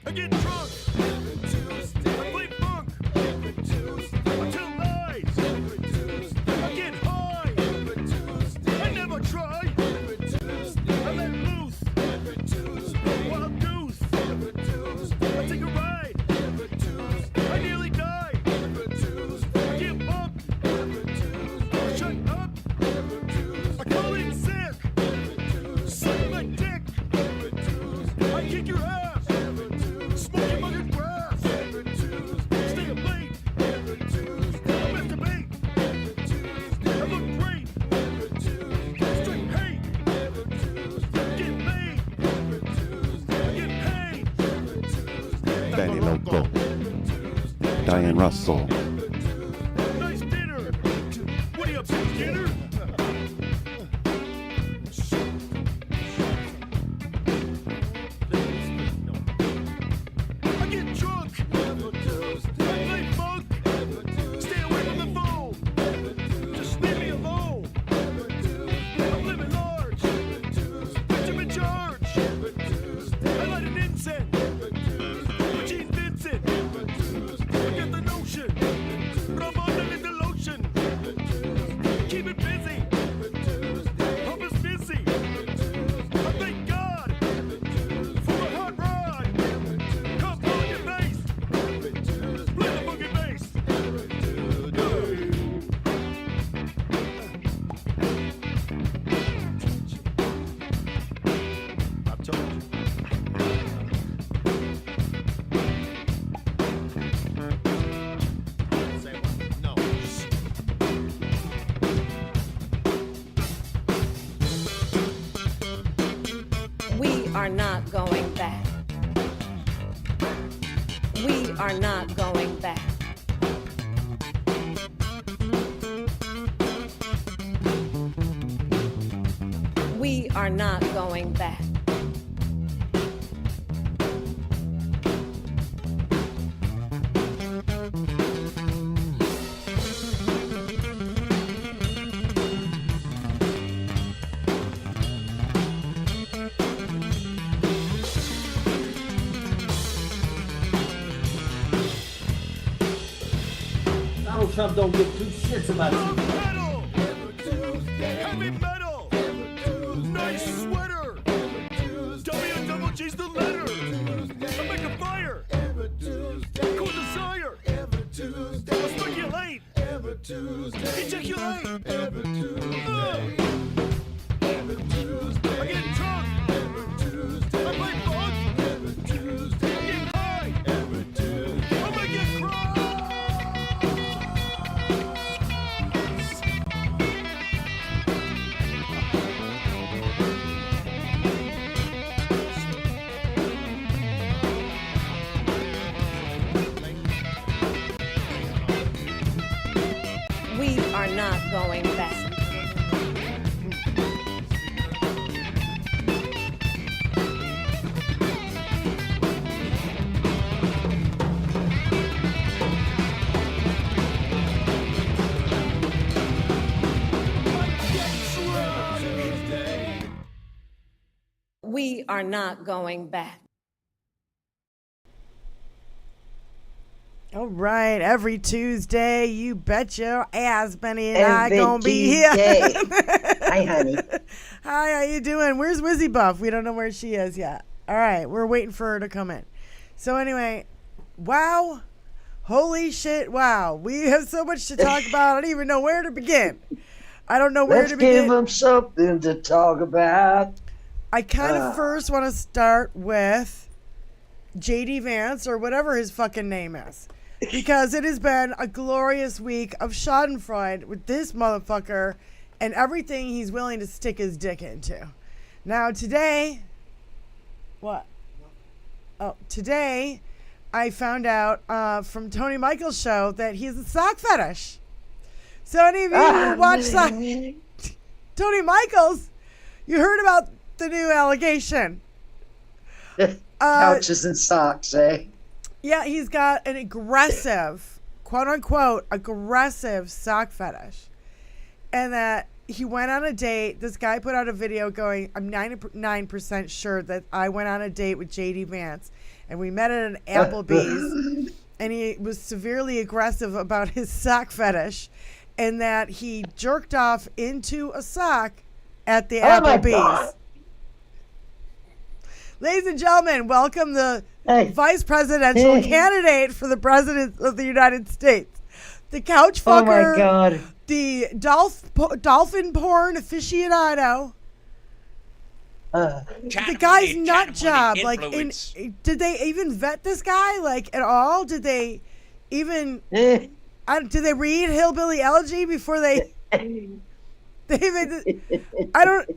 I get drunk. Every Tuesday. I play funk. Every Tuesday. I tell lies. Every Tuesday. I get high. Every Tuesday. I never try. Every Tuesday. I let loose. Every Tuesday. Wild goose. Every Tuesday. I take a ride. Every Tuesday. I nearly die. Every Tuesday. I get bumped. Every Tuesday. Shut up. Every Tuesday. I call in sick. Every Tuesday. Suck my dick. Every Tuesday. I kick your ass. Smoke your mother's grass. Stay up late. I masturbate. I look great. Straight hate. Get laid. Get paid. Benny Loco, Diane Russell. Nice dinner. What are you up to, dinner? I get drunk. I play funk. Stay away from the phone. Just leave me alone. I'm living large. Bitch, I'm in charge. I light an incense. With Gene Vincent. I get the notion. But I'm under the lotion. Keep it busy. Pump is busy. I thank God for a hot rod. Come on your face. Play the funky bass. I told you. Say what? No. We are not going back. We are not going back. We are not going back. Donald Trump don't give two shits about Rock you. metal. Heavy metal. Nice sweater. WWG's the letter. I make a fire. Cool desire. I speculate. Ejaculate. I get drunk. I play funk. I get high. I make it cry. We are not going back. We are not going back. All right, every Tuesday, you bet your ass, Benny and I Every gonna be here. Tuesday. Hi, honey. Hi, how you doing? Where's Wizzy Buff? We don't know where she is yet. All right, we're waiting for her to come in. So anyway, wow, holy shit, wow. We have so much to talk about. I don't even know where to begin. I don't know where Let's to give begin. them something to talk about. I kind of first want to start with JD Vance or whatever his fucking name is. Because it has been a glorious week of schadenfreude with this motherfucker and everything he's willing to stick his dick into. Now today, what? Oh, today I found out from Tony Michael's show that he has a sock fetish. So any of you who watch Tony Michaels, you heard about the new allegation. Couches and socks, eh? Yeah, he's got an aggressive, quote unquote, aggressive sock fetish. And that he went on a date. This guy put out a video going, I'm 99% sure that I went on a date with JD Vance, and we met at an Applebee's, and he was severely aggressive about his sock fetish, and that he jerked off into a sock at the Oh my Applebee's. God. Ladies and gentlemen, welcome the Hey. vice presidential candidate for the president of the United States. The couch fucker. Oh my God. The dolphin porn aficionado. The guy's nut job. Like, did they even vet this guy? Like, at all? Did they even? Did they read Hillbilly Elegy before they? I don't.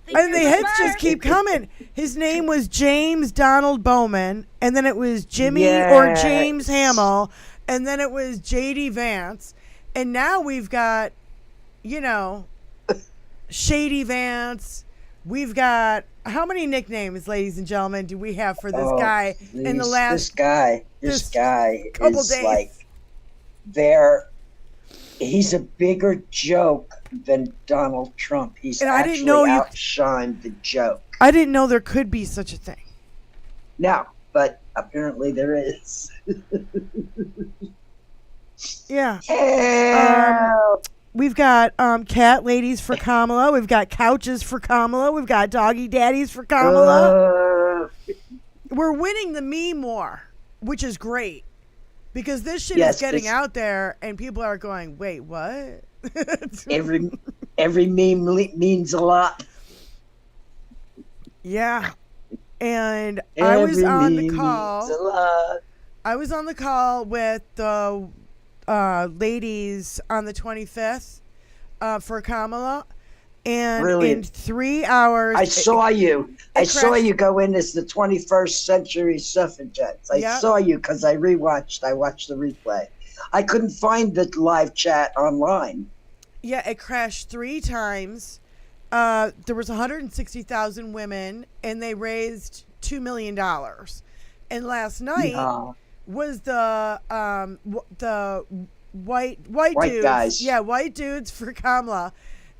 And the hits just keep coming. His name was James Donald Bowman, and then it was Jimmy or James Hamill, and then it was JD Vance, and now we've got, Shady Vance. We've got how many nicknames, ladies and gentlemen, do we have for this guy in the last? This guy couple is days. like he's a bigger joke than Donald Trump. He's And I didn't actually know you- outshined the joke. I didn't know there could be such a thing. No, but apparently there is. Yeah. Help. We've got cat ladies for Kamala. We've got couches for Kamala. We've got doggy daddies for Kamala. We're winning the meme war, which is great. Because this shit is getting out there, and people are going, wait, what? every meme means a lot. Yeah. And I was on the meme call. means a lot. I was on the call with the ladies on the 25th for Kamala. And Brilliant. in 3 hours... I saw you. I saw crashed. you go in as the 21st Century Suffragettes. I saw you because I watched the replay. I couldn't find the live chat online. Yeah, it crashed 3 times. There was 160,000 women, and they raised $2 million. And last night was the white dudes. Guys. Yeah, white dudes for Kamala.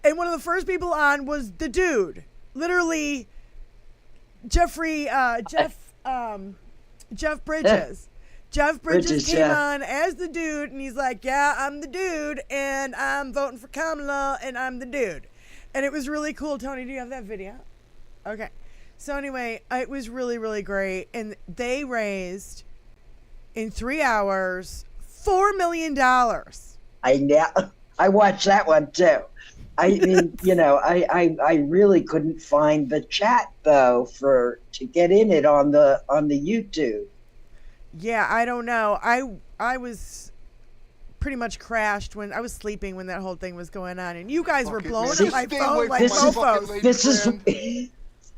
And one of the first people on was the dude. Literally, Jeff Bridges. Jeff Bridges came on as the dude, and he's like, yeah, I'm the dude, and I'm voting for Kamala, and I'm the dude. And it was really cool. Tony, do you have that video? Okay. So anyway, it was really, really great. And they raised, in 3 hours, $4 million. I watched that one too. I mean, I really couldn't find the chat though to get in it on the YouTube. Yeah, I don't know. I was pretty much crashed when I was sleeping when that whole thing was going on, and you guys were blowing up my phone like mofos.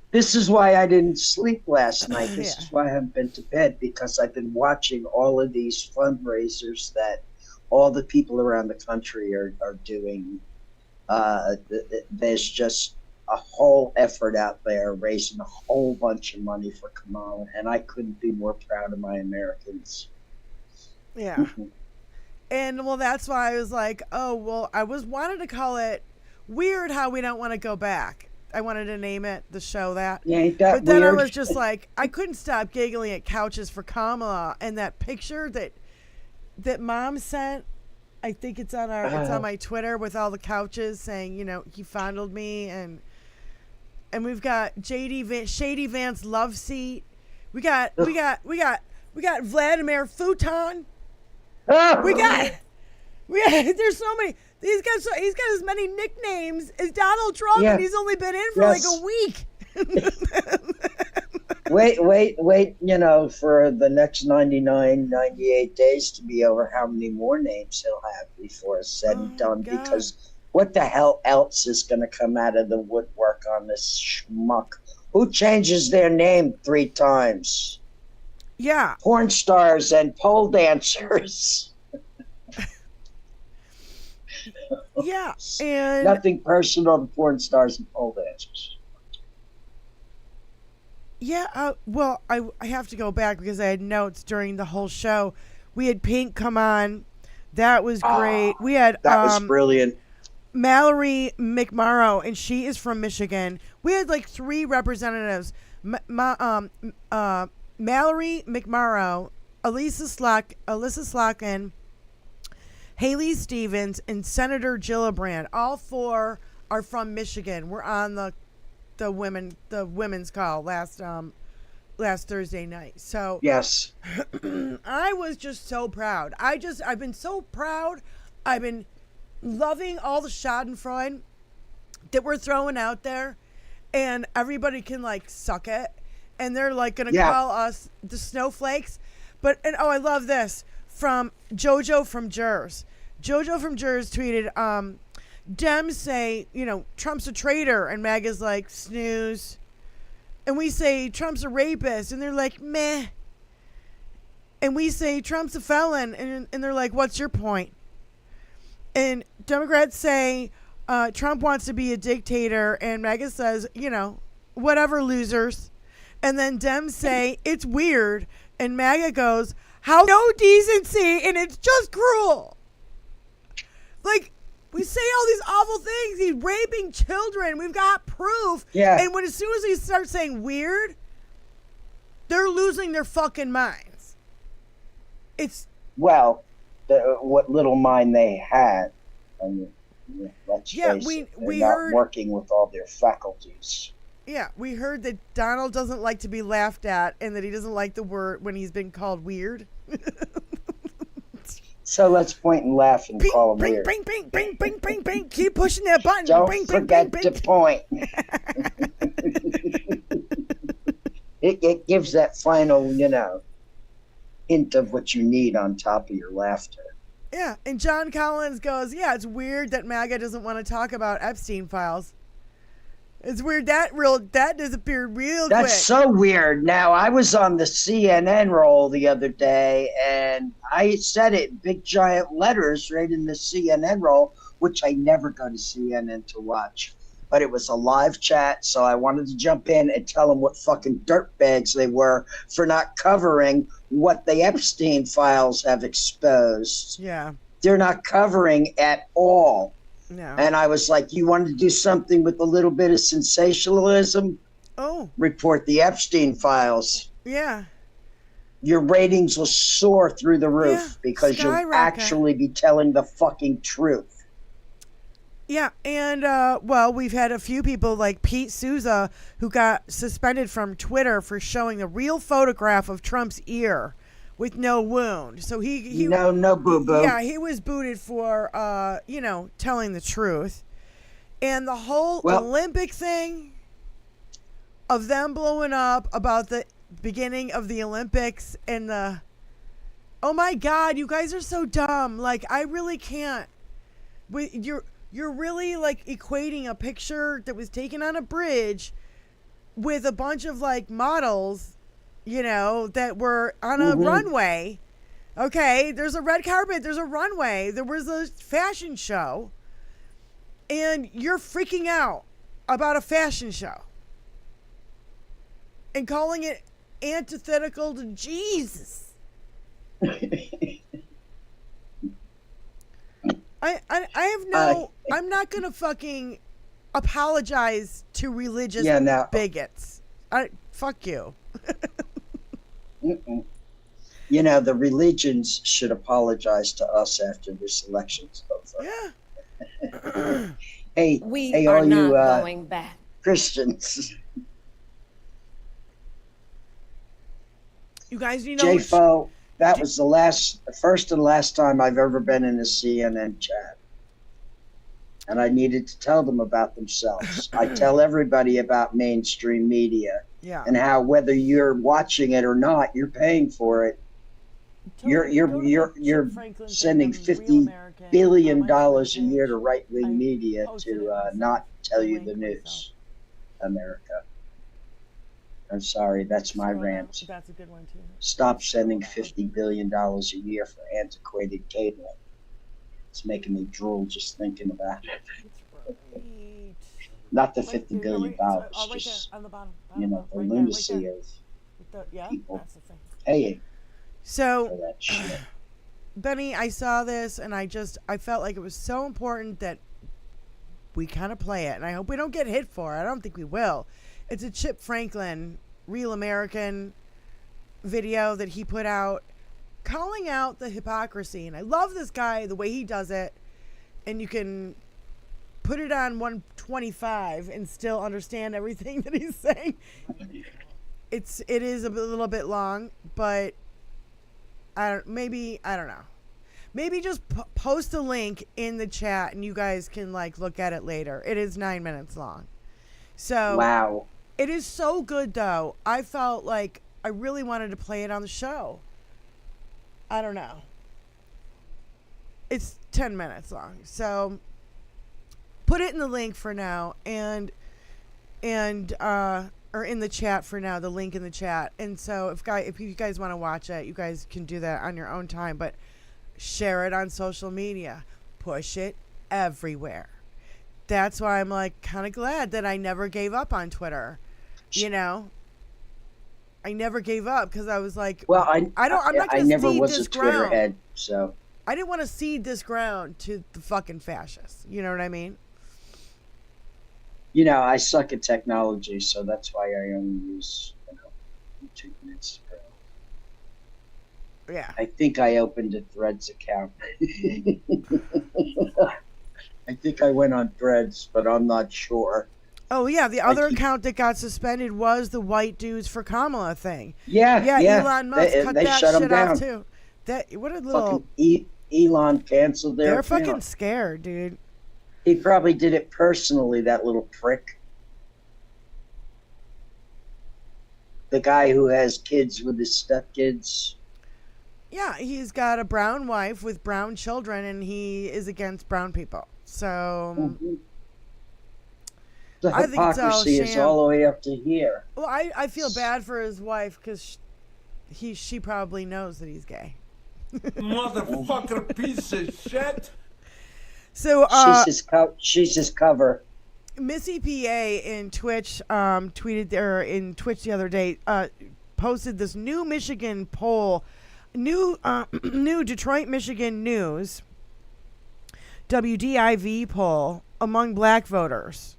This is why I didn't sleep last night. This is why I haven't been to bed, because I've been watching all of these fundraisers that all the people around the country are doing. There's just a whole effort out there raising a whole bunch of money for Kamala, and I couldn't be more proud of my Americans. Yeah. And well, that's why I was like, oh, well, wanted to call it Weird How We Don't Want to Go Back. I wanted to name it, the show that. Yeah, ain't that But then weird? I was just like, I couldn't stop giggling at Couches for Kamala, and that picture that Mom sent. I think it's on it's on my Twitter with all the couches saying, he fondled me, and we've got Shady Vance love seat. We got Vladimir Futon. We got there's so many. He's got as many nicknames as Donald Trump, and he's only been in for like a week. Wait, for the next 99, 98 days to be over, how many more names he'll have before it's said and done. God. Because what the hell else is going to come out of the woodwork on this schmuck? Who changes their name 3 times? Yeah. Porn stars and pole dancers. Yeah, and Nothing personal to porn stars and pole dancers. Yeah, well, I have to go back because I had notes during the whole show. We had Pink come on. That was great. We had that was brilliant. Mallory McMorrow, and she is from Michigan. We had like 3 representatives: Mallory McMorrow, Alyssa Slotkin, Haley Stevens, and Senator Gillibrand. All 4 are from Michigan. We're on the women's call last Thursday night. So Yes. I was just so proud. I've been so proud. I've been loving all the Schadenfreude that we're throwing out there, and everybody can like suck it, and they're like gonna call us the snowflakes. And I love this from Jojo from Jers. Jojo from Jers tweeted, Dems say, Trump's a traitor, and MAGA's like, snooze. And we say Trump's a rapist, and they're like, meh. And we say Trump's a felon, and they're like, what's your point? And Democrats say Trump wants to be a dictator, and MAGA says, whatever, losers. And then Dems say, it's weird, and MAGA goes, how no decency, and it's just cruel. Like, we say all these awful things. He's raping children. We've got proof. Yeah. And as soon as he starts saying weird, they're losing their fucking minds. Well, what little mind they had. I mean, let's face it, they're not working with all their faculties. Yeah, we heard that Donald doesn't like to be laughed at, and that he doesn't like the word when he's been called weird. So let's point and laugh and call him weird. Bing, bing, bing, bing, bing, bing. Keep pushing that button. Don't bing, forget bing, to bing, point. It gives that final, hint of what you need on top of your laughter. Yeah, and John Collins goes, yeah, it's weird that MAGA doesn't want to talk about Epstein files. It's weird that disappeared real quick. That's so weird. Now, I was on the CNN roll the other day, and I said it in big giant letters right in the CNN roll, which I never go to CNN to watch. But it was a live chat, so I wanted to jump in and tell them what fucking dirtbags they were for not covering what the Epstein files have exposed. Yeah. They're not covering at all. No. And I was like, you wanted to do something with a little bit of sensationalism? Oh. Report the Epstein files. Yeah. Your ratings will soar through the roof because you'll skyrocket. actually be telling the fucking truth. Yeah, and, we've had a few people like Pete Souza who got suspended from Twitter for showing the real photograph of Trump's ear with no wound. So he No boo-boo. Yeah, he was booted for, telling the truth. And the whole Olympic thing of them blowing up about the beginning of the Olympics and oh my God, you guys are so dumb. Like, I really can't. You're really like equating a picture that was taken on a bridge with a bunch of like models, that were on a runway. Okay, there's a red carpet, there's a runway, there was a fashion show, and you're freaking out about a fashion show and calling it antithetical to Jesus. I'm not gonna fucking apologize to religious bigots. Fuck you. The religions should apologize to us after this election's over. Yeah. We all are not you going back. Christians. You guys, JFO, that was the first and last time I've ever been in a CNN chat. And I needed to tell them about themselves. I tell everybody about mainstream media and how whether you're watching it or not, you're paying for it. You're sending $50 billion a year to right-wing media to not tell you the news, America. I'm sorry, that's my rant. That's a good one too. Stop sending $50 billion a year for antiquated cable. It's making me drool just thinking about it. Right. Not the $50 billion, just, on the bottom, the lunacy of people that's the thing. paying So, for that shit. Benny, I saw this and I felt like it was so important that we kind of play it, and I hope we don't get hit for it. I don't think we will. It's a Chip Franklin, Real American video that he put out calling out the hypocrisy. And I love this guy, the way he does it. And you can put it on 125 and still understand everything that he's saying. It is a little bit long, but I don't know. Maybe just post a link in the chat and you guys can like look at it later. It is 9 minutes long. So Wow. It is so good though. I felt like I really wanted to play it on the show. I don't know. It's 10 minutes long. So put it in the link for now and or in the chat for now, the link in the chat. And so if you guys want to watch it, you guys can do that on your own time, but share it on social media. Push it everywhere. That's why I'm like kind of glad that I never gave up on Twitter. You know, I never gave up because I was like, well, I'm not going to cede this ground. Head, so I didn't want to cede this ground to the fucking fascists. You know what I mean? You know, I suck at technology, so that's why I only use YouTube and Instagram. Yeah. I think I opened a Threads account. I think I went on Threads, but I'm not sure. Oh, yeah. The other account that got suspended was the white dudes for Kamala thing. Yeah. Elon Musk cut they that shut shit them down. off, too. What a little... Fucking Elon canceled their They're account. fucking scared, dude. He probably did it personally, that little prick. The guy who has kids with his stepkids. Yeah, he's got a brown wife with brown children, and he is against brown people. So... The I think it's all hypocrisy is sham. all the way up to here. Well, I feel bad for his wife because she probably knows that he's gay. Motherfucker piece of shit. So she's his cover. Missy PA in Twitch tweeted there in Twitch the other day, posted this new Michigan poll, new Detroit, Michigan news, WDIV poll among black voters.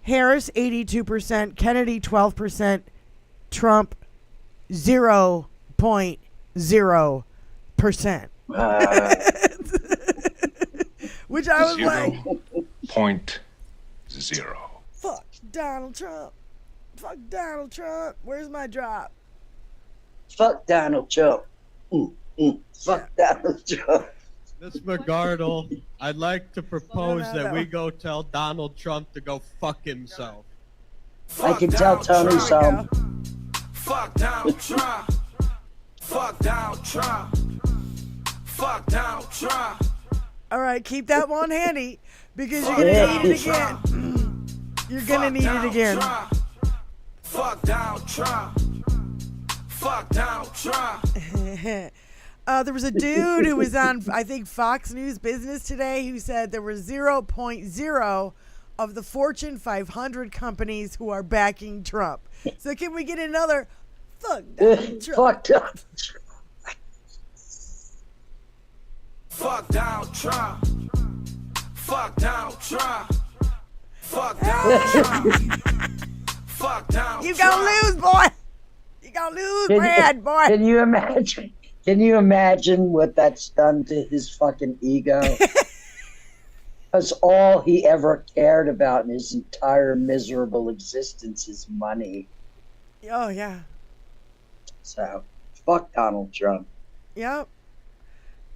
Harris 82%, Kennedy 12%, Trump 0.0%. Which I was like, 0.0. fuck Donald Trump. Fuck Donald Trump. Where's my drop? Fuck Donald Trump. Fuck Donald Trump. Miss McGardle, I'd like to propose No. that we go tell Donald Trump to go fuck himself. I can tell Tony's home. Fuck Donald Trump. Fuck Donald Trump. Fuck Donald Trump. All right, keep that one handy because you're gonna need it again. You're gonna need it again. Fuck Donald Trump. Fuck Donald Trump. There was a dude who was on, I think, Fox News Business today who said there were 0.0 of the Fortune 500 companies who are backing Trump. So can we get another fuck Donald Trump? Fuck Donald Trump. Fuck Donald Trump. Fuck Donald Trump. Fuck Donald Trump. Fuck Donald You Trump. gonna lose, boy. You gonna lose, Brad, boy. Can you imagine? Can you imagine what that's done to his fucking ego? Because all he ever cared about in his entire miserable existence is money. Oh, yeah. So, fuck Donald Trump. Yep.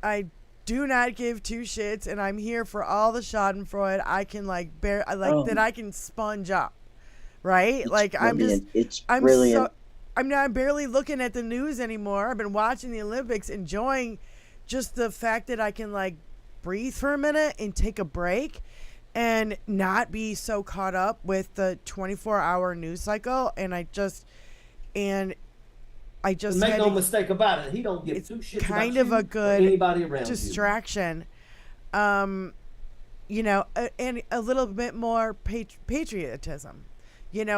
I do not give two shits, and I'm here for all the Schadenfreude I can, that I can sponge up. Right? It's brilliant. I'm barely looking at the news anymore. I've been watching the Olympics, enjoying just the fact that I can breathe for a minute and take a break and not be so caught up with the 24-hour news cycle. And I just Make no mistake about it. He don't give two shits kind about of you a good or anybody around distraction. And a little bit more patriotism.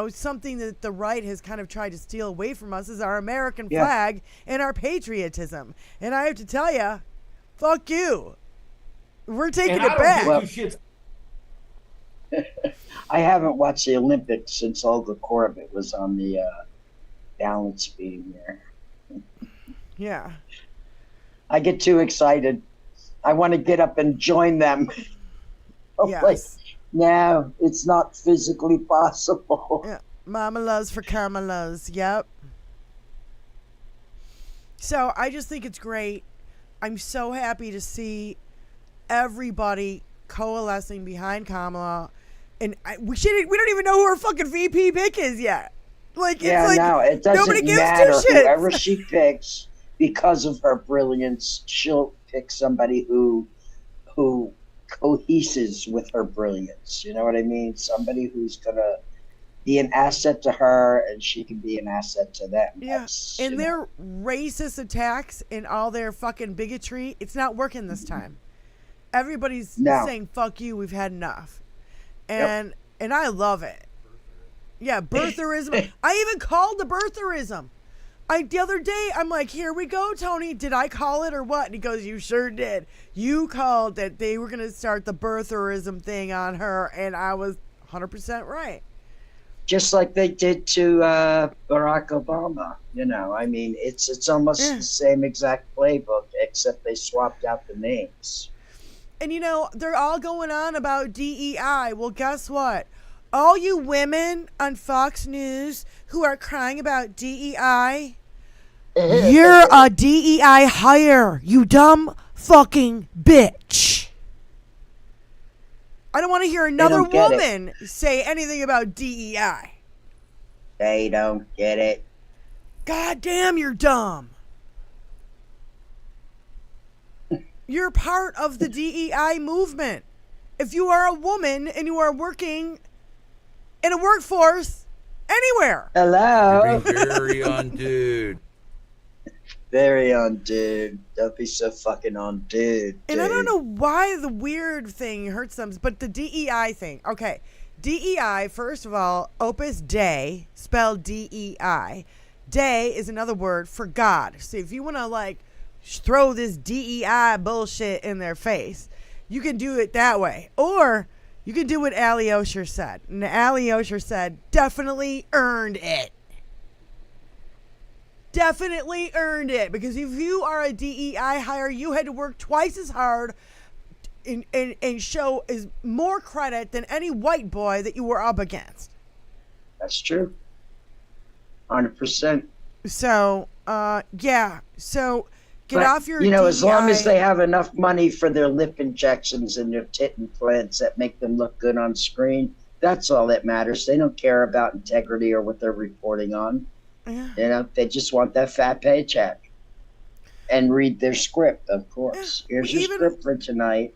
Something that the right has kind of tried to steal away from us is our American flag and our patriotism. And I have to tell you, fuck you. We're taking it back. I haven't watched the Olympics since Olga Corbett was on the balance beam there. Yeah. I get too excited. I want to get up and join them. Yes. Like, no, it's not physically possible. Yeah. Mama loves for Kamalas. Yep. So I just think it's great. I'm so happy to see everybody coalescing behind Kamala. And we don't even know who her fucking VP pick is yet. Like, Yeah, it's like no, it nobody doesn't gives matter. two shits. Whoever she picks, because of her brilliance, she'll pick somebody who coheses with her brilliance. You know what I mean? Somebody who's gonna be an asset to her, and she can be an asset to them. Yeah, and their racist attacks and all their fucking bigotry, it's not working this time. Everybody's saying, fuck you, we've had enough. And I love it. Yeah, birtherism. I even called the birtherism. The other day, I'm like, here we go, Tony. Did I call it or what? And he goes, you sure did. You called that they were going to start the birtherism thing on her, and I was 100% right. Just like they did to Barack Obama. You know, I mean, it's almost the same exact playbook, except they swapped out the names. And, you know, they're all going on about DEI. Well, guess what? All you women on Fox News who are crying about DEI, you're a DEI hire, you dumb fucking bitch. I don't want to hear another woman say anything about DEI. They don't get it. God damn, you're dumb. You're part of the DEI movement. If you are a woman and you are working in a workforce anywhere. Hello. You're being very on dude. Very on dude. Don't be so fucking on dude. And I don't know why the weird thing hurts them, but the DEI thing. Okay. DEI, first of all, Opus Dei, spelled DEI. Dei is another word for God. So if you want to like throw this DEI bullshit in their face, you can do it that way. Or you can do what Ali Osher said. And Ali Osher said, definitely earned it. Definitely earned it. Because if you are a DEI hire, you had to work twice as hard and show is more credit than any white boy that you were up against. That's true. 100%. So, yeah. So, get off your you know, DEI. as long as they have enough money for their lip injections and their tit implants that make them look good on screen, that's all that matters. They don't care about integrity or what they're reporting on. Yeah. You know, they just want that fat paycheck. And read their script, of course. Yeah. Here's your script for tonight.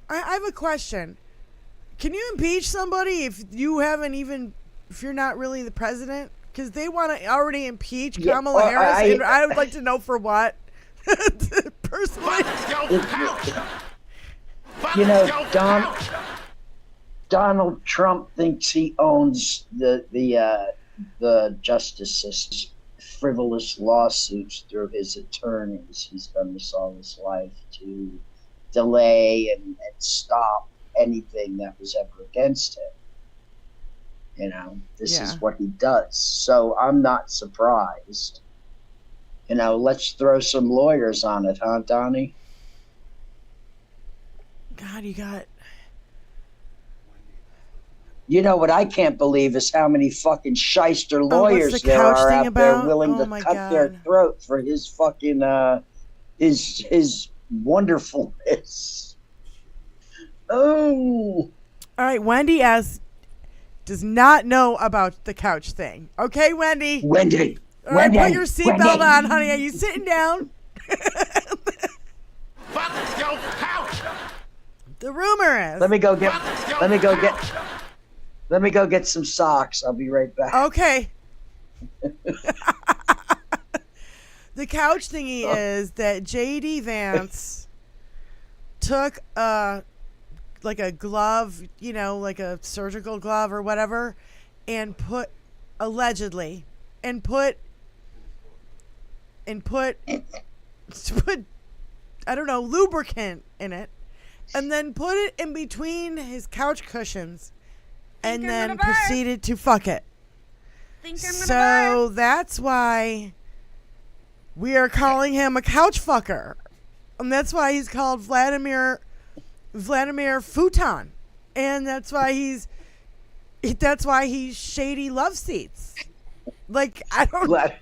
I have a question. Can you impeach somebody if you're not really the president? Because they want to already impeach Kamala Harris, and I would like to know for what. Personally. You know, Donald Trump thinks he owns the justice system. Frivolous lawsuits through his attorneys. He's done this all his life to delay and stop anything that was ever against him. You know, this is what he does. So I'm not surprised. You know, let's throw some lawyers on it, huh, Donnie? God, you got... You know what I can't believe is how many fucking shyster lawyers there are out there willing to cut their throat for his fucking his wonderfulness. Oh. All right, Wendy S. does not know about the couch thing. Okay, Wendy? Wendy. All right, put your seatbelt on, honey. Are you sitting down? Fuck your couch! The rumor is... Let me go get some socks. I'll be right back. Okay. The couch thingy is that J.D. Vance took like a glove, you know, like a surgical glove or whatever, and put I don't know, lubricant in it, and then put it in between his couch cushions, and Think I'm then gonna barf. proceeded to fuck it. Think I'm gonna So that's why we are calling him a couch fucker, and that's why he's called Vladimir Futon, and that's why he's shady love seats. Like, I don't.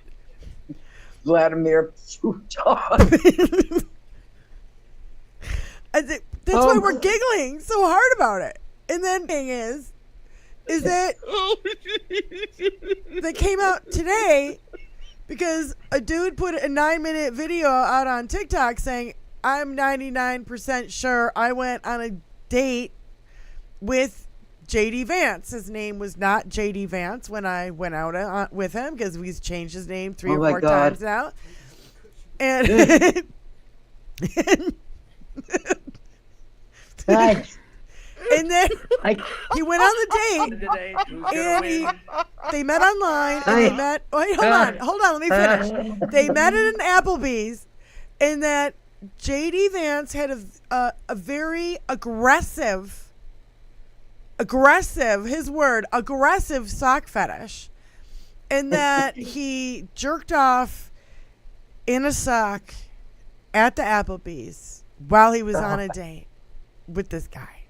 Vladimir Futon. That's why we're giggling so hard about it. And then thing is that that came out today because a dude put a 9-minute video out on TikTok saying, I'm 99% sure I went on a date with JD Vance. His name was not JD Vance when I went out with him because he's changed his name 3 or 4 times now. And, and then he went on the date, and they met online, and they met. Wait, hold on, let me finish. They met at an Applebee's, and that JD Vance had a very aggressive, his word, aggressive sock fetish, and that he jerked off in a sock at the Applebee's while he was on a date with this guy.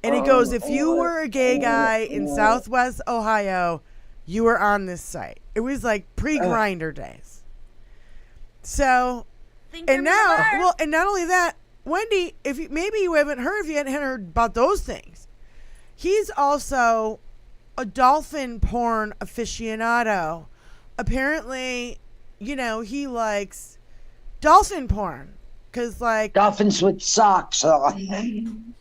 And he goes, if you were a gay guy in Southwest Ohio, you were on this site. It was like pre-Grindr days. So, and now, and not only that, Wendy, maybe you hadn't heard about those things. He's also a dolphin porn aficionado. Apparently, he likes dolphin porn. Because, like... Dolphins with socks on.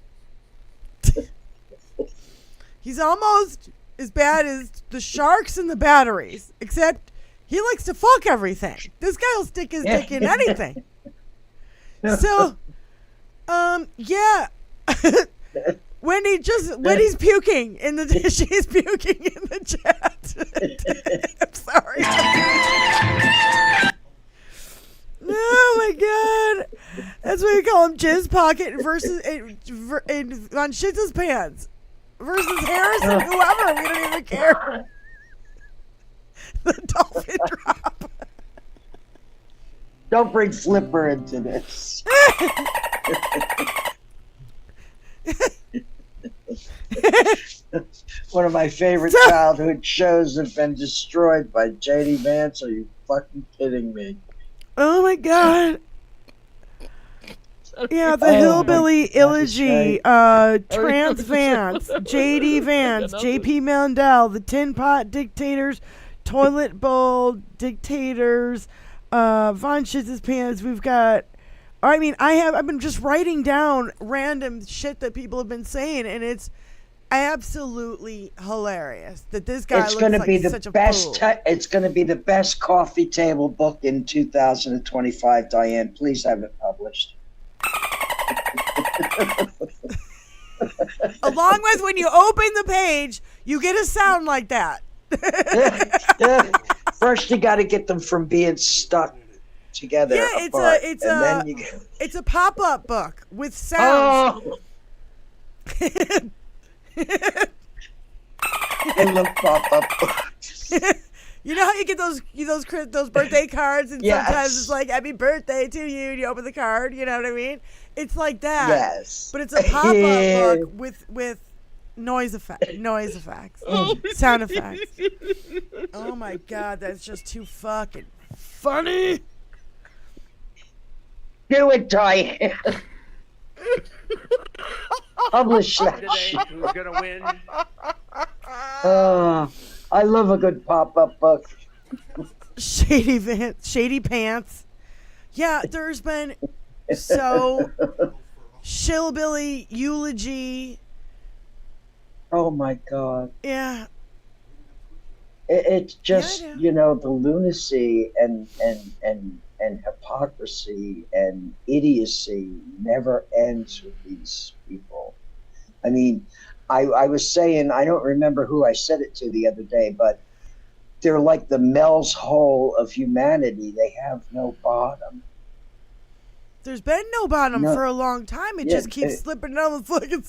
He's almost as bad as the sharks and the batteries. Except he likes to fuck everything. This guy will stick his dick in anything. So, yeah. Wendy's puking in the... She's puking in the chat. I'm sorry. Oh my god, that's what we call him, Jizz Pocket versus on Shitz's pants versus Harrison, whoever, we don't even care. The dolphin drop. Don't bring Flipper into this. One of my favorite childhood shows have been destroyed by JD Vance. Are you fucking kidding me? Oh my god. Yeah, the hillbilly elegy, Trans Vance, JD Vance, JP Mandel, the Tin Pot Dictators, Toilet Bowl Dictators, Von Schitz's Pants. We've got, I've been just writing down random shit that people have been saying, and it's absolutely hilarious that this guy looks like such a fool. It's going to be the best coffee table book in 2025, Diane. Please have it published. Along with when you open the page, you get a sound like that. First, you got to get them from being stuck together. Yeah, it's a pop-up book with sounds. Oh. I love pop-up books. You know how you get those birthday cards, and Yes. sometimes it's like "Happy Birthday to you," and you open the card. You know what I mean? It's like that. Yes. But it's a pop-up book with noise effects, sound effects. Oh my god, that's just too fucking funny. Do it, Diane. Publish that shit. Who's gonna win? I love a good pop-up book. Shady Pants. Yeah, there's been Shillbilly Eulogy. Oh my god. Yeah. It's just, the lunacy and hypocrisy and idiocy never ends with these people. I mean, I was saying, I don't remember who I said it to the other day, but they're like the Mel's hole of humanity. They have no bottom. There's been no bottom No. for a long time. It Yeah, just keeps slipping down the fucking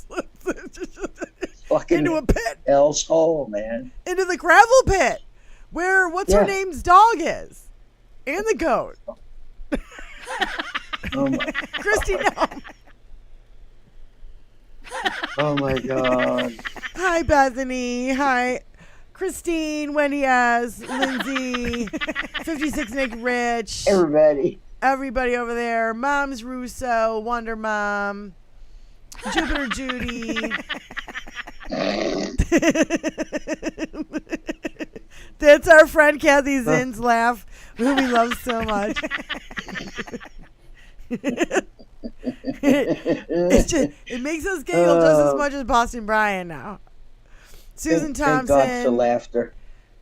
Fucking into a pit, hell's hole, man. into the gravel pit, where what's her Yeah. name's dog is, and the goat. Oh my, Christy, no. oh my God. Hi, Bethany. Hi, Christine, Wendy S, Lindsay, 56 Nick Rich, everybody over there. Mom's Russo, Wonder Mom, Jupiter Judy. That's our friend Kathy Zinn's laugh, who we love so much. It makes us giggle just as much as Boston Brian now. Susan Thompson. Thank God for laughter.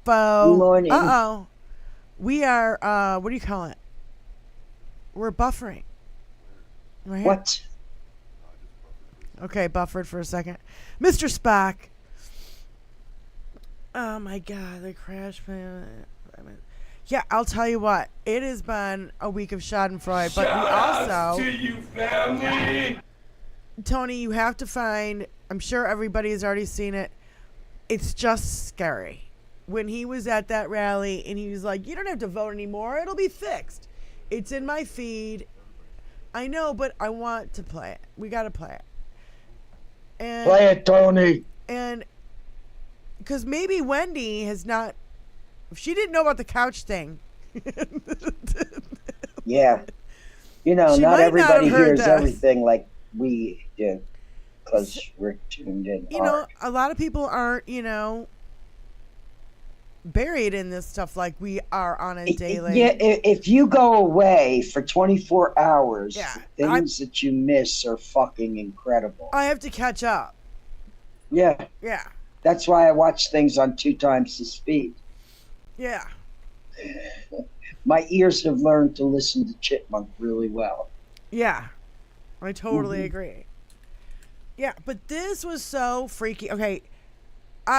Bo. Good morning. Uh-oh. We are, what do you call it? We're buffering. Right? What? Okay, buffered for a second. Mr. Spock. Oh my God, the crash plan. Yeah, I'll tell you what. It has been a week of Schadenfreude, but we also... to you, family. Tony, you have to find... I'm sure everybody has already seen it. It's just scary. When he was at that rally and he was like, you don't have to vote anymore. It'll be fixed. It's in my feed. I know, but I want to play it. We got to play it. And, Play it, Tony. And because maybe Wendy has not... If she didn't know about the couch thing... Yeah. You know, She not might not everybody have heard hears this. everything like we do because we're tuned in You know, hard. a lot of people aren't, buried in this stuff like we are on a daily. Yeah, if you go away for 24 hours, Yeah, the things that you miss are fucking incredible. I have to catch up. Yeah. Yeah. That's why I watch things on 2 times the speed. Yeah. My ears have learned to listen to Chipmunk really well. Yeah. I totally agree. Yeah, but this was so freaky. Okay,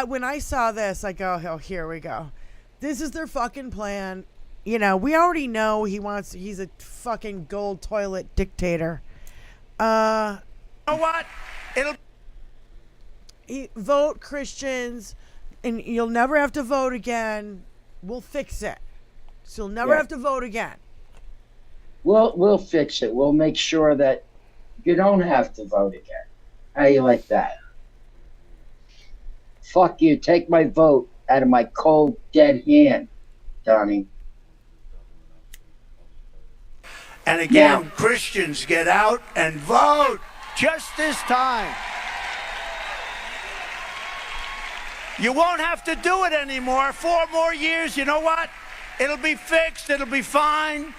when I saw this, I go, oh, here we go. This is their fucking plan. We already know he's a fucking gold toilet dictator. You know what? Vote Christians, and you'll never have to vote again. We'll fix it. So you'll never have to vote again. We'll fix it. We'll make sure that you don't have to vote again. How you like that? Fuck you. Take my vote out of my cold, dead hand, Donnie. And again, Christians, get out and vote. Just this time. You won't have to do it anymore. 4 more years, you know what? It'll be fixed. It'll be fine.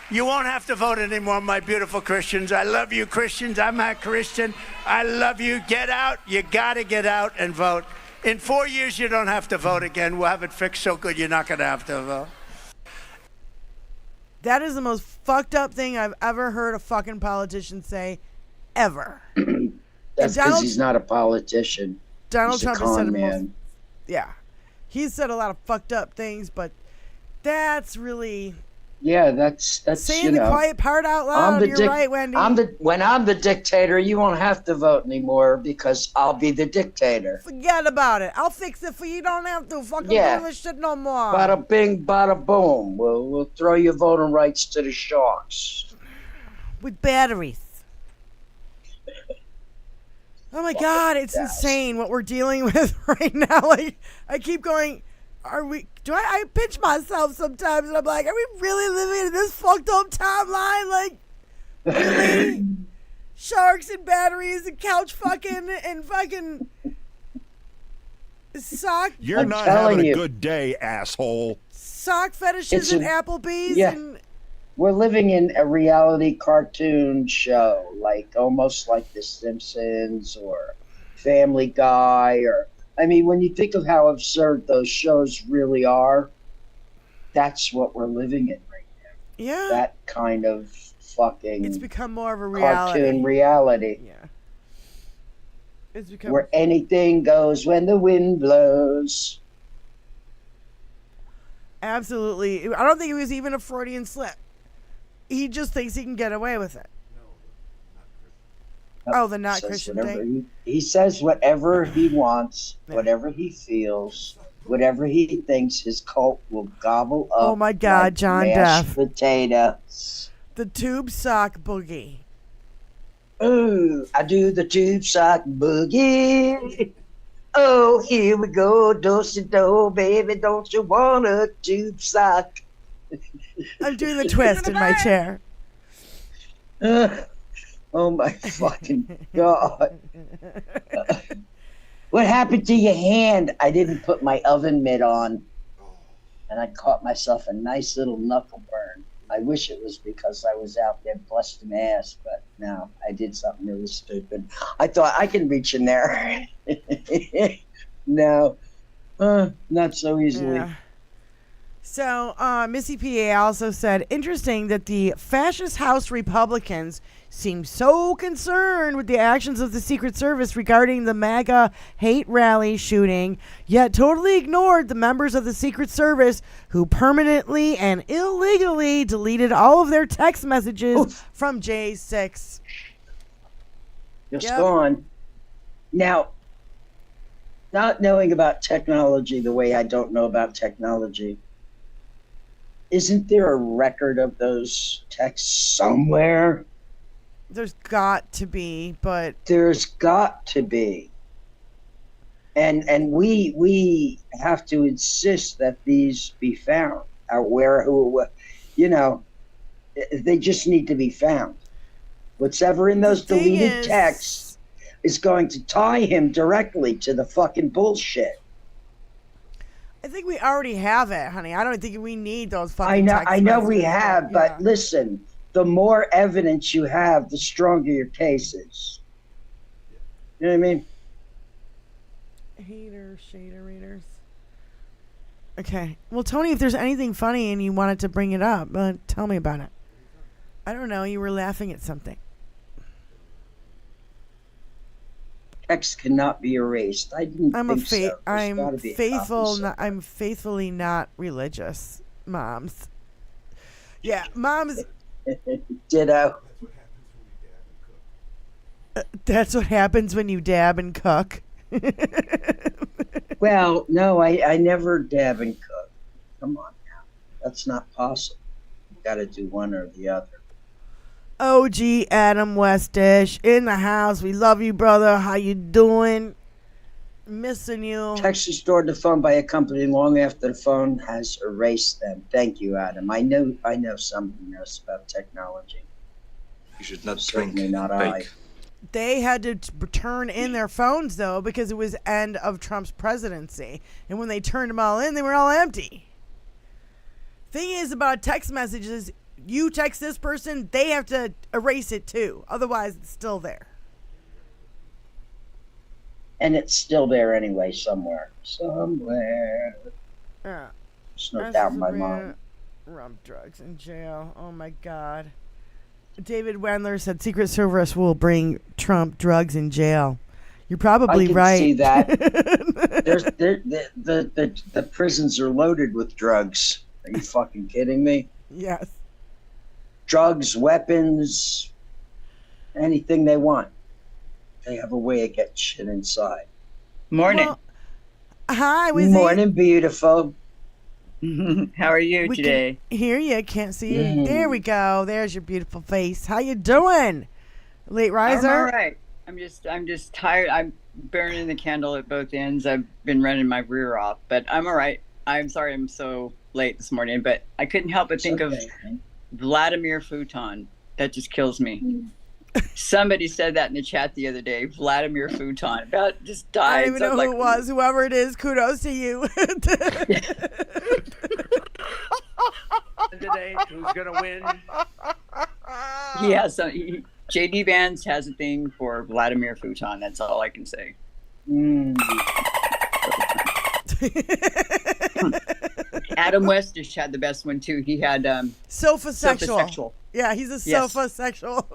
You won't have to vote anymore, my beautiful Christians. I love you, Christians. I'm a Christian. I love you. Get out. You got to get out and vote. In 4 years, you don't have to vote again. We'll have it fixed so good you're not going to have to vote. That is the most fucked up thing I've ever heard a fucking politician say, ever. That's because he's not a politician. Donald He's a Trump has said con the most. man. Yeah, he's said a lot of fucked up things, but that's really that's saying the quiet part out loud. You're right, Wendy. When I'm the dictator, you won't have to vote anymore because I'll be the dictator. Forget about it. I'll fix it for you. You don't have to fucking do this shit no more. Bada bing, bada boom. We'll throw your voting rights to the sharks. With batteries. Oh my God, it's insane what we're dealing with right now. Like, I keep going, I pinch myself sometimes and I'm like, are we really living in this fucked up timeline? Like, really? Sharks and batteries and couch fucking and fucking sock. You're not having a good day, asshole. Sock fetishes and Applebee's and... We're living in a reality cartoon show, like almost like The Simpsons or Family Guy, or when you think of how absurd those shows really are, that's what we're living in right now. Yeah. That kind of fucking it's become more of a reality. Cartoon reality. Yeah. It's become where anything goes when the wind blows. Absolutely. I don't think it was even a Freudian slip. He just thinks he can get away with it. Oh, the not Says Christian whatever thing. he says whatever he wants, Yeah. whatever he feels, whatever he thinks his cult will gobble up. Oh my God, like John mashed Duff. potatoes. The tube sock boogie. Ooh, I do the tube sock boogie. Oh, here we go, do-si-do, baby, don't you want a tube sock? I'm doing the twist in my chair. Oh my fucking God. What happened to your hand? I didn't put my oven mitt on, and I caught myself a nice little knuckle burn. I wish it was because I was out there busting ass, but no, I did something really stupid. I thought I can reach in there. No, not so easily. Yeah. So, Missy PA also said, interesting that the fascist House Republicans seem so concerned with the actions of the Secret Service regarding the MAGA hate rally shooting, yet totally ignored the members of the Secret Service who permanently and illegally deleted all of their text messages from J6. Just gone. Now, not knowing about technology the way I don't know about technology, isn't there a record of those texts somewhere? There's got to be, but There's got to be. And we have to insist that these be found. They just need to be found. Whatever in those The thing deleted is- texts is going to tie him directly to the fucking bullshit. I think we already have it, honey. I don't think we need those fucking I know we text have, messages. but Yeah. listen, the more evidence you have, the stronger your case is. You know what I mean? Haters, shader readers. Okay. Well, Tony, if there's anything funny and you wanted to bring it up, tell me about it. I don't know. You were laughing at something. Text cannot be erased. I didn't think so. There's I'm gotta be a faithful. copy somewhere. I'm faithfully not religious, moms. Yeah, moms. Ditto. That's what happens when you dab and cook. Well, no, I never dab and cook. Come on now. That's not possible. You got to do one or the other. OG Adam Westish in the house. We love you, brother. How you doing? Missing you. Text is stored to the phone by a company long after the phone has erased them. Thank you, Adam. I know somebody knows about technology. You should not Certainly drink not bake. They had to turn in their phones, though, because it was end of Trump's presidency. And when they turned them all in, they were all empty. Thing is about text messages, you text this person, they have to erase it, too. Otherwise, it's still there. And it's still there anyway, somewhere. Somewhere. Yeah. There's no doubt in my mind. Rump drugs in jail. Oh, my God. David Wendler said Secret Service will bring Trump drugs in jail. You're probably I can right. see that. The prisons are loaded with drugs. Are you fucking kidding me? Yes. Drugs, weapons, anything they want. They have a way of getting shit inside. Morning. Well, hi, Wizzy. Morning, beautiful. How are you We today? can hear you, can't see you. Mm. There we go. There's your beautiful face. How you doing? Late riser? I'm all right. I'm just tired. I'm burning the candle at both ends. I've been running my rear off, but I'm all right. I'm sorry I'm so late this morning, but I couldn't help but think of Vladimir Futon. That just kills me. Somebody said that in the chat the other day. Vladimir Futon about just died. I don't even So know who it was. Whoever it is, kudos to you. Today, who's gonna win? Yeah, so JD Vance has a thing for Vladimir Futon. That's all I can say. Adam Westish had the best one too. He had Sofa sexual. Sofa-sexual. Yeah, he's a Yes. sofa sexual.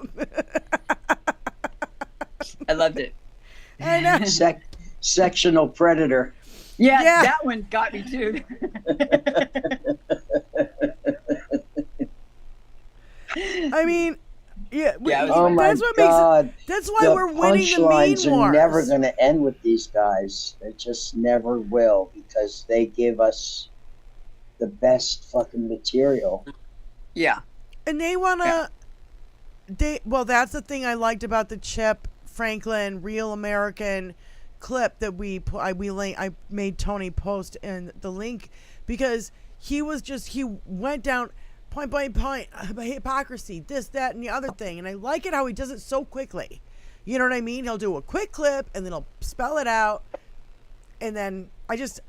I loved it. I know. Sectional predator. Yeah, Yeah. that one got me too. I mean, yeah, Yeah, it was Oh funny. my That's what God. makes it. That's why The we're winning the meme punchlines are never wars. going to end with these guys. They just never will because they give us the best fucking material. Yeah. And they wanna. Well, that's the thing I liked about the Chip Franklin Real American clip that I made Tony post in the link because he went down point by point hypocrisy, this, that, and the other thing, and I like it how he does it so quickly. You know what I mean? He'll do a quick clip and then he'll spell it out, and then I just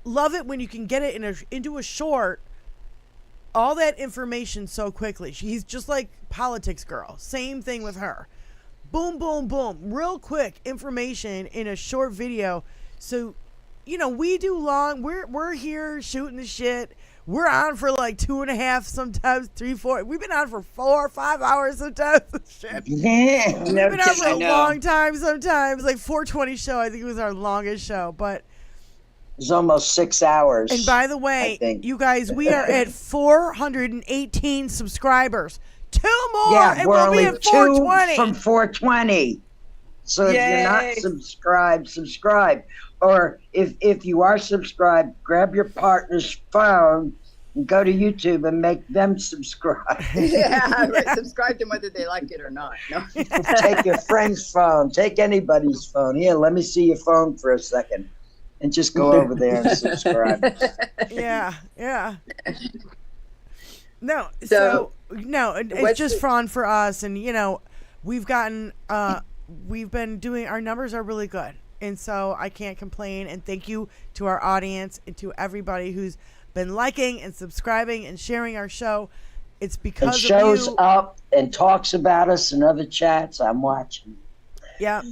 love it when you can get it into a short. All that information so quickly. She's just like Politics Girl. Same thing with her. Boom, boom, boom. Real quick information in a short video. So, we do long. We're here shooting the shit. We're on for like 2.5, sometimes 3, 4. We've been on for 4 or 5 hours sometimes. Shit. Yeah. We've been on for a long time sometimes. Like 420 show. I think it was our longest show. But It's almost 6 hours. and by the way, you guys, we are at 418 subscribers. 2 more, and we're we'll be only at 420. 2 from 420. So if you're not subscribed, subscribe. Or if you are subscribed, grab your partner's phone and go to YouTube and make them subscribe. Yeah, right. Subscribe to them whether they like it or not. No. Take your friend's phone. Take anybody's phone. Here, let me see your phone for a second. And just go over there and subscribe. Yeah. No, So, it's just fun for us, and we've gotten, we've been doing. Our numbers are really good, and so I can't complain. And thank you to our audience and to everybody who's been liking and subscribing and sharing our show. It's because and shows of you. up and talks about us in other chats. I'm watching. Yeah.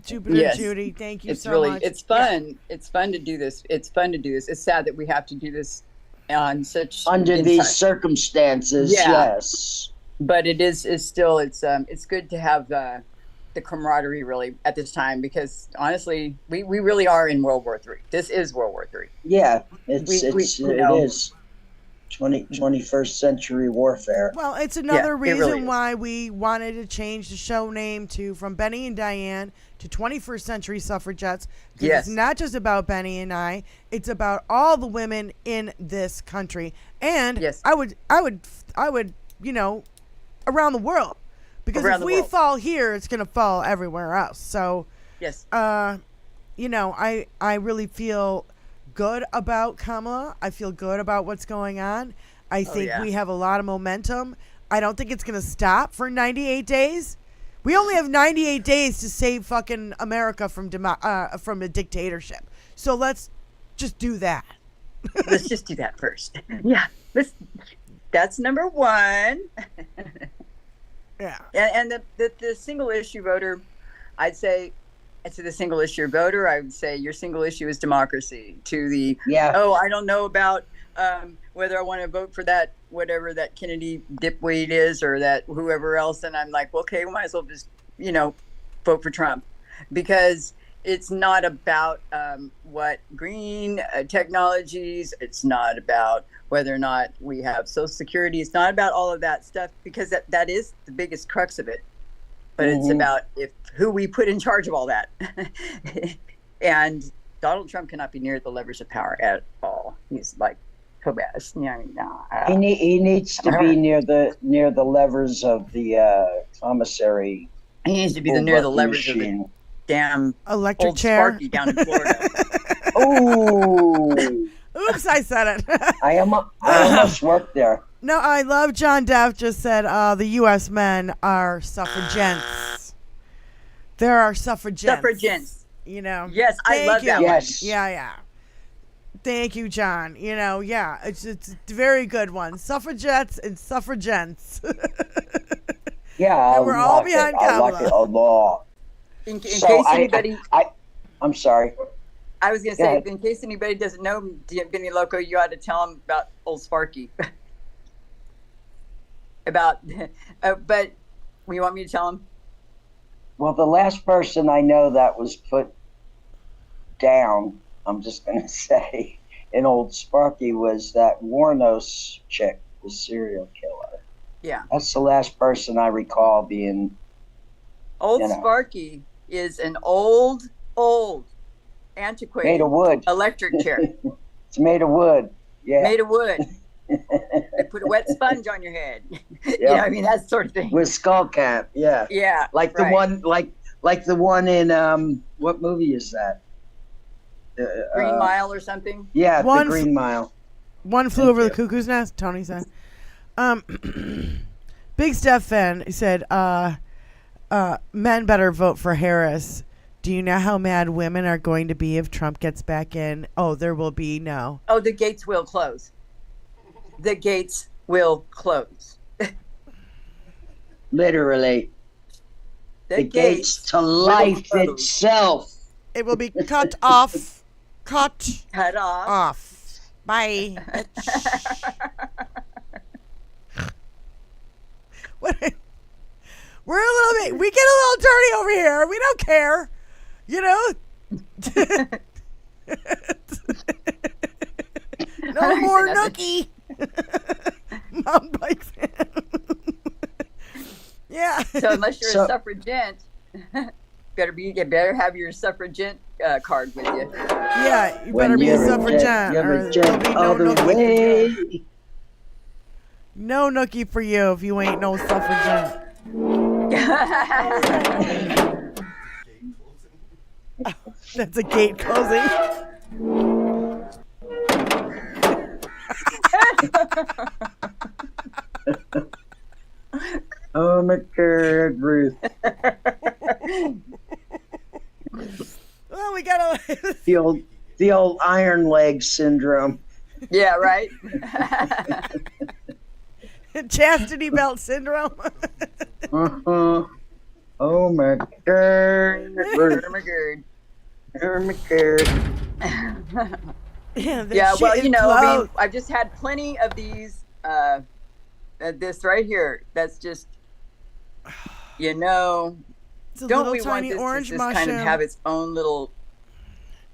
Jupiter Judy, thank you so much. It's fun. Yeah. It's fun to do this. It's sad that we have to do this under these circumstances. Yeah. Yes, but it's good to have the camaraderie really at this time, because honestly, we really are in World War III. This is World War III. Yeah, it is. 21st century warfare. Well, it's another reason why we wanted to change the show name from Benny and Diane to 21st Century Suffragettes. Because it's not just about Benny and I. It's about all the women in this country. And I would, around the world. Because if we fall here, it's going to fall everywhere else. So, I really feel good about Kamala. I feel good about what's going on. I think we have a lot of momentum. I don't think it's going to stop for 98 days. We only have 98 days to save fucking America from a dictatorship. So let's just do that. Let's just do that first. Yeah. That's number one. Yeah. And the single issue voter, I'd say, to the single issue voter, I would say your single issue is democracy. To the I don't know about whether I want to vote for that, whatever that Kennedy dipweed is, or that whoever else, and I'm like, okay, we might as well just vote for Trump, because it's not about what green technologies. It's not about whether or not we have Social Security. It's not about all of that stuff, because that is the biggest crux of it. But it's about who we put in charge of all that. And Donald Trump cannot be near the levers of power at all. He's like Tobias. He needs to be near the levers of the commissary. He needs to be near the levers of the damn electric old chair Sparky down in Florida. Oh. Oops, I said it. I almost worked there. No, I love John Deff just said the U.S. men are suffragents. There are suffragettes. Suffragents. Yes, I love that one. Yeah. Thank you, John. It's a very good one. Suffragettes and suffragents. Yeah, and we're all behind Kamala. I like it a lot. In case anybody... I'm sorry. I was going to say, in case anybody doesn't know Benny Loco, you ought to tell them about old Sparky. But you want me to tell them? Well, the last person I know that was put down, I'm just going to say, in old Sparky was that Warnos chick, the serial killer. Yeah. That's the last person I recall being. Old You know. Sparky is an old antiquated Made of wood. electric chair. It's made of wood. Yeah. Made of wood. They put a wet sponge on your head. Yep. Yeah, I mean that sort of thing. With skull cap. Yeah. Yeah. Like the right. one, like the one in what movie is that? Green Mile or something. Yeah, One the Green Mile. One Flew Over the Cuckoo's Nest, Tony said. Big Steph fan, he said, men better vote for Harris. Do you know how mad women are going to be if Trump gets back in? Oh, there will be no. Oh, the gates will close. The gates will close. Literally. The gates to life itself. It will be cut off. Cut off. Bye. What? We're a little bit. We get a little dirty over here. We don't care. You know. No more nookie. Mom bikes. Yeah. So unless you're a suffragette, you better have your suffragette card with you. Yeah, you better be a suffragette. Or there'll be no nookie. No nookie for you if you ain't no suffragette. That's a gate closing. Oh my God, Ruth. Well, we got the old iron leg syndrome. Yeah, right. Chastity belt syndrome. Uh-huh. Oh my God. Oh my God. Yeah, well, you know, I've just had plenty of these. This right here, that's just, you know, it's a don't little we want tiny this orange to just mushroom. kind of have its own little.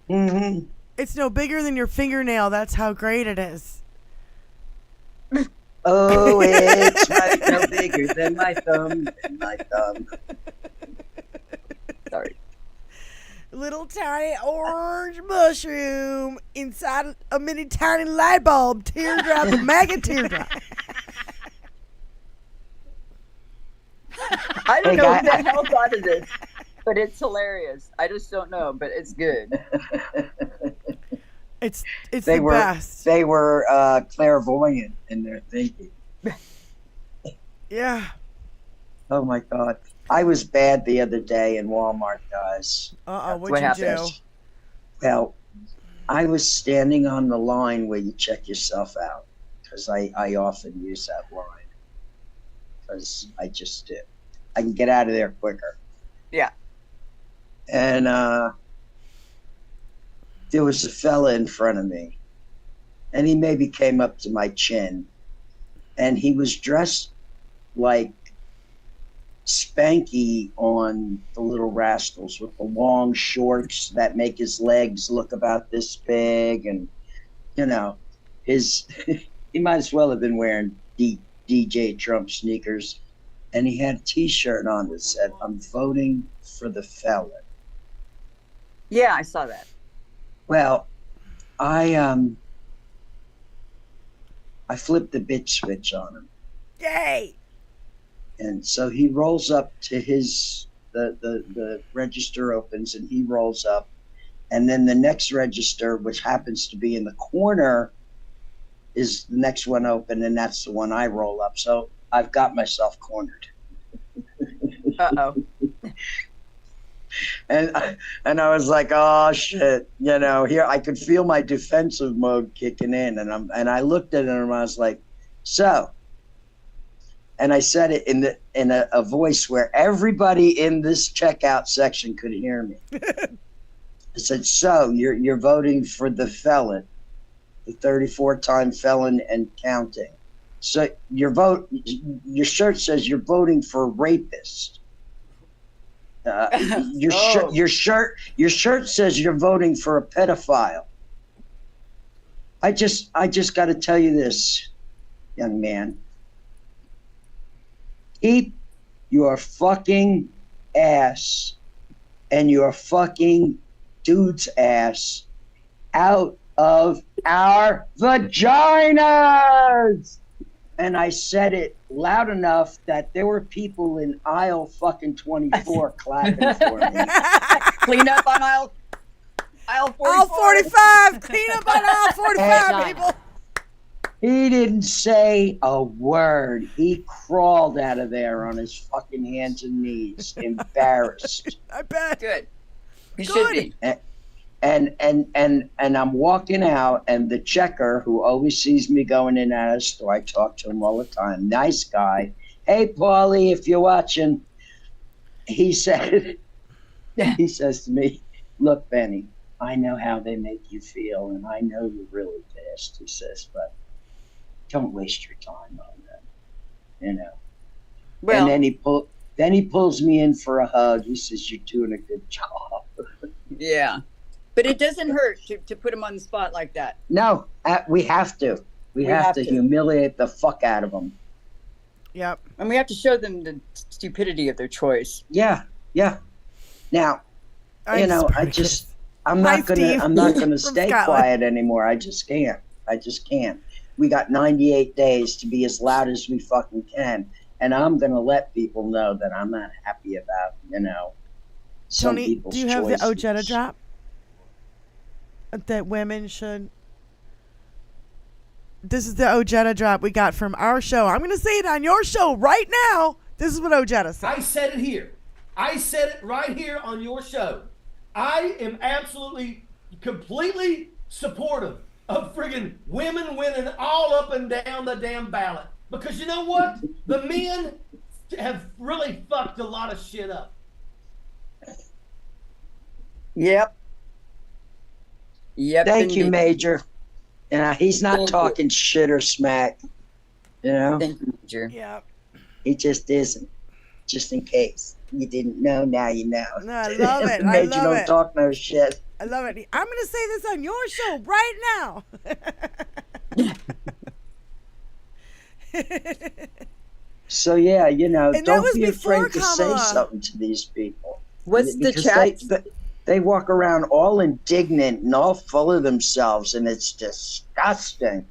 Mm-hmm. It's no bigger than your fingernail. That's how great it is. Oh, it's no bigger than my thumb. Sorry. Little tiny orange mushroom inside a mini tiny light bulb, teardrop, a maggot teardrop. I don't know who the hell thought of this, but it's hilarious. I just don't know, but it's good. It's the best. They were clairvoyant in their thinking. Yeah. Oh my God. I was bad the other day in Walmart, guys. What'd you do? Well, I was standing on the line where you check yourself out, because I often use that line. Because I just do. I can get out of there quicker. Yeah. And there was a fella in front of me, and he maybe came up to my chin, and he was dressed like Spanky on The Little Rascals, with the long shorts that make his legs look about this big, and you know, he might as well have been wearing DJ Trump sneakers, and he had a T-shirt on that said, "I'm voting for the felon." Yeah, I saw that. Well, I flipped the bitch switch on him. Yay! And so he rolls up to the register opens, and he rolls up, and then the next register, which happens to be in the corner, is the next one open, and that's the one I roll up. So I've got myself cornered. Uh-oh. And I was like, oh shit, you know, here I could feel my defensive mode kicking in, and I looked at him and I was like, so, and I said it in a voice where everybody in this checkout section could hear me. I said, so you're voting for the felon, the 34-time felon and counting. So your shirt says you're voting for a rapist. Your shirt says you're voting for a pedophile. I just got to tell you this, young man. keep your fucking ass and your fucking dude's ass out of our vaginas. And I said it loud enough that there were people in aisle fucking 24 clapping for me. Clean up on aisle 44. Aisle 45. Clean up on aisle 45, people. He didn't say a word. He crawled out of there on his fucking hands and knees, embarrassed. I bet. Good. He should be. And I'm walking out, and the checker, who always sees me going in and out of the store, I talk to him all the time, nice guy. Hey, Paulie, if you're watching, he says to me, look, Benny, I know how they make you feel, and I know you're really pissed, he says, but don't waste your time on them, you know. Well, and then he pulls me in for a hug. He says, you're doing a good job. yeah. But it doesn't hurt to put him on the spot like that. No, we have to. We have to humiliate the fuck out of them. Yep. And we have to show them the stupidity of their choice. Yeah, yeah. Now, I'm not gonna stay quiet anymore. I just can't. We got 98 days to be as loud as we fucking can, and I'm gonna let people know that I'm not happy about, some Tony, people's do you have choices. the Ojeda drop that women should? This is the Ojeda drop we got from our show. I'm gonna say it on your show right now. This is what Ojeda said. I said it here. I said it right here on your show. I am absolutely, completely supportive of friggin' women winning all up and down the damn ballot. Because you know what? The men have really fucked a lot of shit up. Yep. Thank you, Major. He's not talking shit or smack. Thank you, Major. Yep. He just isn't. Just in case you didn't know, now you know. No, I love it. Major don't talk no shit. I love it. I'm going to say this on your show right now. So, yeah, don't be afraid to Kamala. say something to these people. What's the chat? They walk around all indignant and all full of themselves, and it's disgusting.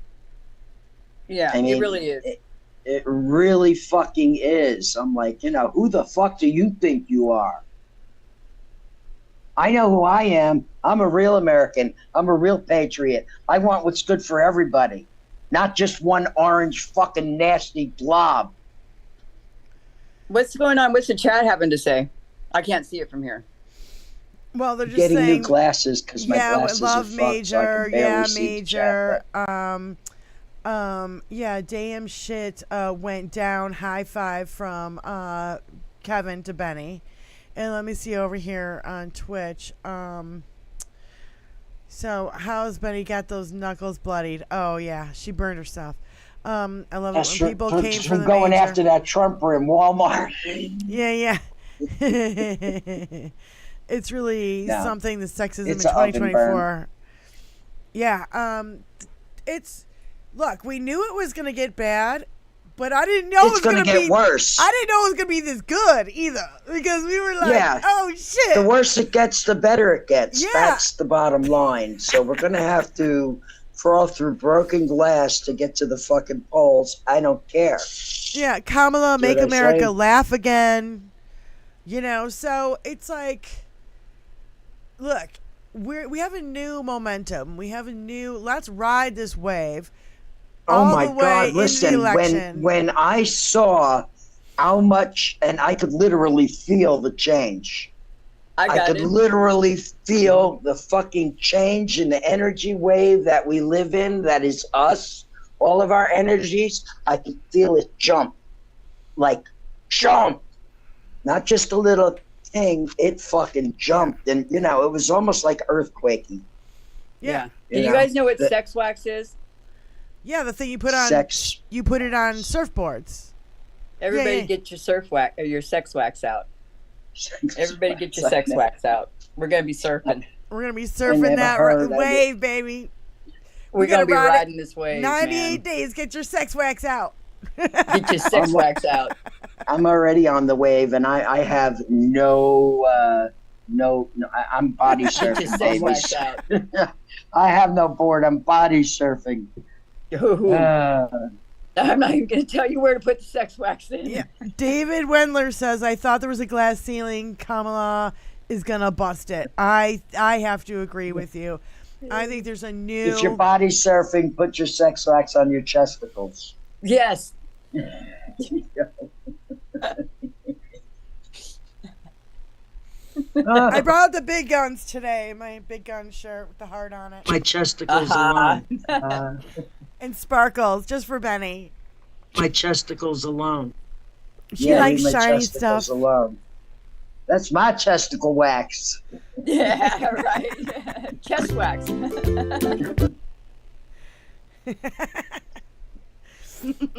Yeah, I mean, it really is. It really fucking is. I'm like, who the fuck do you think you are? I know who I am. I'm a real American. I'm a real patriot. I want what's good for everybody, not just one orange fucking nasty blob. What's going on? What's the chat having to say? I can't see it from here. Well, they're just getting saying, new glasses because my glasses love are fucked, Major. so I can barely see the Major. chat, damn shit went down. High five from Kevin to Benny. And let me see over here on Twitch. So how's Benny got those knuckles bloodied? Oh yeah, she burned herself. I love it when people came for the going Major. after that Trumper in Walmart. Yeah. It's really something, the sexism in It's an oven 2024. Yeah, look, we knew it was going to get bad, but I didn't know it was going to get worse. I didn't know it was going to be this good either, because we were like, oh shit. The worse it gets, the better it gets. Yeah. That's the bottom line. So we're going to have to crawl through broken glass to get to the fucking polls. I don't care. Yeah, Kamala, make America laugh again. So it's like, look, we have a new momentum. We have a new, let's ride this wave. Oh my God, listen, when I saw how much, and I could literally feel the change. I could literally feel the fucking change in the energy wave that we live in, that is us, all of our energies. I could feel it jump. Like, jump. Not just a little thing, it fucking jumped. And, it was almost like earthquaking. Yeah. Do you guys know what sex wax is? Yeah, the thing you put on. You put it on surfboards. Everybody get your your sex wax out. Everybody get your sex wax out. We're gonna be surfing. We're gonna be surfing that wave, baby. We're gonna be riding this wave. 98 days. Get your sex wax out. Get your sex wax out. I'm already on the wave, and I have no, I'm body surfing, babies. I have no board. I'm body surfing. I'm not even going to tell you where to put the sex wax in. Yeah. David Wendler says, I thought there was a glass ceiling. Kamala is going to bust it. I have to agree with you. I think there's a new... If you're body surfing, put your sex wax on your chesticles. Yes. I brought out the big guns today. My big gun shirt with the heart on it. My chesticles alone. And sparkles, just for Benny. My chesticles alone. She likes shiny stuff. Alone. That's my chesticle wax. Yeah, right. Chest wax.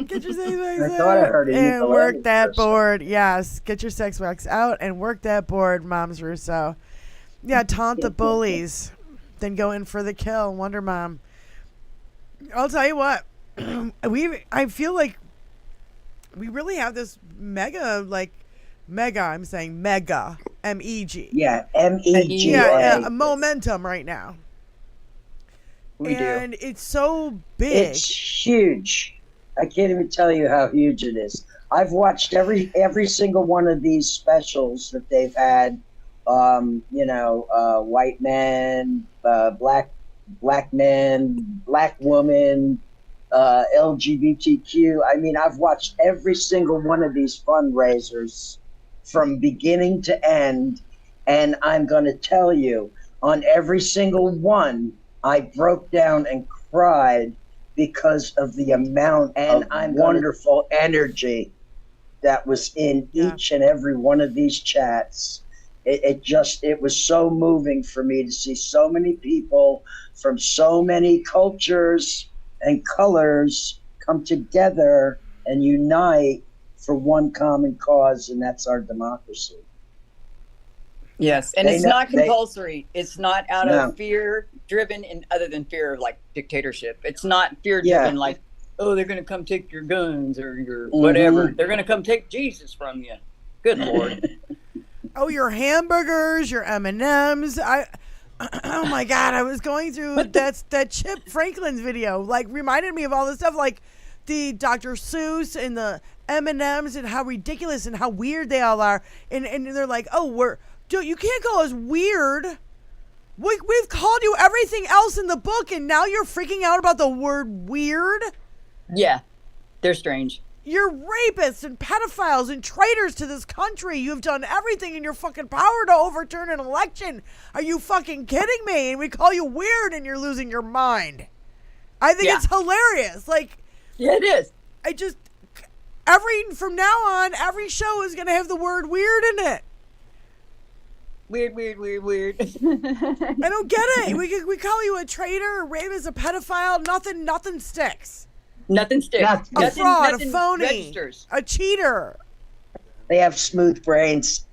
Get your sex wax out and work that board. Yes, get your sex wax out and work that board, Moms Russo. Yeah, taunt the bullies, then go in for the kill, Wonder Mom. I'll tell you what, I feel like we really have this mega, I'm saying mega, M-E-G. Yeah, M-E-G. Yeah, momentum right now. And do. it's so big. It's huge. I can't even tell you how huge it is. I've watched every single one of these specials that they've had. White men, black men, black woman, LGBTQ. I mean, I've watched every single one of these fundraisers from beginning to end, and I'm going to tell you, on every single one, I broke down and cried because of the amount of wonderful energy that was in each and every one of these chats. It was so moving for me to see so many people from so many cultures and colors come together and unite for one common cause, and that's our democracy. Yes, and it's not compulsory. It's not out of fear driven, and other than fear of dictatorship. It's not fear driven like, oh, they're going to come take your guns or your whatever. They're going to come take Jesus from you. Good Lord. Oh, your hamburgers, your M&Ms. Oh my God, I was going through that Chip Franklin's video. Reminded me of all this stuff, like the Dr. Seuss and the M&Ms and how ridiculous and how weird they all are. And they're like, oh, you can't call us weird. We've called you everything else in the book, and now you're freaking out about the word weird? Yeah, they're strange. You're rapists and pedophiles and traitors to this country. You've done everything in your fucking power to overturn an election. Are you fucking kidding me? And we call you weird and you're losing your mind. I think it's hilarious. Yeah, it is. From now on, every show is going to have the word weird in it. Weird. I don't get it. We call you a traitor, a rapist, a pedophile. Nothing sticks. Nothing sticks. A fraud, a phony, registers. A cheater. They have smooth brains.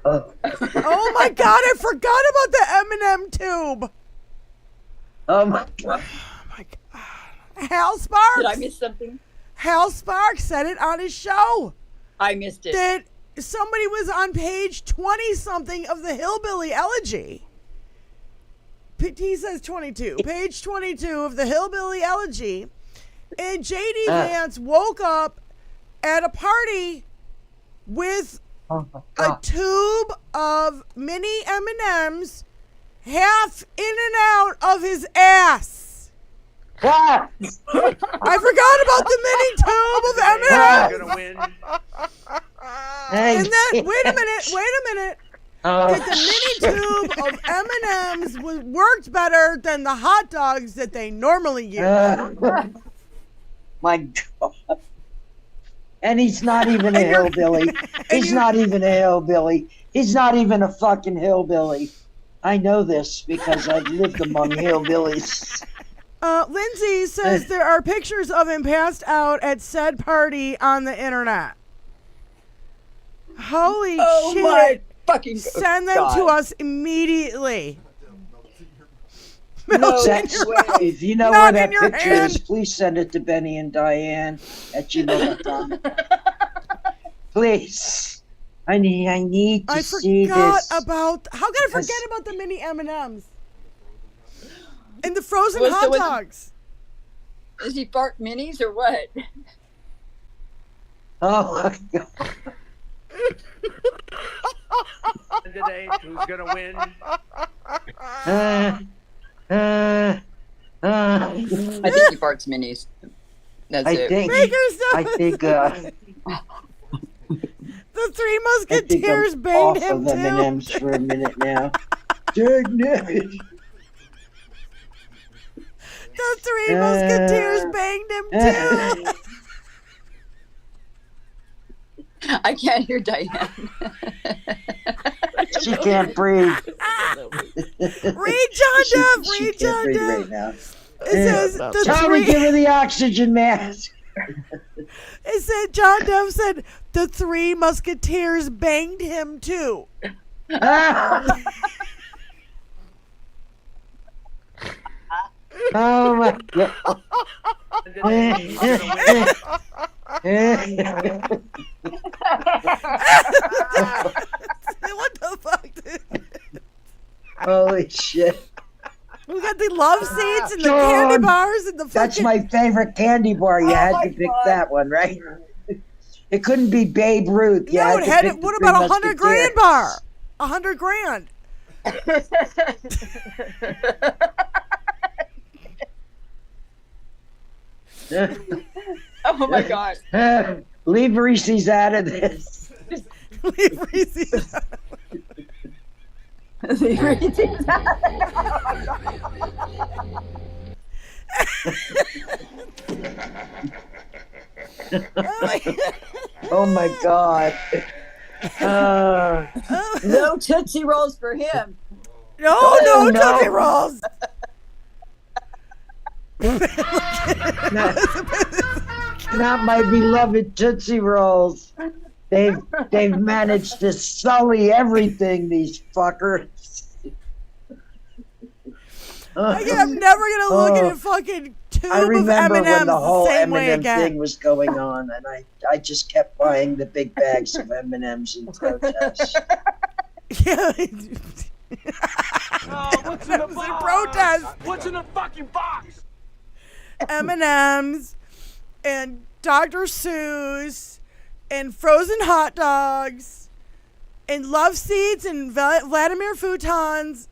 Oh my God! I forgot about the M&M tube. Oh my God. Hal Sparks. Did I miss something? Hal Sparks said it on his show. I missed it. That somebody was on page 20-something of the Hillbilly Elegy. He says 22. Page 22 of the Hillbilly Elegy. And J.D. Vance woke up at a party with a tube of mini M&Ms half in and out of his ass. I forgot about the mini tube of M&Ms. And then, wait a minute. That the mini tube of M&Ms worked better than the hot dogs that they normally use. My God. And he's not even a hillbilly. He's not even a hillbilly. He's not even a fucking hillbilly. I know this because I've lived among hillbillies. Lindsay says there are pictures of him passed out at said party on the internet. Holy shit. My fucking Send them to us immediately. If you know where that picture is, please send it to Benny and Diane at gmail.com. Please. I need to see this. I forgot about. How could I forget about the mini M&Ms? And the frozen hot dogs. Is he fart minis or what? Oh my God. Today, who's gonna win? I think he farts minis. That's it. I think the Three Musketeers banged him too. M&Ms for a minute now. Dang it. The Three Musketeers banged him too. I can't hear Diane. She can't breathe. Read John Duff. Read John Duff. Right now. It says Tell me, give her the oxygen mask. It said John Duff said the Three Musketeers banged him too. Oh my God. What the fuck? Holy shit. We got the love seats and the candy bars and the fucking... That's my favorite candy bar. You had to pick that one, right? It couldn't be Babe Ruth. No, it had. What about a $100,000 bar? $100,000. Oh my gosh. Leave Reese's out of this. Leave Reese's out. Leave Reese's out. Oh my God. No Tootsie Rolls for him. No Tootsie Rolls. Not my beloved Tootsie Rolls. They've managed to sully everything, these fuckers. I'm never gonna look at a fucking tube I remember of M&Ms when the whole the same way M&M again. thing was going on, and I just kept buying the big bags of M&Ms in protest. Yeah. What's in the box? Protest. What's in the fucking box? M&Ms and Dr. Seuss and frozen hot dogs and love seats and Vladimir futons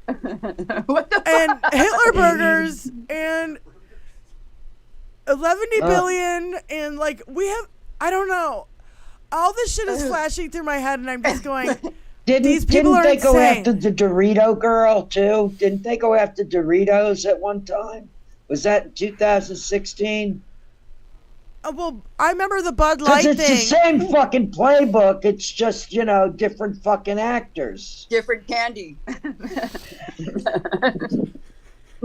and Hitler burgers and 11 billion and like we have, I don't know, all this shit is flashing through my head and I'm just going, these people are Didn't they insane. go after the Dorito girl too? Didn't they go after Doritos at one time? Was that in 2016? Well, I remember the Bud Light Because thing. it's the same fucking playbook. It's just, different fucking actors. Different candy.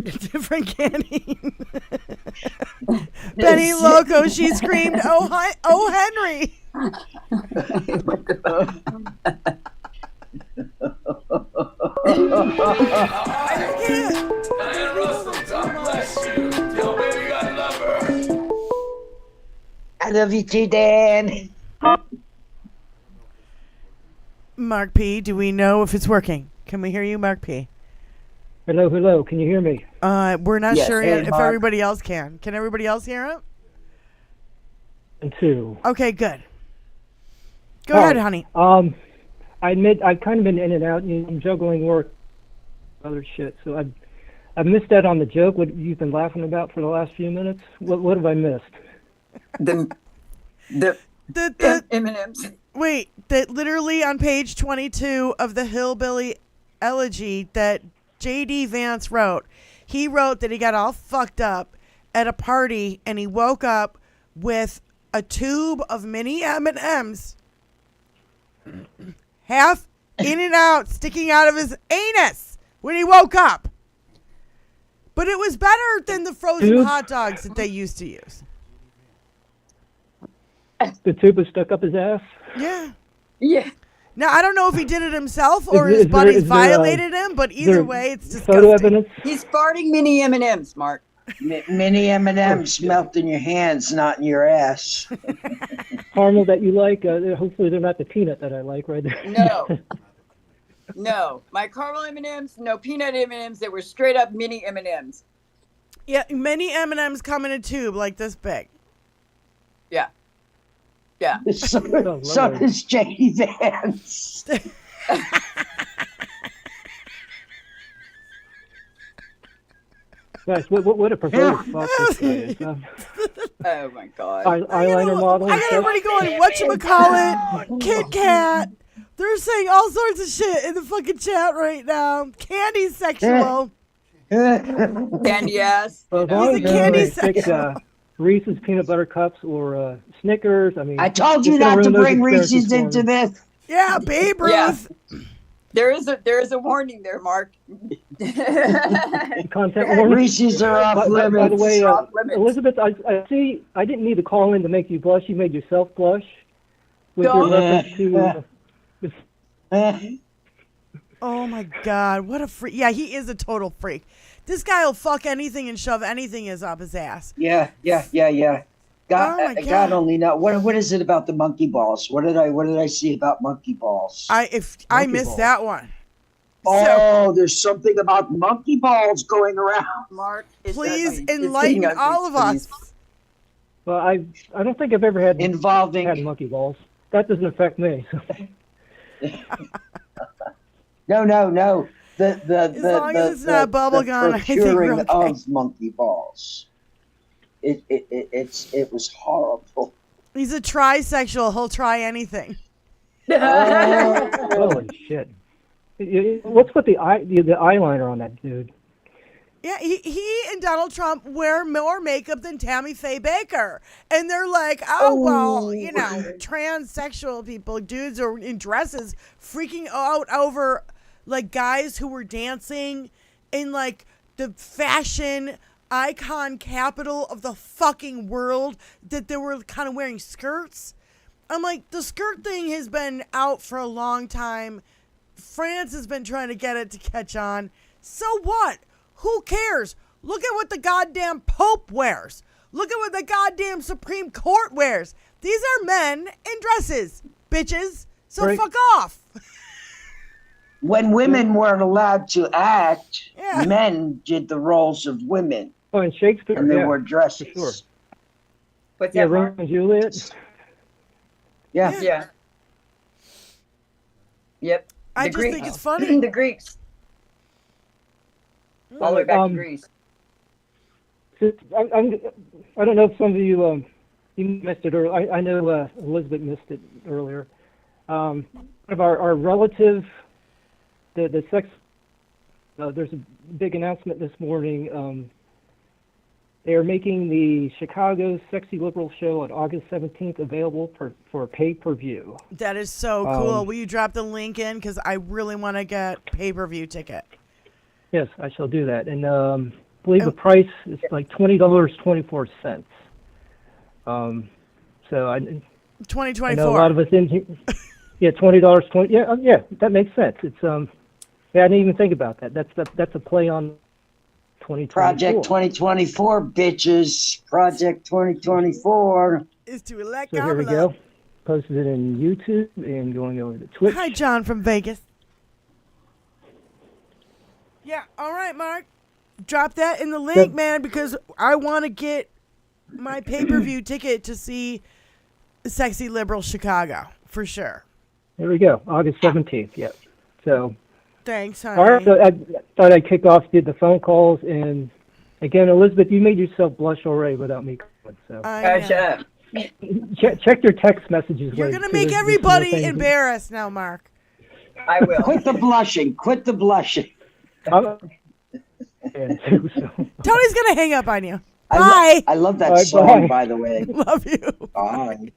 Different candy. Benny Loco, she screamed, "Oh, Henry!" Diane Russell, God bless you. Tell baby I love her. I love you too, Dan. Mark P, do we know if it's working? Can we hear you, Mark P? Hello. Can you hear me? We're not sure Hey, yet if Mark. everybody else can. Can everybody else hear it? And two. Okay, good. Go ahead, honey. I admit I've kind of been in and out. I'm juggling work, other shit. So I've missed out on the joke. What you've been laughing about for the last few minutes. What have I missed? The M&Ms. Wait, that literally on page 22 of the Hillbilly Elegy that J.D. Vance wrote, he wrote that he got all fucked up at a party and he woke up with a tube of mini M&Ms half in and out, sticking out of his anus when he woke up. But it was better than the frozen hot dogs that they used to use. The tube was stuck up his ass? Yeah. Yeah. Now, I don't know if he did it himself or his buddies violated him, but either way, it's disgusting. Photo evidence? He's farting mini M&Ms, Mark. Mini M&Ms melt in your hands, not in your ass. caramel that you like? Hopefully they're not the peanut that I like, right there. No. No, my caramel M&Ms, no peanut M&Ms. They were straight up mini M&Ms. Yeah, many M&Ms come in a tube like this big. Yeah. Yeah. So does J.D. Vance. Guys, what a perverted fuck this guy is. Oh my god. Eyeliner model. I got everybody going, whatchamacallit, Kit Kat. They're saying all sorts of shit in the fucking chat right now. Candy's sexual. Candy ass. Well, as long as you pick Reese's peanut butter cups or Snickers. I mean, I told you not to bring Reese's into this. Yeah, Babe Ruth. Yeah. There is a warning there, Mark. Content warning. Reese's are off limits. By the way, Elizabeth, I see. I didn't need to call in to make you blush. You made yourself blush with your reference to. Oh my God, what a freak! Yeah, he is a total freak. This guy will fuck anything and shove anything up his ass. Yeah. God only knows. What is it about the monkey balls? What did I see about monkey balls? I missed that one. Oh, there's something about monkey balls going around. Mark, please enlighten all of us. Well, I don't think I've ever had monkey balls. That doesn't affect me. No. As long as it's not bubble gum, I think we're okay. Of monkey balls. It was horrible. He's a trisexual. He'll try anything. Holy shit! What's with the eyeliner on that dude? Yeah, he and Donald Trump wear more makeup than Tammy Faye Baker, and they're like, well, transsexual people, dudes are in dresses, freaking out over like guys who were dancing in like the fashion icon capital of the fucking world, that they were kind of wearing skirts. I'm like, the skirt thing has been out for a long time. France has been trying to get it to catch on. So what? Who cares? Look at what the goddamn Pope wears. Look at what the goddamn Supreme Court wears. These are men in dresses, bitches. So fuck off. When women weren't allowed to act, men did the roles of women. Oh, and Shakespeare. And they wore dresses. Sure. What's that, Romeo and Juliet. Yeah. Yep. I just think it's funny. The Greeks. All the way back to Greece. I don't know if some of you missed it earlier. I know Elizabeth missed it earlier. One of our relative, the sex. There's a big announcement this morning. They are making the Chicago Sexy Liberal show on August 17th available for pay-per-view. That is so cool. Will you drop the link in? Because I really want to get pay-per-view ticket. Yes, I shall do that. And I believe the price is like $20.24. So I 2024. I know a lot of us in here. Yeah, $20.20. Yeah, that makes sense. It's I didn't even think about that. That's a play on 2024. Project 2024, bitches. Project 2024 is to elect Kamala. Here we go. Posted it in YouTube and going over to Twitch. Hi, John from Vegas. Yeah, all right, Mark. Drop that in the link, man, because I want to get my pay-per-view ticket to see Sexy Liberal Chicago, for sure. There we go, August 17th, yep. So, thanks, honey. All right, so I thought I'd kick off, did the phone calls, and again, Elizabeth, you made yourself blush already without me calling, so. Check your text messages. You're going to make everybody embarrassed now, Mark. I will. Quit the blushing. Tony's gonna hang up on you. Bye. I love that song, by the way. Love you. Bye.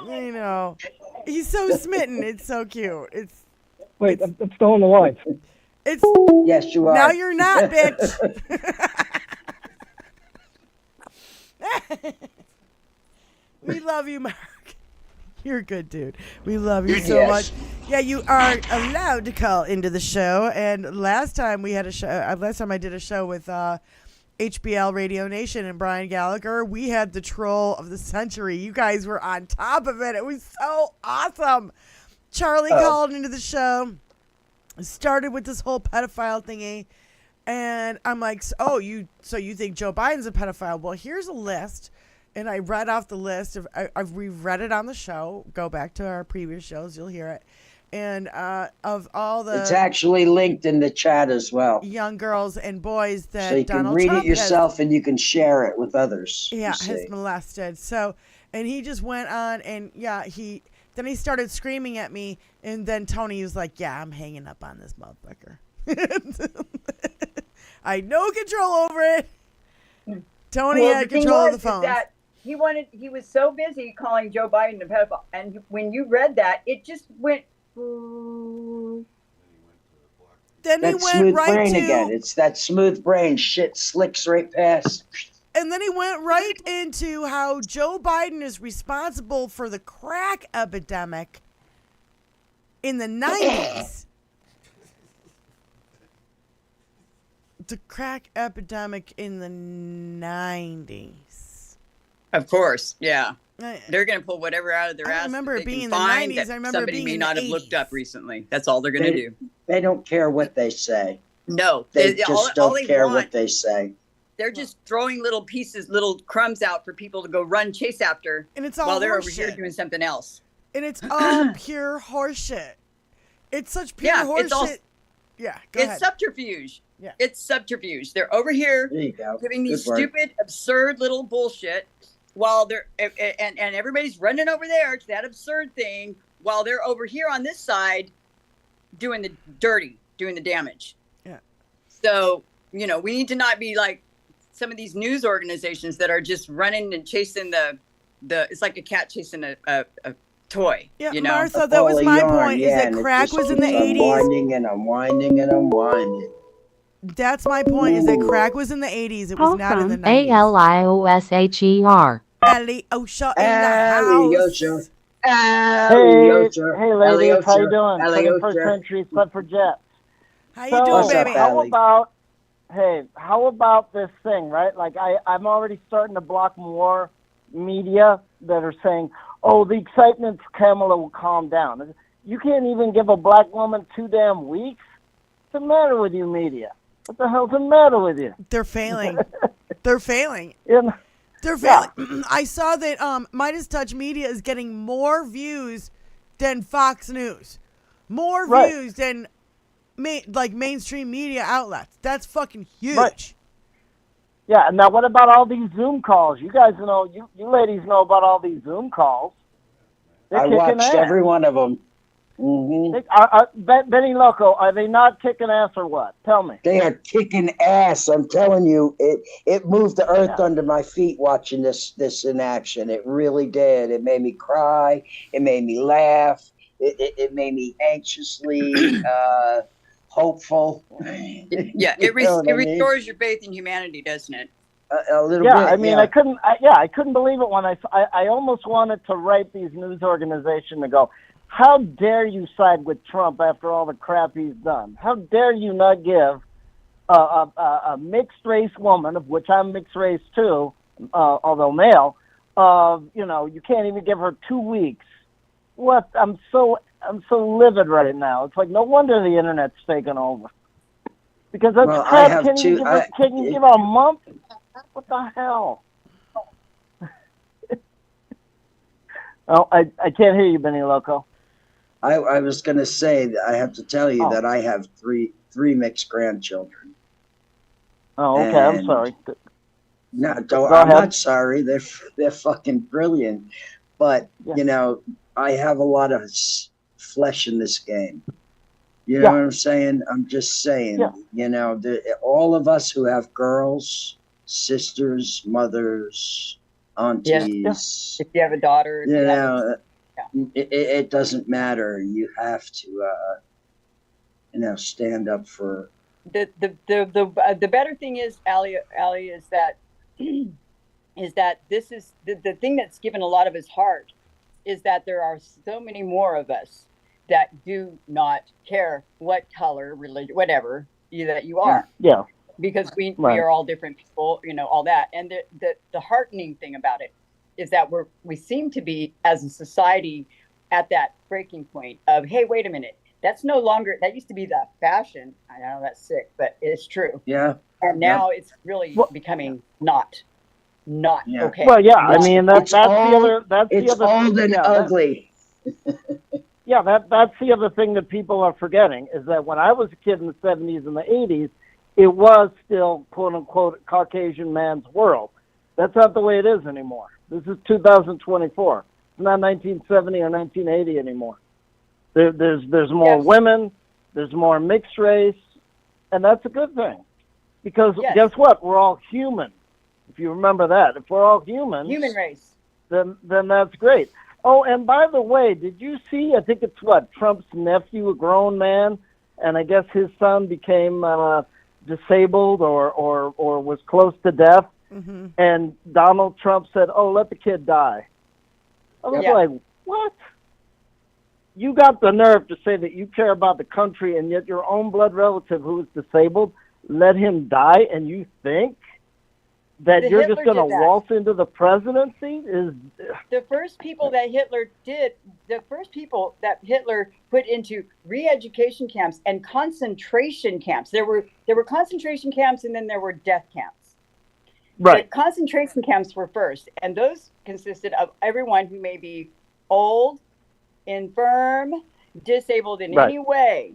I know. He's so smitten. It's so cute. Wait, I'm still on the line. Yes, you are. Now you're not, bitch. We love you, Mark. You're a good dude. We love you so much. Yeah, you are allowed to call into the show. And last time we had a show. Last time I did a show with HBL Radio Nation and Brian Gallagher. We had the troll of the century. You guys were on top of it. It was so awesome. Charlie called into the show, started with this whole pedophile thingy, and I'm like, so you think Joe Biden's a pedophile? Well, here's a list, and I read off the list. We've read it on the show. Go back to our previous shows, you'll hear it. And of all the, it's actually linked in the chat as well. Young girls and boys that So you Donald can read Trump it yourself and you can share it with others. has molested. So, and he just went on and then he started screaming at me, and then Tony was like, "Yeah, I'm hanging up on this motherfucker." I had no control over it. Tony had control of the phone. He was so busy calling Joe Biden a pedophile, and when you read that, it just went. Then that he went smooth right brain to again. It's that smooth brain. Shit slicks right past. And then he went right into how Joe Biden is responsible for the crack epidemic in the 90s. The crack epidemic in the 90s. Of course, yeah. They're going to pull whatever out of their ass. I remember it it being in the 90s. I remember somebody it being may in not the have 80s. looked up recently. That's all they're going to do. They don't care what they say. No, They just all don't they care want, what they say. They're just throwing little crumbs out for people to go chase after, and it's all while they're horseshit. over here doing something else. And it's all pure horseshit. It's such pure horseshit. Go ahead. Subterfuge. Yeah. It's subterfuge. They're over here giving these stupid, absurd little bullshit while they're and everybody's running over there to that absurd thing while they're over here on this side doing the dirty, doing the damage. Yeah. So, we need to not be like some of these news organizations that are just running and chasing the it's like a cat chasing a toy. Yeah, you know? Martha, that was my point. Is that crack was in the 80s? I'm winding and I'm winding. That's my point. Is that crack was in the 80s? It was not in the 90s. ALIOSHER. Alyosha in the house. Hey, ladies, how you doing? For Century Suffragettes. How you doing, baby? How about this thing, right? Like, I'm already starting to block more media that are saying, oh, the excitement for Kamala will calm down. You can't even give a black woman 2 damn weeks? What's the matter with you, media? What the hell's the matter with you? They're failing. They're failing. Yeah. They're failing. Yeah. I saw that Midas Touch Media is getting more views than Fox News. More views than mainstream media outlets. That's fucking huge. Right. Yeah, now what about all these Zoom calls? You guys know, you ladies know about all these Zoom calls. I watched every one of them. Mm-hmm. Benny Loco, are they not kicking ass or what? Tell me. They are kicking ass. I'm telling you, it moved the earth under my feet watching this in action. It really did. It made me cry. It made me laugh. It made me anxiously hopeful. Yeah, it restores your faith in humanity, doesn't it? A little bit. I mean, I couldn't believe it when I almost wanted to write these news organizations and go, how dare you side with Trump after all the crap he's done? How dare you not give a mixed race woman, of which I'm mixed race too, although male, you can't even give her 2 weeks. What? I'm so livid right now. It's like no wonder the internet's taken over. Because that's crap. Can you give her a month? What the hell? Oh, I can't hear you, Benny Loco. I was going to say that I have to tell you that I have three mixed grandchildren. Oh, okay. I'm sorry. No, I'm not sorry. They're fucking brilliant. But, I have a lot of flesh in this game. You know what I'm saying? I'm just saying, all of us who have girls, sisters, mothers, aunties. If you have a daughter. It doesn't matter. You have to, stand up for. The better thing is, Ali, is that this is the thing that's given a lot of his heart is that there are so many more of us that do not care what color, religion, whatever that you are. Yeah. because we Right. are all different people, all that. And the heartening thing about it is that we seem to be, as a society, at that breaking point of, hey, wait a minute, that used to be the fashion. I know that's sick, but it's true. Yeah. And now it's really becoming not okay. Well, yeah, I mean that's the other. It's old and ugly. That's the other thing that people are forgetting is that when I was a kid in the 70s and the 80s, it was still quote unquote Caucasian man's world. That's not the way it is anymore. This is 2024. It's not 1970 or 1980 anymore. There's more women, there's more mixed race, and that's a good thing. Because guess what? We're all human. If you remember that. If we're all human race, then that's great. Oh, and by the way, did you see, I think it's Trump's nephew, a grown man, and I guess his son became disabled or was close to death, and Donald Trump said, oh, let the kid die. I was like, what? You got the nerve to say that you care about the country, and yet your own blood relative who is disabled, let him die, and you think that you're just going to waltz into the presidency? The first people that Hitler put into re-education camps and concentration camps. There were concentration camps, and then there were death camps. Right. The concentration camps were first, and those consisted of everyone who may be old, infirm, disabled in any way,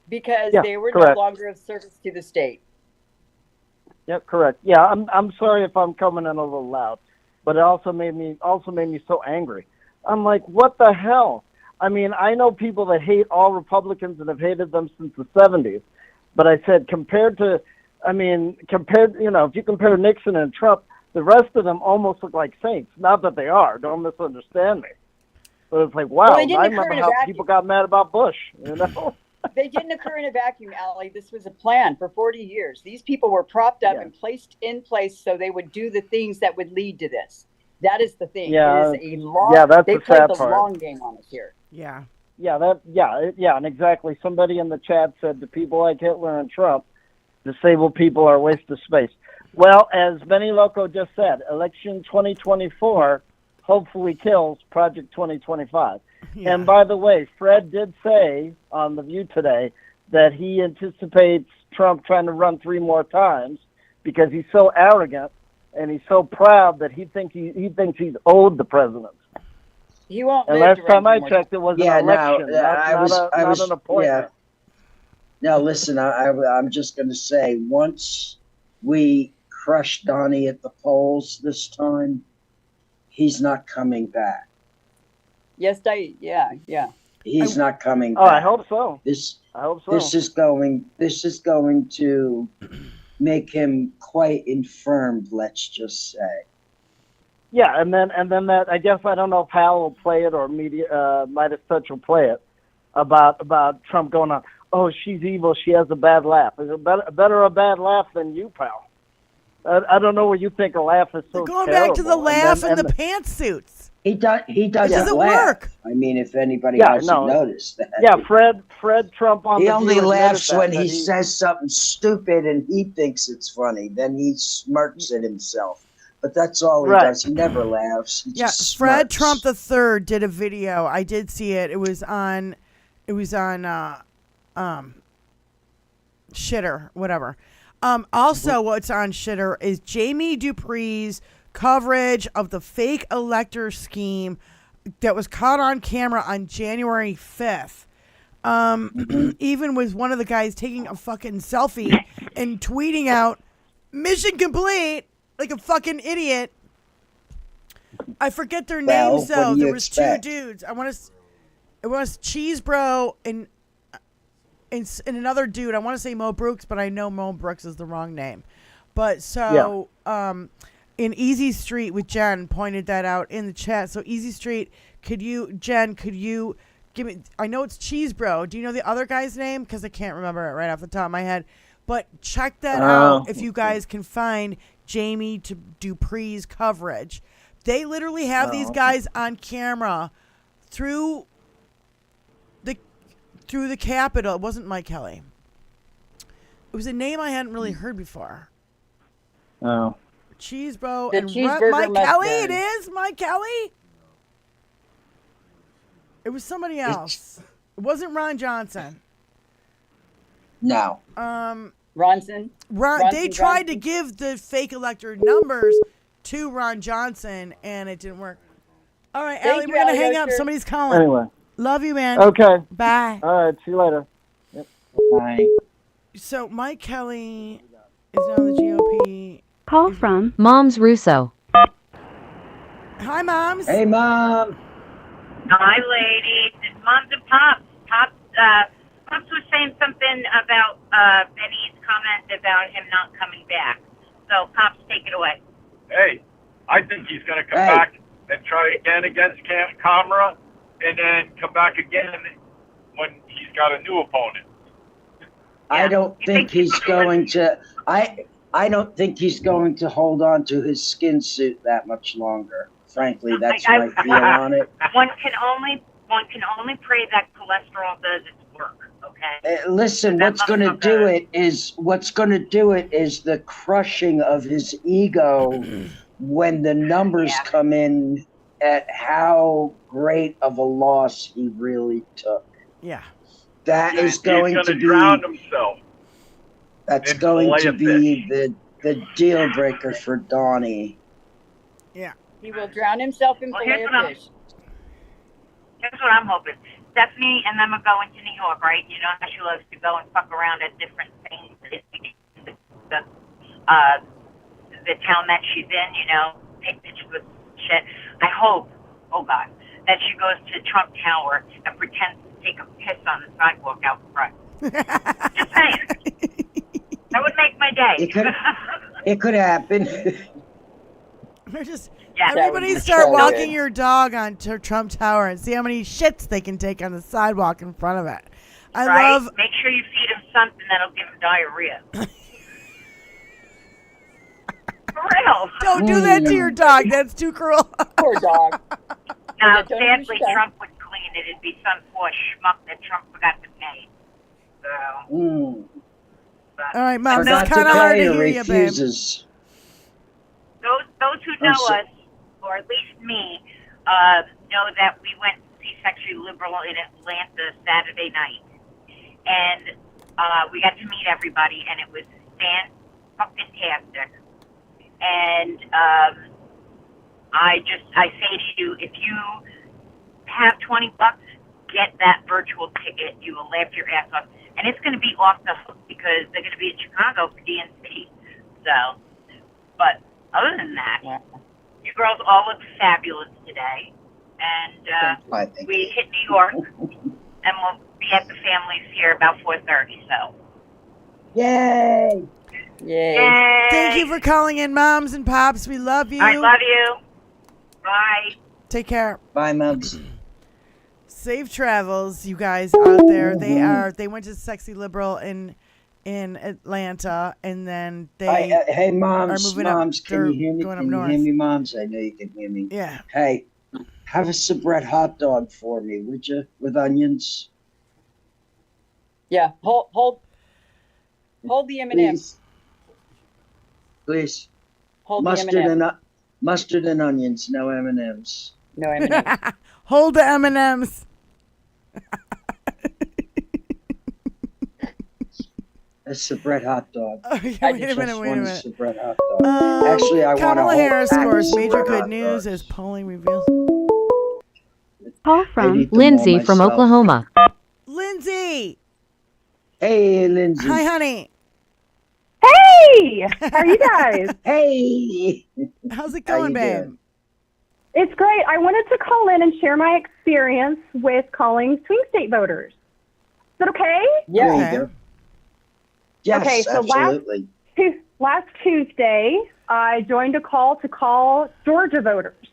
because they were no longer of service to the state. Yep, correct. Yeah, I'm sorry if I'm coming in a little loud, but it also made me so angry. I'm like, what the hell? I mean, I know people that hate all Republicans and have hated them since the 70s, but I said if you compare Nixon and Trump, the rest of them almost look like saints. Not that they are. Don't misunderstand me. But it's like, wow, I remember how people got mad about Bush, They didn't occur in a vacuum, Allie. This was a plan for 40 years. These people were propped up and placed in place so they would do the things that would lead to this. That is the thing. Yeah, it is a long. that's they the played sad the part. long game on us here. Yeah. And exactly. Somebody in the chat said to people like Hitler and Trump, disabled people are a waste of space. Well, as Benny Loco just said, election 2024 hopefully kills Project 2025. Yeah. And by the way, Fred did say on The View today that he anticipates Trump trying to run 3 more times because he's so arrogant and he's so proud that he thinks he's owed the presidency. He won't. And last time I checked, it was an election, not an appointment. Yeah. Now listen, I'm just going to say, once we crush Donnie at the polls this time, he's not coming back. Yes, yeah. He's not coming back. Oh, I hope so. I hope so. This is going to make him quite infirmed, let's just say. Yeah, and then that, I guess, I don't know if Hal will play it or Midas Touch will play it about Trump going on, oh, she's evil, she has a bad laugh. Is it better a bad laugh than you, pal? I don't know what you think a laugh is so Going terrible. back to the laugh and the pantsuits. He doesn't doesn't laugh. work. I mean, if anybody hasn't noticed that. Yeah, Fred Trump on He the only View laughs admitted when he says something stupid and he thinks it's funny. Then he smirks at himself. But that's all he does. He never laughs. He just Fred smirks. Trump III did a video. I did see it. It was on Shitter, whatever. Also, what's on Shitter is Jamie Dupree's coverage of the fake elector scheme that was caught on camera on January 5th. Even was one of the guys taking a fucking selfie and tweeting out, "Mission complete," like a fucking idiot. I forget their names though. There was 2 dudes. It was Cheese Bro and another dude. I want to say Mo Brooks, but I know Mo Brooks is the wrong name. But so in Easy Street with Jen pointed that out in the chat. So Easy Street, Jen, could you give me, I know it's Cheese Bro. Do you know the other guy's name? Because I can't remember it right off the top of my head. But check that out if you guys can find Jamie Dupree's coverage. They literally have these guys on camera through the Capitol. It wasn't Mike Kelly. It was a name I hadn't really heard before. Oh. Cheesebro The and cheeseburger Mike must Kelly. burn. It is Mike Kelly. It was somebody else. It wasn't Ron Johnson. No. Ronson. They tried to give the fake elector numbers to Ron Johnson, and it didn't work. All right, Thank Allie, you, we're gonna Allie hang up. Oster. Somebody's calling. Anyway. Love you, man. Okay. Bye. All right. See you later. Bye. So Mike Kelly is now the GOP. Call from Moms Russo. Hi, moms. Hey, Mom. Hi, ladies. It's Moms and Pops. Pops was saying something about Benny's comment about him not coming back. So, Pops, take it away. Hey, I think he's going to come back and try again against Kamala, and then come back again when he's got a new opponent. I don't think he's going to. I don't think he's going to hold on to his skin suit that much longer. Frankly, that's my feel on it. One can only pray that cholesterol does its work. Okay. Listen, what's going to do it is the crushing of his ego when the numbers come in at how great of a loss he really took. Yeah. That is going he's to gonna be. drown himself. That's in going to be filet the deal breaker for Donnie. Yeah. He will drown himself in filet of fish. Here's what I'm hoping. Stephanie and them are going to New York, right? You know how she loves to go and fuck around at different things. The town that she's in, you know, take pictures with shit. I hope, oh God, that she goes to Trump Tower and pretends to take a piss on the sidewalk out front. Just saying. That would make my day. It could happen. They're just Yeah, everybody start walking your dog on Trump Tower and see how many shits they can take on the sidewalk in front of it. right? Love. Make sure you feed him something that'll give him diarrhea. For real. Don't do that to your dog. That's too cruel. Poor dog. Now, sadly, Trump would clean it. It'd be some poor schmuck that Trump forgot to pay. So. All right, Mom. It's kind of hard to hear you, babe. Those who know us, or at least me, know that we went to see Century Liberal in Atlanta Saturday night, and we got to meet everybody, and it was fan-fucking-tastic. And I say to you, if you have $20, get that virtual ticket. You will laugh your ass off, and it's going to be off the hook because they're going to be in Chicago for DNC. So, but other than that, you girls all look fabulous today, and we hit New York, and we'll be at the families here about 4:30. So, yay! Yay! Thank you for calling in, Moms and Pops. We love you. I love you. Bye. Take care. Bye, Moms. Safe travels, you guys out there. They went to Sexy Liberal in Atlanta, and then they hey, Moms, are moving Moms, up. can you hear me? Going up Can you north. hear me, Moms? I know you can hear me. Yeah. Hey, have a soubrette hot dog for me, would you, with onions? Yeah, hold the M&Ms. Please. Hold Mustard the M&Ms. and mustard and onions, no M&Ms. No M&Ms. Hold the M&Ms. A soubrette hot dog. Okay, wait a minute. Soubrette hot dog. Actually, I want Kamala a Harris whole scores pack of major soubrette good hot news dogs. as polling reveals. Call I'd from eat them Lindsay all from myself. Oklahoma. Lindsay. Hey, Lindsay. Hi, honey. Hey, how are you guys? Hey. How's it How going, you babe? doing? It's great. I wanted to call in and share my experience with calling swing state voters. Is that okay? Yeah. There you go. Yes, okay, so absolutely. last Tuesday, I joined a call to call Georgia voters.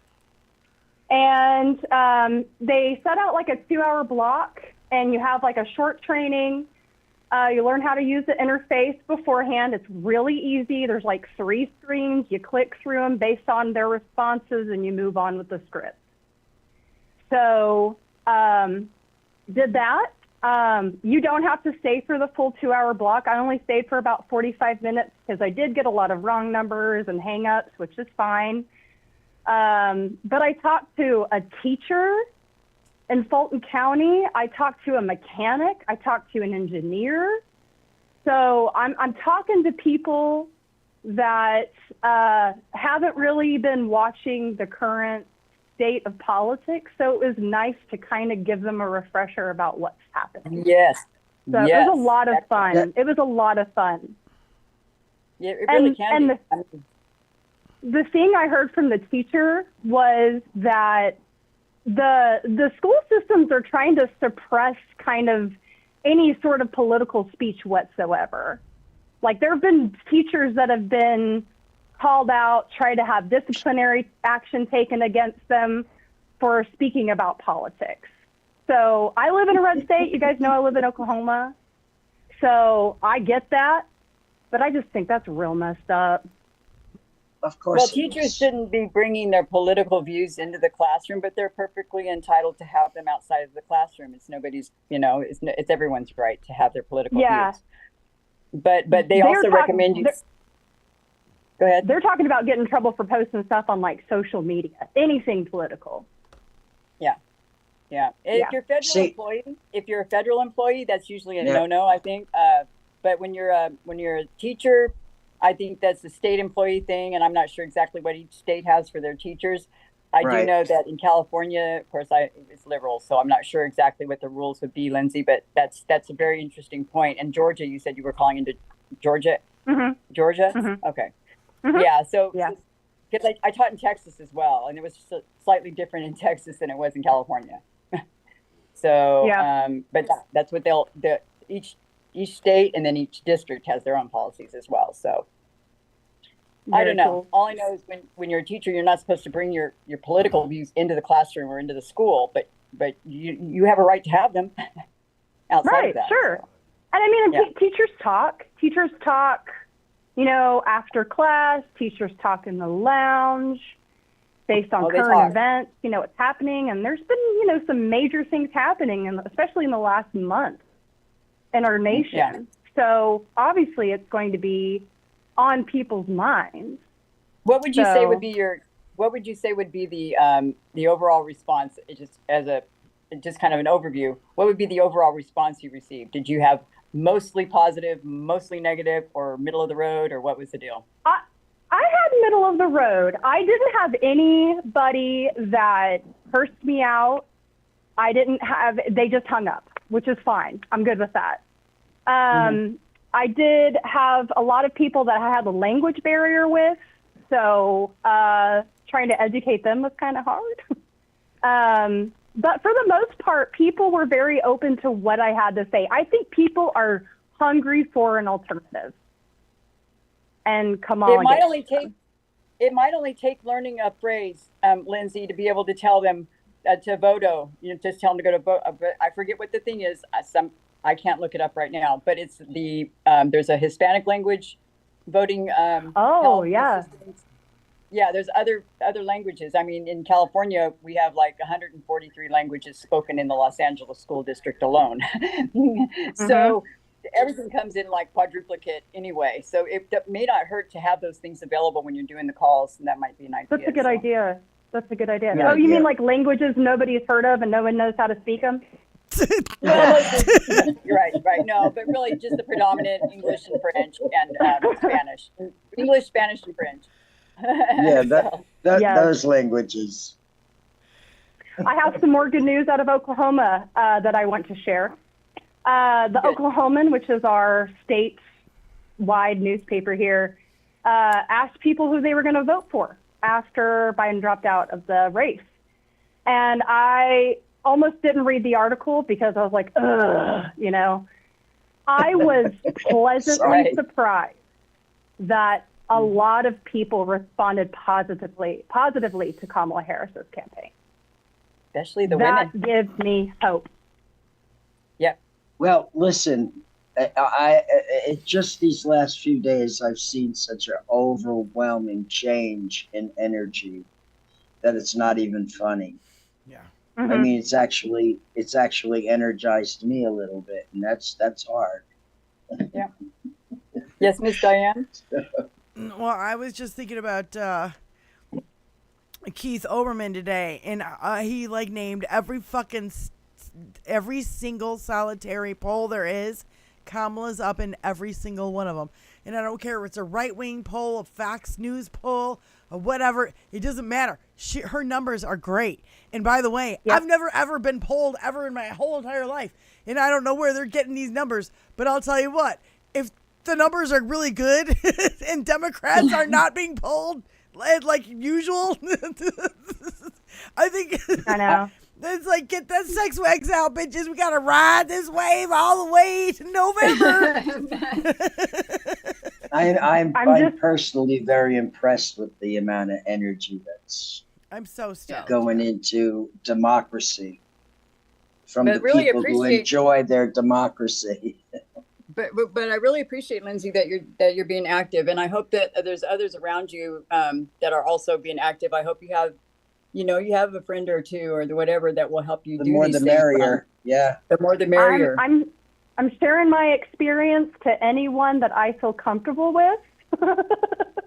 And they set out like a 2-hour block, and you have like a short training. You learn how to use the interface beforehand. It's really easy. There's like 3 screens. You click through them based on their responses, and you move on with the script. So did that. You don't have to stay for the full 2-hour block. I only stayed for about 45 minutes because I did get a lot of wrong numbers and hang-ups, which is fine. But I talked to a teacher in Fulton County. I talked to a mechanic. I talked to an engineer. So I'm talking to people that haven't really been watching the current state of politics. So it was nice to kind of give them a refresher about what's happening. Yes. So it was a lot of fun. It was a lot of fun. Yeah, it really can be. The thing I heard from the teacher was that the school systems are trying to suppress kind of any sort of political speech whatsoever. Like there have been teachers that have been called out, try to have disciplinary action taken against them for speaking about politics. So I live in a red state. You guys know I live in Oklahoma. So I get that, but I just think that's real messed up. Of course. Well, teachers shouldn't be bringing their political views into the classroom, but they're perfectly entitled to have them outside of the classroom. It's nobody's, it's everyone's right to have their political views. But they also recommend you. Go ahead. They're talking about getting in trouble for posting stuff on like social media, anything political. Yeah. If you're a federal employee, that's usually a no-no, I think. But when you're a teacher, I think that's a state employee thing, and I'm not sure exactly what each state has for their teachers. I do know that in California, of course, it's liberal, so I'm not sure exactly what the rules would be, Lindsay. But that's a very interesting point. And Georgia, you said you were calling into Georgia. Mm-hmm. Georgia. Mm-hmm. Okay. Mm-hmm. Yeah. So because I taught in Texas as well, and it was just slightly different in Texas than it was in California. So, but that's what each state and then each district has their own policies as well. So I don't know. Cool. All I know is when you're a teacher, you're not supposed to bring your political views into the classroom or into the school, but you have a right to have them outside of that. Sure. So. And I mean, teachers talk, after class, teachers talk in the lounge based on current events, what's happening. And there's been, some major things happening, and especially in the last month in our nation. Yeah. So obviously it's going to be on people's minds. What would you say would be the overall response, just kind of an overview? What would be the overall response you received? Did you have mostly positive, mostly negative, or middle of the road, or what was the deal? I had middle of the road. I didn't have anybody that cursed me out. They just hung up, which is fine. I'm good with that. I did have a lot of people that I had a language barrier with, so trying to educate them was kind of hard. But for the most part, people were very open to what I had to say. I think people are hungry for an alternative. And Kamala, it might only take learning a phrase, Lindsay, to be able to tell them to voto. Just tell them to go to vote. I forget what the thing is. I can't look it up right now, but it's there's a Hispanic language voting. Yeah, there's other languages. I mean, in California, we have like 143 languages spoken in the Los Angeles school district alone. So everything comes in like quadruplicate anyway. So it may not hurt to have those things available when you're doing the calls, and that might be an idea. That's a good idea. That's a good idea. Yeah, you mean like languages nobody's heard of and no one knows how to speak them? You're right. No, but really just the predominant English and French and Spanish. English, Spanish, and French. Those languages. I have some more good news out of Oklahoma that I want to share. The Oklahoman, which is our state-wide newspaper here, asked people who they were going to vote for after Biden dropped out of the race. And I almost didn't read the article because I was like, ugh, I was pleasantly surprised that a lot of people responded positively to Kamala Harris's campaign. Especially the women. That gives me hope. Yep. Well, listen, just these last few days, I've seen such an overwhelming change in energy that it's not even funny. Yeah. I mean, it's actually energized me a little bit, and that's hard. Yeah. Yes, Miss Diane. Well, I was just thinking about Keith Oberman today, and he like named every single solitary poll there is. Kamala's up in every single one of them, and I don't care if it's a right-wing poll, a Fox News poll, or whatever. It doesn't matter. Her numbers are great. And by the way, I've never ever been polled ever in my whole entire life, and I don't know where they're getting these numbers. But I'll tell you what, if the numbers are really good and Democrats are not being polled like usual, I think I know. It's like, get that sex wags out, bitches. We got to ride this wave all the way to November. I'm personally very impressed with the amount of energy that's I'm so stoked. Going into democracy from But the really people who enjoy their democracy. But I really appreciate, Lindsay, that you're being active, and I hope that there's others around you that are also being active. I hope you have a friend or two or whatever that will help you. The more the merrier. Yeah. The more the merrier. I'm sharing my experience to anyone that I feel comfortable with.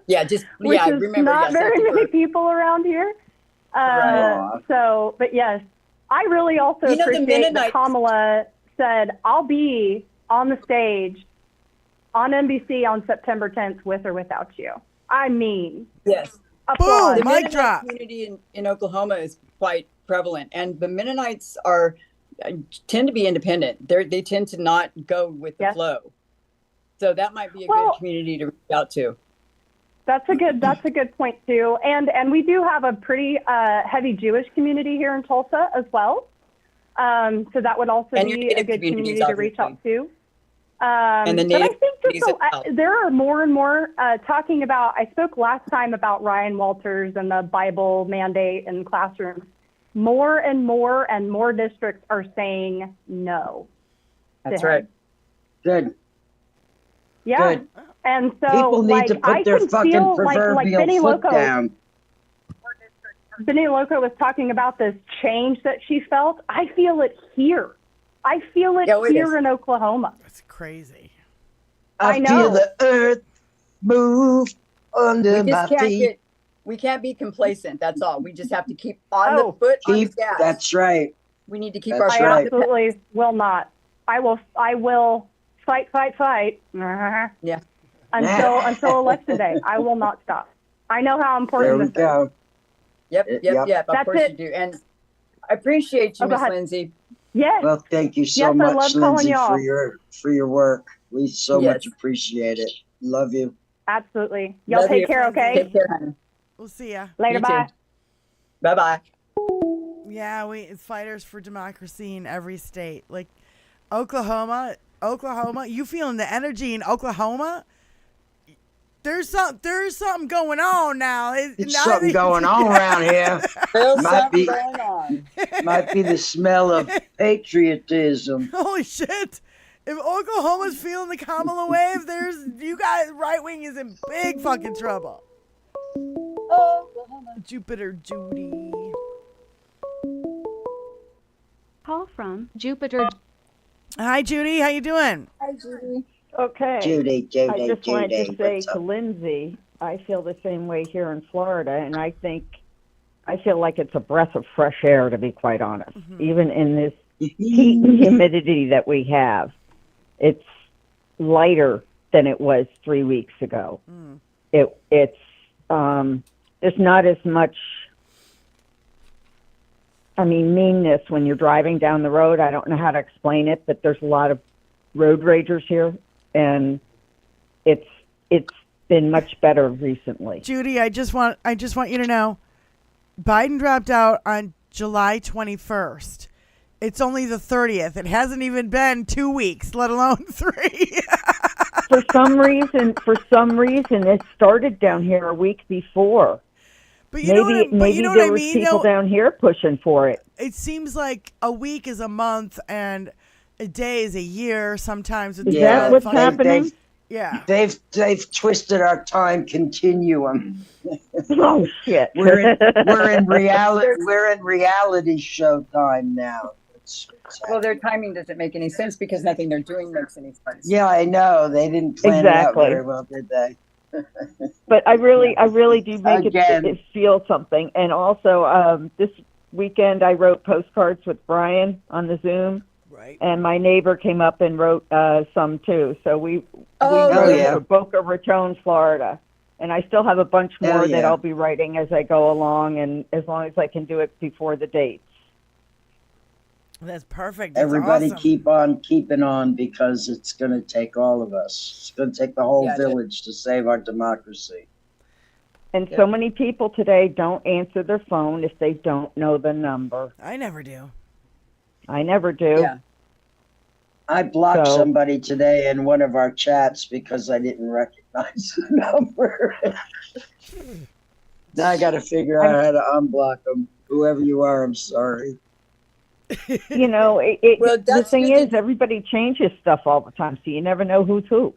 Yeah, just which is remember, not very many people around here. So, but yes, I really also appreciate that Kamala said, "I'll be on the stage on NBC on September 10th with or without you." I mean, yes. Applause. The Mennonite community in Oklahoma is quite prevalent, and the Mennonites tend to be independent. They tend to not go with the flow. So that might be a good community to reach out to. That's a good point too. And we do have a pretty heavy Jewish community here in Tulsa as well. So that would also be a good community to reach out to. And the but I native think there are more and more talking about, I spoke last time about Ryan Walters and the Bible mandate in classrooms. More and more districts are saying no. That's right. Good. Yeah. Good. And so people need to put their fucking proverbial foot down. Benny Loco was talking about this change that she felt. I feel it here. I feel it here in Oklahoma. That's crazy. I know. Feel the earth move under my feet. We can't be complacent. That's all. We just have to keep on the foot on the gas. That's right. We need to keep That's our I absolutely will not. I will fight. Yeah. Until election day. I will not stop. I know how important this is. Yep. Of course you do. And I appreciate you, Miss Lindsay. Yes. Well, thank you so much, Lindsay, for your work. We so Yes. much appreciate it. Love you. Absolutely. Y'all Love take you. care, okay? Take care, honey. We'll see ya. Later, You too. bye. Bye-bye. Yeah, it's fighters for democracy in every state. Like Oklahoma, you feeling the energy in Oklahoma? There's something going on now. There's something going on around here. Might be the smell of patriotism. Holy shit. If Oklahoma's feeling the Kamala wave, you guys, right wing is in big fucking trouble. Jupiter Judy. Call from Jupiter. Hi, Judy. How you doing? Hi, Judy. Okay. Judy, I just wanted to say to Lindsay, I feel the same way here in Florida, and I feel like it's a breath of fresh air, to be quite honest. Even in this heat and humidity that we have, it's lighter than it was 3 weeks ago. It's there's not as much, meanness when you're driving down the road. I don't know how to explain it, but there's a lot of road ragers here, and it's been much better recently. Judy, I just want you to know, Biden dropped out on July 21st. It's only the 30th. It hasn't even been 2 weeks, let alone 3. For some reason, it started down here a week before. But you know what I mean, there was people down here pushing for it. It seems like a week is a month and a day is a year. Sometimes is that what's happening? Yeah. They've twisted our time continuum. Oh shit. We're in reality show time now. Well, their timing doesn't make any sense because nothing they're doing makes any sense. Yeah, I know. They didn't plan it out Exactly. very well, did they? But I really do make Again. it feel something. And also, this weekend I wrote postcards with Brian on the Zoom. Right. And my neighbor came up and wrote some too. So we Oh, wrote yeah. for Boca Raton, Florida. And I still have a bunch more yeah. that I'll be writing as I go along, and as long as I can do it before the dates. That's perfect. That's Everybody awesome. keep on keeping on, because it's going to take all of us. It's going to take the whole Yeah, village to save our democracy. And so many people today don't answer their phone if they don't know the number. I never do. I never do. Yeah. I blocked So- somebody today in one of our chats because I didn't recognize the number. Now I got to figure out how to unblock them. Whoever you are, I'm sorry. You know, Well, the that's thing good is, everybody changes stuff all the time, so you never know who's who.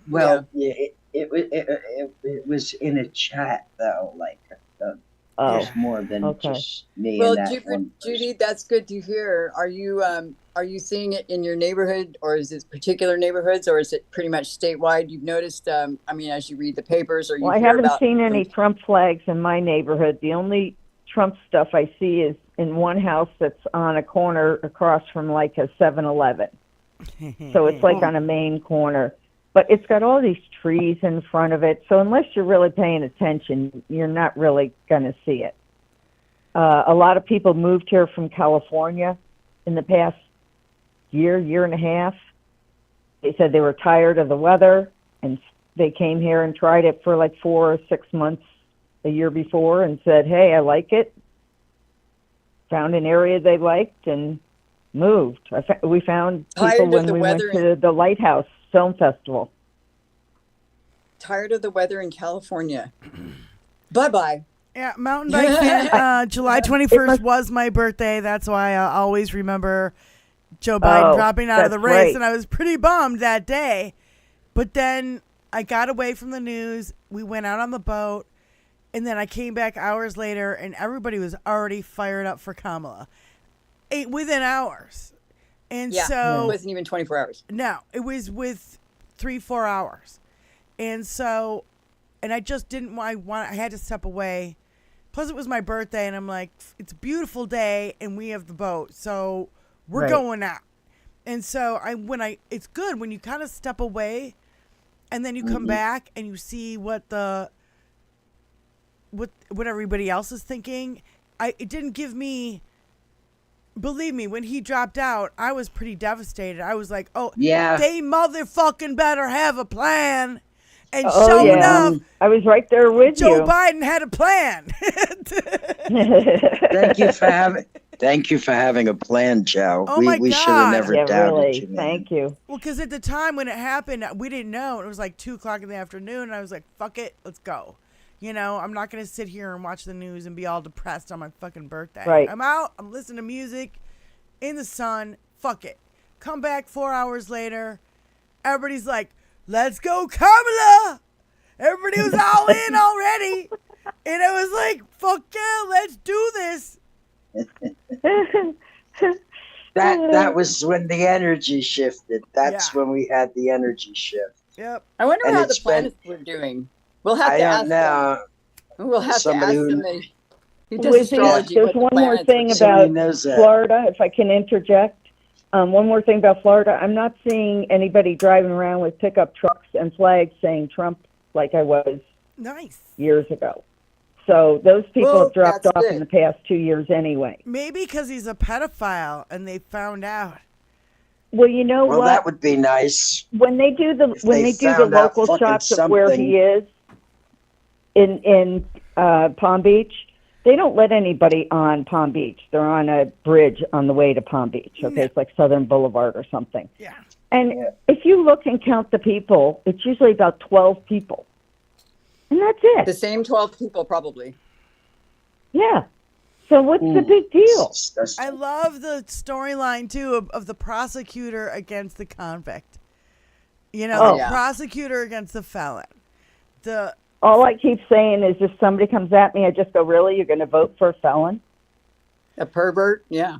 Well, it was in a chat though, like Oh, there's more than okay. just me Well, and that one. Judy, that's good to hear. Are you seeing it in your neighborhood, or is it particular neighborhoods, or is it pretty much statewide? You've noticed, I mean, as you read the papers or you Well, I hear haven't about seen any Trump flags in my neighborhood. The only Trump stuff I see is in one house that's on a corner across from like a 7-Eleven. So it's like on a main corner. But it's got all these trees in front of it. So unless you're really paying attention, you're not really going to see it. A lot of people moved here from California in the past year and a half. They said they were tired of the weather, and they came here and tried it for like 4 or 6 months a year before and said, hey, I like it. Found an area they liked and moved. We found people Tired of when the we went weather to the Lighthouse Film Festival. tired of the weather in California. Bye-bye. Yeah, mountain bike fan. July 21st was my birthday. That's why I always remember Joe Biden dropping out of the that's race, right. and I was pretty bummed that day. But then I got away from the news. We went out on the boat, and then I came back hours later, and everybody was already fired up for Kamala. Within hours. And Yeah, so it wasn't even 24 hours. no, it was with 3-4 hours. And so, and I just didn't I had to step away. Plus it was my birthday, and I'm like, it's a beautiful day and we have the boat. So we're Right. going out. And so it's good when you kind of step away and then you come back and you see what everybody else is thinking. It didn't give me, believe me, when he dropped out, I was pretty devastated. I was like, oh, Yeah. they motherfucking better have a plan. And sure enough, I was right there with Joe you. Biden had a plan. Thank you for having a plan, Joe. Oh my we should have God. never Yeah, doubted really. you, man. Thank you. Well, because at the time when it happened, we didn't know. It was like 2:00 in the afternoon, and I was like, fuck it, let's go. You know, I'm not going to sit here and watch the news and be all depressed on my fucking birthday. Right. I'm out, I'm listening to music in the sun, fuck it. Come back 4 hours later, everybody's like, let's go, Kamala! Everybody was all in already. And it was like, fuck yeah, let's do this. That was when the energy shifted. That's Yeah. when we had the energy shift. Yep. I wonder And how the it's been- planets were doing. We'll have I to don't ask know. them. We'll have to ask Somebody who- them. He does Lizzie, astrology. there's what the one more planets thing were Somebody about knows that. Florida, if I can interject. One more thing about Florida. I'm not seeing anybody driving around with pickup trucks and flags saying Trump like I was Nice. years ago. So those people Well, have dropped that's off good. in the past 2 years anyway. Maybe because he's a pedophile and they found out. Well, you know Well, what? that would be nice. When they do the If they found out local fucking shots of where something. he is in Palm Beach, they don't let anybody on Palm Beach. They're on a bridge on the way to Palm Beach. Okay, it's like Southern Boulevard or something. Yeah. And if you look and count the people, it's usually about 12 people, and that's it. The same 12 people, probably. Yeah. So what's the big deal? I love the storyline too of the prosecutor against the convict. You know, the Yeah. prosecutor against the felon. All I keep saying is if somebody comes at me, I just go, really? You're going to vote for a felon? A pervert? Yeah.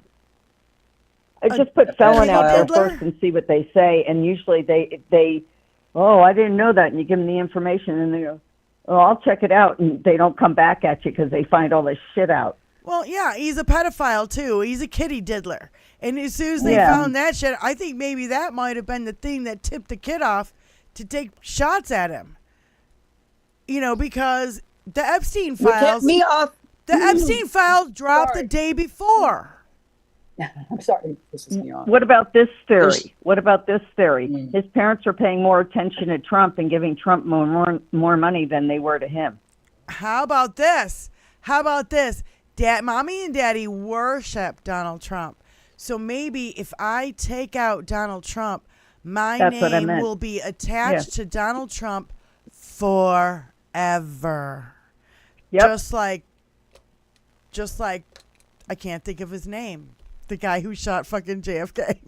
I just put felon out there pedophile. first and see what they say. And usually they, oh, I didn't know that. And you give them the information and they go, oh, I'll check it out. And they don't come back at you because they find all this shit out. Well, yeah, he's a pedophile too. He's a kitty diddler. And as soon as they found that shit, I think maybe that might have been the thing that tipped the kid off to take shots at him. You know, because the Epstein files. Me off. The Epstein file dropped the day before. I'm sorry. This is me off. What about this theory? His parents are paying more attention to Trump and giving Trump more money than they were to him. How about this? Mommy and Daddy worship Donald Trump. So maybe if I take out Donald Trump, my name will be attached to Donald Trump forever. Yep. Just like I can't think of his name. The guy who shot fucking JFK.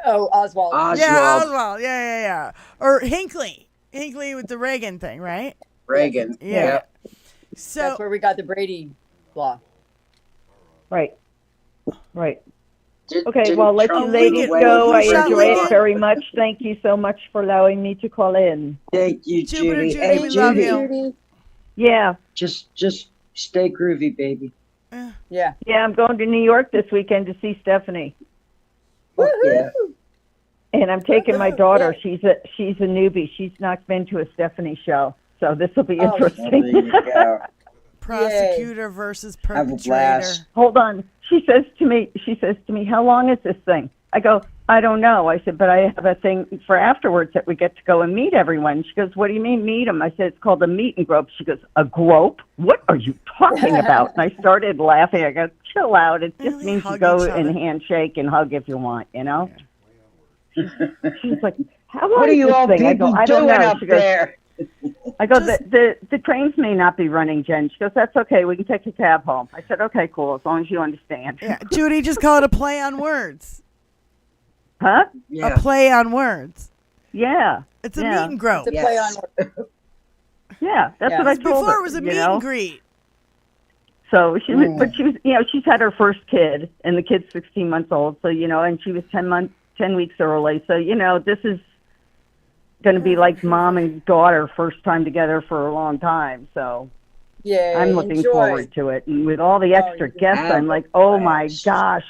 Oh, Oswald. Yeah, Oswald. Yeah. Or Hinckley with the Reagan thing, right? Reagan. Yeah. So that's where we got the Brady law. Right. Okay, Didn't well, let Trump you ladies give away go. I the enjoy it Reagan? very much. Thank you so much for allowing me to call in. Thank you, Judy. Judy, Hey, we love Judy. you. Yeah. Just stay groovy, baby. Yeah. Yeah, I'm going to New York this weekend to see Stephanie. Yeah. And I'm taking my daughter. She's a newbie. She's not been to a Stephanie show. So this will be interesting. There you go. Prosecutor versus Have a perpetrator. blast. Hold on. She says to me, how long is this thing? I go, I don't know. I said, but I have a thing for afterwards that we get to go and meet everyone. She goes, what do you mean meet them? I said, it's called a meet and grope. She goes, a grope? What are you talking about? And I started laughing. I go, chill out. It just means you go and handshake and hug if you want, you know? She's like, how long What are is you this all thing? I people go, I don't doing know. up She goes, there? I go, the trains may not be running, Jen. She goes, that's okay. We can take a cab home. I said, okay, cool, as long as you understand. Yeah, Judy, just call it a play on words. Huh? Yeah. A play on words. Yeah. It's a meet and grope. It's a play on words. Yeah, that's what I told her. Before it was a meet know? and greet. So she was, but she was, she's had her first kid, and the kid's 16 months old. So and she was 10 weeks early. So this is going to be like mom and daughter first time together for a long time. So yeah, I'm looking forward to it. And with all the extra guests, I'm like, oh my gosh,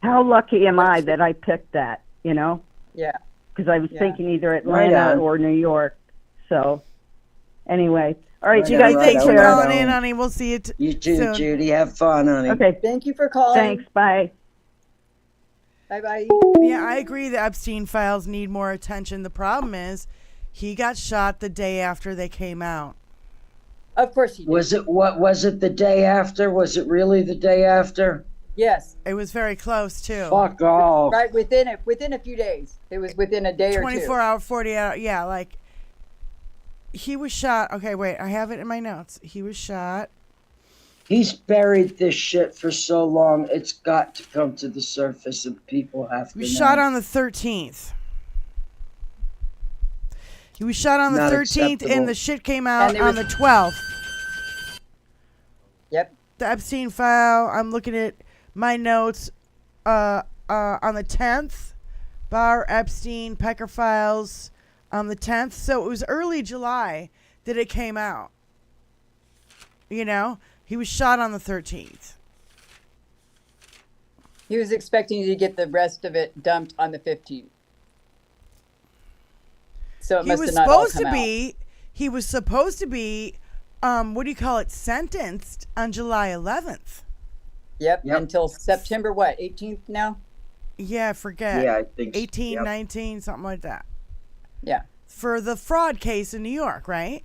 how lucky am I that I picked that? Yeah. Because I was thinking either Atlanta or New York. So anyway. All right, you guys Thanks take for care. calling in, honey. We'll see you You too, soon. Judy. Have fun, honey. Okay. Thank you for calling. Thanks. Bye. Bye-bye. Yeah, I agree the Epstein files need more attention. The problem is he got shot the day after they came out. Of course he did. Was it the day after? Was it really the day after? Yes. It was very close, too. Fuck off. Right, within a few days. It was within a day or 24 two. hour, 48 hour. Yeah, like he was shot. Okay, wait, I have it in my notes. He was shot. He's buried this shit for so long. It's got to come to the surface, and people have to. He was know. shot on the 13th. He was shot on the Not 13th, acceptable. and the shit came out on the 12th. Yep. The Epstein file. I'm looking at my notes. On the 10th, Barr, Epstein, Pecker files. On the 10th, so it was early July that it came out. He was shot on the 13th. He was expecting to get the rest of it dumped on the 15th. So it must have not all come out. He was supposed to be, sentenced on July 11th. Yep. Until September, 18th now? Yeah, I forget. Yeah, I think 18, 19, something like that. Yeah. For the fraud case in New York, right?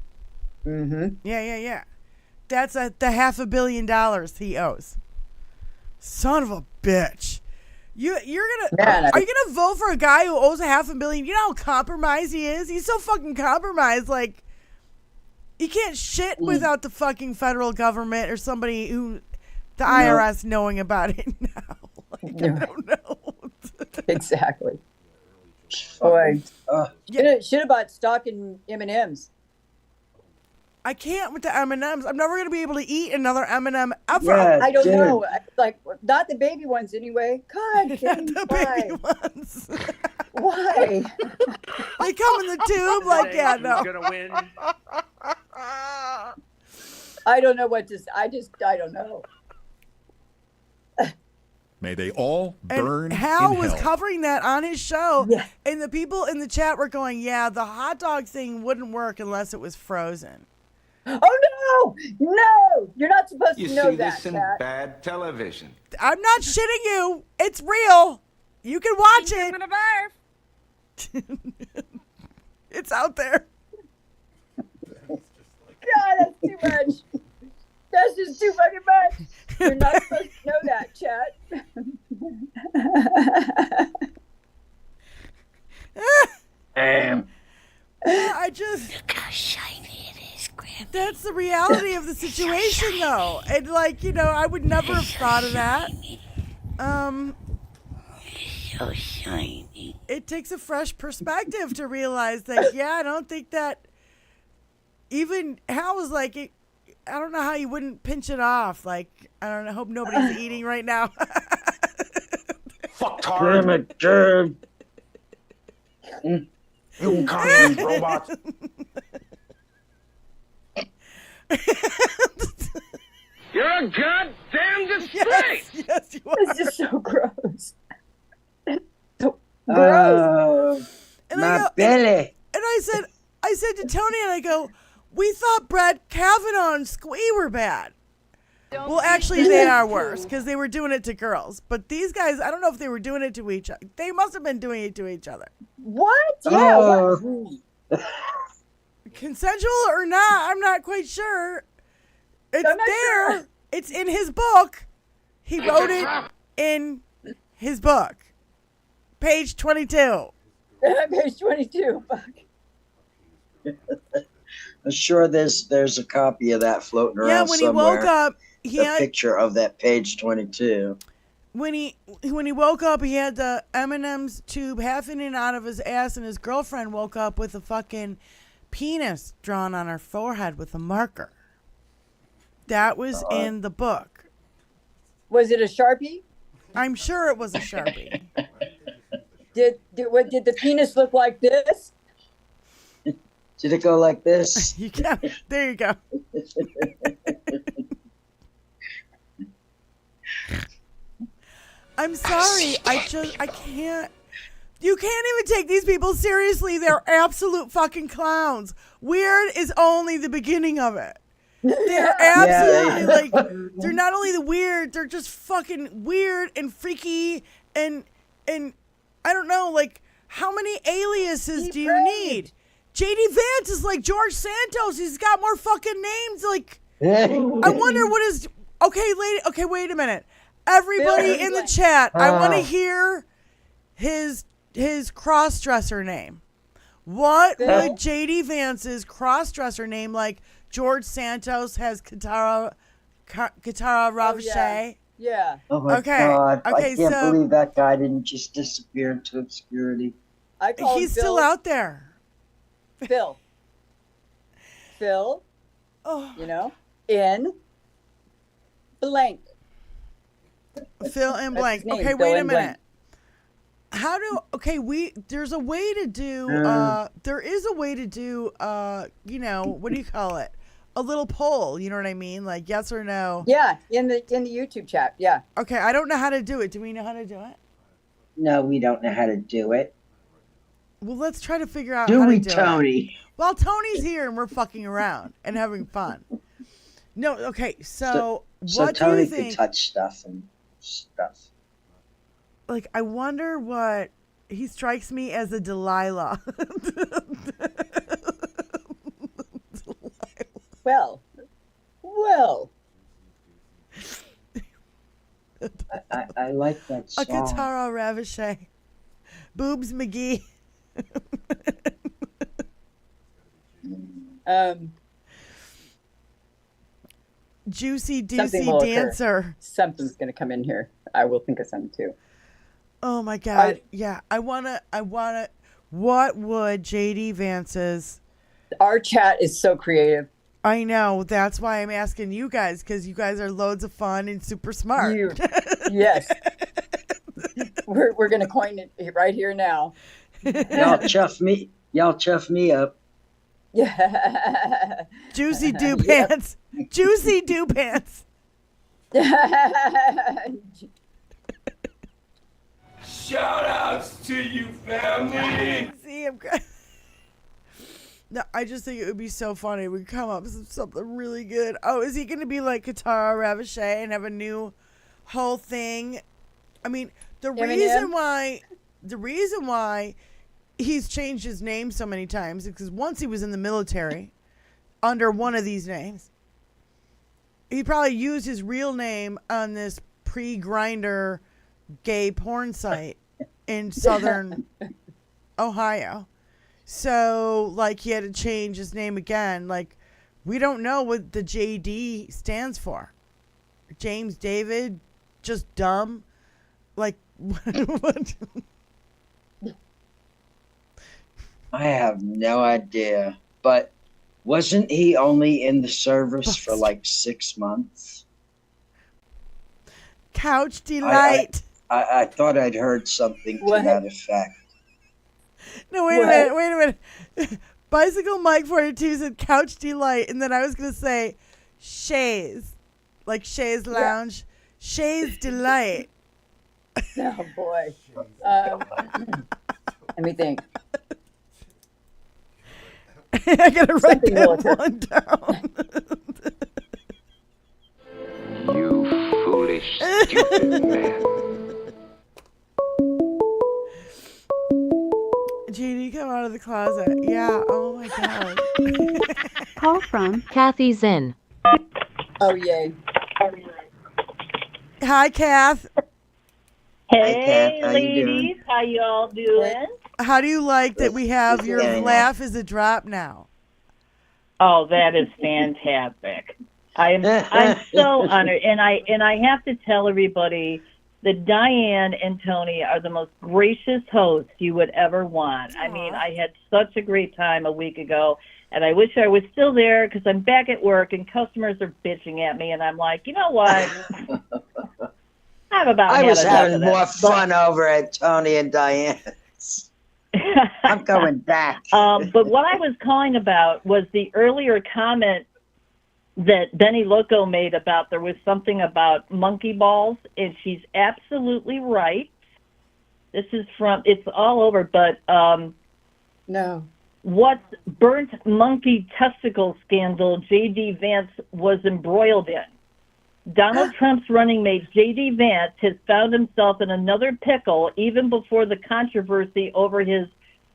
Mm-hmm. Yeah. That's the $500 million he owes. Son of a bitch. Are you gonna vote for a guy who owes $500 million? You know how compromised he is? He's so fucking compromised. Like, you can't shit without the fucking federal government or somebody who the IRS knowing about it now. Like, I don't know. Exactly. Boy, Yeah. should have bought stock in M&Ms. I can't with the M&Ms. I'm never gonna be able to eat another M&M ever. Yeah, I don't dude. know, like not the baby ones anyway. God, Not dang, the why? baby ones. Why? They come in the tube like yeah, no. Gonna win. I don't know what to. I don't know. May they all burn And Hal in was hell. covering that on his show, Yeah. and the people in the chat were going, "Yeah, the hot dog thing wouldn't work unless it was frozen." Oh no! You're not supposed You to know see that, this in Pat. bad television. I'm not shitting you. It's real. You can watch it. I'm gonna barf. It's out there. God, that's too much. That's just too fucking much. You're not supposed to know that, Chat. I just look how shiny it is, Grandpa. That's the reality of the situation, though, and like I would never have thought of that. So shiny. It takes a fresh perspective to realize that. Yeah, I don't think that. Even Hal was like, I don't know how you wouldn't pinch it off. Like, I don't know. Hope nobody's eating right now. Fuck Damn it, dude. You communist robots. You're a goddamn disgrace. Yes, you are. It's just so gross. So gross. Oh, And my I go, belly. And I said to Tony, and I go, we thought Brett Kavanaugh and Squee were bad. Well, actually, they are worse because they were doing it to girls. But these guys, I don't know if they were doing it to each other. They must have been doing it to each other. What? Yeah. Oh. Consensual or not, I'm not quite sure. It's I'm not there. sure. It's in his book. He wrote it in his book. Page 22. Page 22. Fuck. I'm sure there's a copy of that floating around Yeah, when somewhere. he woke up, he a had picture of that page 22. when he woke up, he had the M&M's tube half in and out of his ass, and his girlfriend woke up with a fucking penis drawn on her forehead with a marker. That was in the book. Was it a Sharpie? I'm sure it was a Sharpie. Did the penis look like this? Did it go like this? You got it. There you go. I'm sorry. I can't. You can't even take these people seriously. They're absolute fucking clowns. Weird is only the beginning of it. They're absolutely they're not only the weird, they're just fucking weird and freaky and I don't know, like, how many aliases do you need? JD Vance is like George Santos. He's got more fucking names. Like, I wonder what is. Okay, lady. Okay, wait a minute. Everybody in the chat, I want to hear his cross-dresser name. What would JD Vance's cross-dresser name, like George Santos has Katara Ravachey? Yeah. Oh my God! I can't believe that guy didn't just disappear into obscurity. I call He's him still Phil. out there. Phil. Oh. In blank. Fill in That's blank. his name, Okay, fill wait a in minute. blank. There's a way to do, there is a way to do, what do you call it? A little poll, you know what I mean? Like yes or no. Yeah, in the YouTube chat. Yeah. Okay, I don't know how to do it. Do we know how to do it? No, we don't know how to do it. Well, let's try to figure out Do how we, to do Tony? it. Well, Tony's here and we're fucking around and having fun. No, okay, so what do Tony you think? could touch stuff and stuff. Like, I wonder what he strikes me as a Delilah. Well. I like that song. A Katara Ravachey. Boobs McGee. Juicy Something Deucey will occur. Dancer. Something's gonna come in here. I will think of something too. Oh my God. Yeah. I wanna what would JD Vance's... Our chat is so creative. I know. That's why I'm asking you guys, because you guys are loads of fun and super smart. Yes. We're going to coin it right here now. Y'all chuff me up. Yeah. Juicy do pants. Juicy do pants. Shout outs to you, family. See, I'm good. No, I just think it would be so funny. We'd come up with something really good. Oh, is he going to be like Katara Ravachey and have a new whole thing? I mean, the reason why he's changed his name so many times is because once he was in the military under one of these names. He probably used his real name on this pre-Grindr gay porn site in southern Ohio. So, like, he had to change his name again. Like, we don't know what the JD stands for. James David, just dumb. Like, what? I have no idea. But wasn't he only in the service for like 6 months? Couch delight. I thought I'd heard something to that effect. No, wait a minute. Bicycle Mike 42 said couch delight, and then I was going to say Shays. Like Shays Lounge. Shays Delight. Oh, boy. Let me think. I got to write that one down. You foolish, stupid man. JD, come out of the closet. Yeah, oh my God. Call from Kathy Zinn. Oh, yay. Hi, Kath. Hey, Kath, how you doing? ladies. How y'all doing? How do you like that we have your laugh as a drop now? Oh, that is fantastic. I'm so honored, and I have to tell everybody that Diane and Tony are the most gracious hosts you would ever want. I mean, I had such a great time a week ago, and I wish I was still there because I'm back at work and customers are bitching at me, and I'm like, you know what? I was having more fun over at Tony and Diane's. I'm going back. But what I was calling about was the earlier comment that Benny Loco made about there was something about monkey balls, and she's absolutely right. This is it's all over, but no. What burnt monkey testicle scandal J.D. Vance was embroiled in. Donald Trump's running mate J.D. Vance has found himself in another pickle even before the controversy over his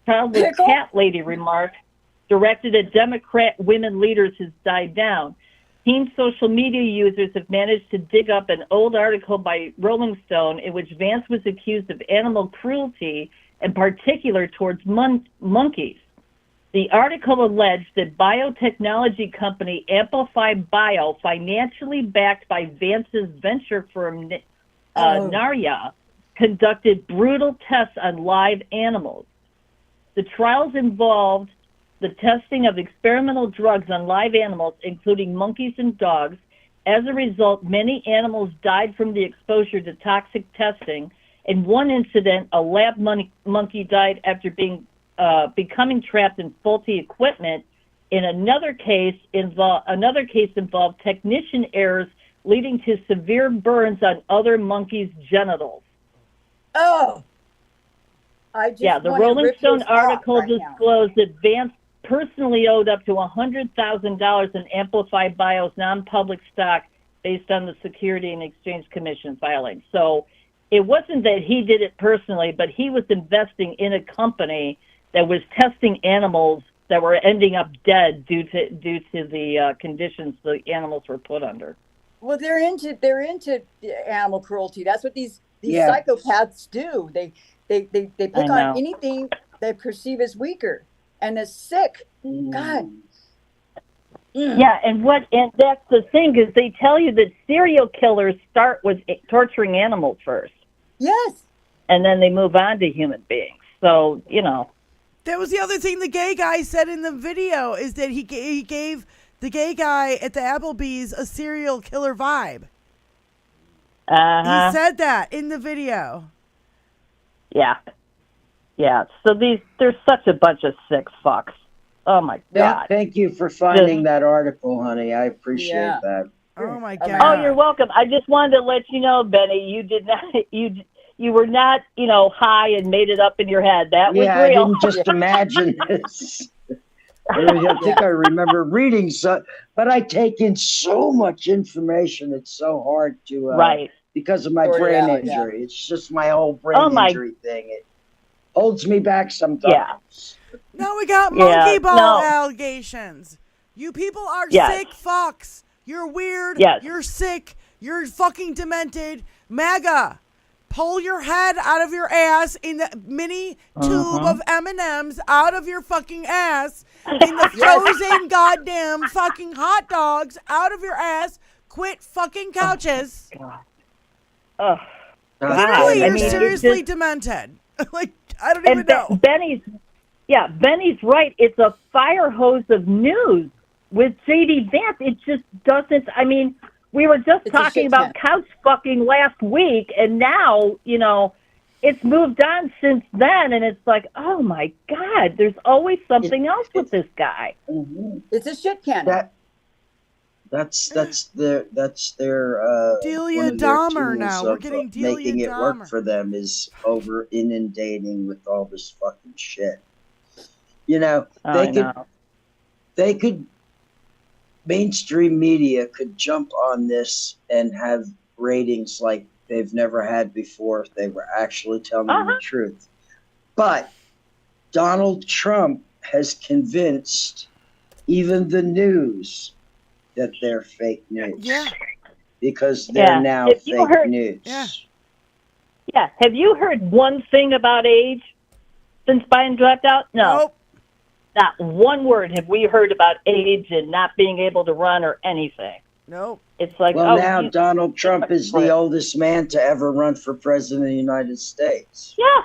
childless cat lady remark directed at Democrat women leaders has died down. Teen social media users have managed to dig up an old article by Rolling Stone in which Vance was accused of animal cruelty, in particular towards monkeys. The article alleged that biotechnology company Amplify Bio, financially backed by Vance's venture firm Narya, conducted brutal tests on live animals. The trials involved the testing of experimental drugs on live animals, including monkeys and dogs. As a result, many animals died from the exposure to toxic testing. In one incident, a lab monkey died after becoming trapped in faulty equipment. In another case involved technician errors leading to severe burns on other monkeys' genitals. Oh, the Rolling Stone article disclosed that Vance personally owed up to $100,000 in Amplify Bio's non-public stock based on the Security and Exchange Commission filing. So it wasn't that he did it personally, but he was investing in a company that was testing animals that were ending up dead due to the conditions the animals were put under. Well, they're into animal cruelty. That's what these psychopaths do. They pick on anything they perceive as weaker and as sick. God. Yeah, and that's the thing is they tell you that serial killers start with torturing animals first. Yes. And then they move on to human beings. So, That was the other thing the gay guy said in the video, is that he gave the gay guy at the Applebee's a serial killer vibe. Uh-huh. He said that in the video. Yeah. Yeah. So they're such a bunch of sick fucks. Oh my God. Thank you for finding that article, honey. I appreciate that. Oh my Oh, God. you're welcome. I just wanted to let you know, Benny, you did not, you were not, high and made it up in your head. That was real. I didn't just imagine this. I think I remember reading but I take in so much information. It's so hard to, right. because of my brain injury. It's just my whole brain injury thing. It holds me back sometimes. Yeah. Now we got monkey ball allegations. You people are sick fucks. You're weird. Yes. You're sick. You're fucking demented. MAGA, pull your head out of your ass in the mini tube of M&Ms out of your fucking ass in the frozen goddamn fucking hot dogs out of your ass. Quit fucking couches. Oh, Literally, you're it's seriously just demented. Like, I don't even know. Benny's right. It's a fire hose of news with J.D. Vance. It just doesn't, we were just talking about couch fucking last week, and now, it's moved on since then, and it's like, oh my God, there's always something else with this guy. It's a shit can. That's their Delia one of their Dahmer tools now. of, We're getting Delia making it Dahmer. work for them is over inundating with all this fucking shit. They could mainstream media could jump on this and have ratings like they've never had before if they were actually telling the truth. But Donald Trump has convinced even the news that they're fake news. Yeah. Because they're now fake news. Yeah. Yeah. Have you heard one thing about age since Biden dropped out? No. Nope. Not one word have we heard about age and not being able to run or anything. Nope. It's like, now Donald Trump is the oldest man to ever run for president of the United States. Yeah.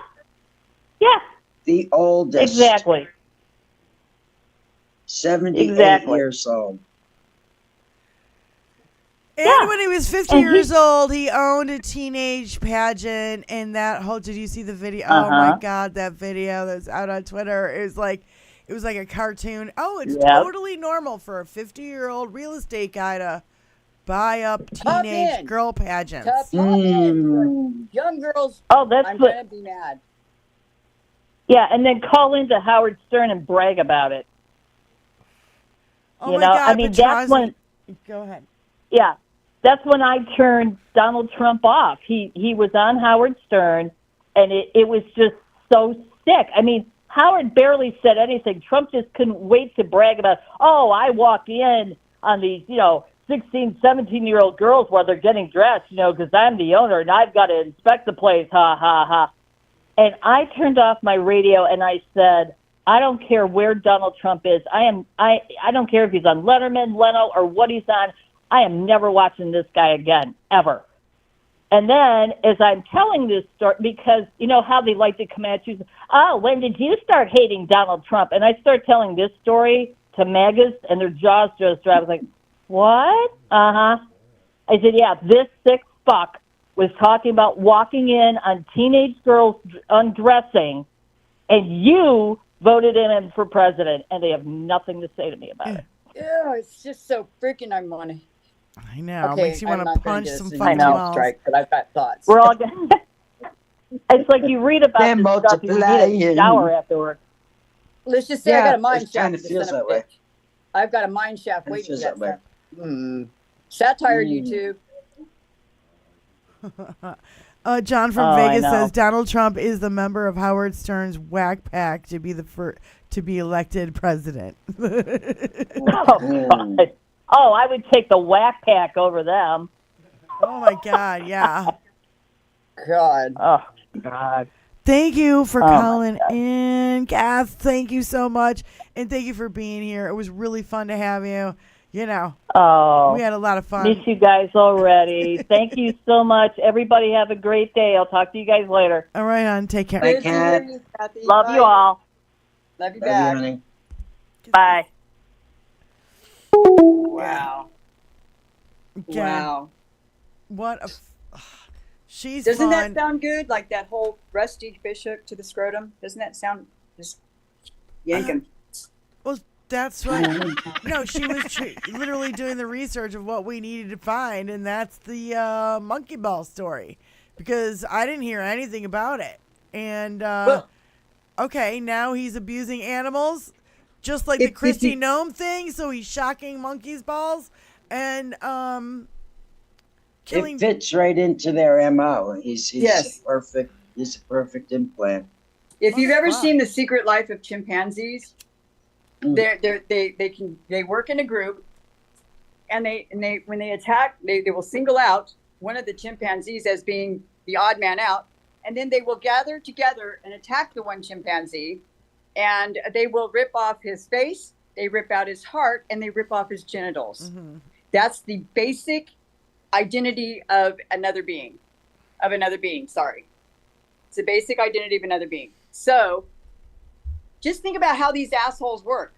Yeah. The oldest. Exactly. 78 years old. And when he was 50 years old, he owned a teenage pageant, and that whole, did you see the video? Oh my God, that video that's out on Twitter. It was like a cartoon. Oh, it's totally normal for a 50-year-old real estate guy to buy up teenage girl pageants. Young girls. Oh, that's I'm gonna be mad. Yeah, and then call into Howard Stern and brag about it. Oh my God, that's when. Go ahead. Yeah, that's when I turned Donald Trump off. He was on Howard Stern, and it was just so sick. Howard barely said anything. Trump just couldn't wait to brag about, I walk in on these, 16, 17-year-old girls while they're getting dressed, because I'm the owner and I've got to inspect the place, ha, ha, ha. And I turned off my radio and I said, I don't care where Donald Trump is. I don't care if he's on Letterman, Leno, or what he's on. I am never watching this guy again, ever. And then, as I'm telling this story, because you know how they like to come at you, when did you start hating Donald Trump? And I start telling this story to MAGAs, and their jaws just drop. I was like, what? I said, yeah, this sick fuck was talking about walking in on teenage girls undressing, and you voted in for president, and they have nothing to say to me about it. Yeah, it's just so freaking ironic. I know. Okay, It makes you want to punch some fucking walls. Strike, but I've got thoughts. We're all gonna, it's like you read about this stuff, you need a shower afterwards. Let's just say I got a mine shaft. Kind of feels that way. I've got a mine shaft waiting for that stuff. Satire, YouTube. John from Vegas says Donald Trump is the member of Howard Stern's whack pack to be to be elected president. I would take the whack pack over them. Oh my God, yeah. God. Oh God. Thank you for calling in, Kath. Thank you so much, and thank you for being here. It was really fun to have you. We had a lot of fun. Miss you guys already. Thank you so much. Everybody have a great day. I'll talk to you guys later. All right, hon. Take care. Bye, Kat. Love you all. Love you Love back. you, honey. Bye. Wow. Again, Wow. What a. She's Doesn't fun. that sound good? Like that whole rusty fish hook to the scrotum? Doesn't that sound just yanking? Well, that's what. No, she was literally doing the research of what we needed to find, and that's the monkey ball story, because I didn't hear anything about it. And okay, now he's abusing animals, just like the Christy Gnome thing. So he's shocking monkeys' balls and killing. It fits right into their MO. He's Yes. perfect. He's a perfect implant. If you've ever seen The Secret Life of Chimpanzees, they work in a group, and they when they attack, they will single out one of the chimpanzees as being the odd man out, and then they will gather together and attack the one chimpanzee, and they will rip off his face, they rip out his heart, and they rip off his genitals. That's the basic identity of another being. Sorry. It's the basic identity of another being. So just think about how these assholes work.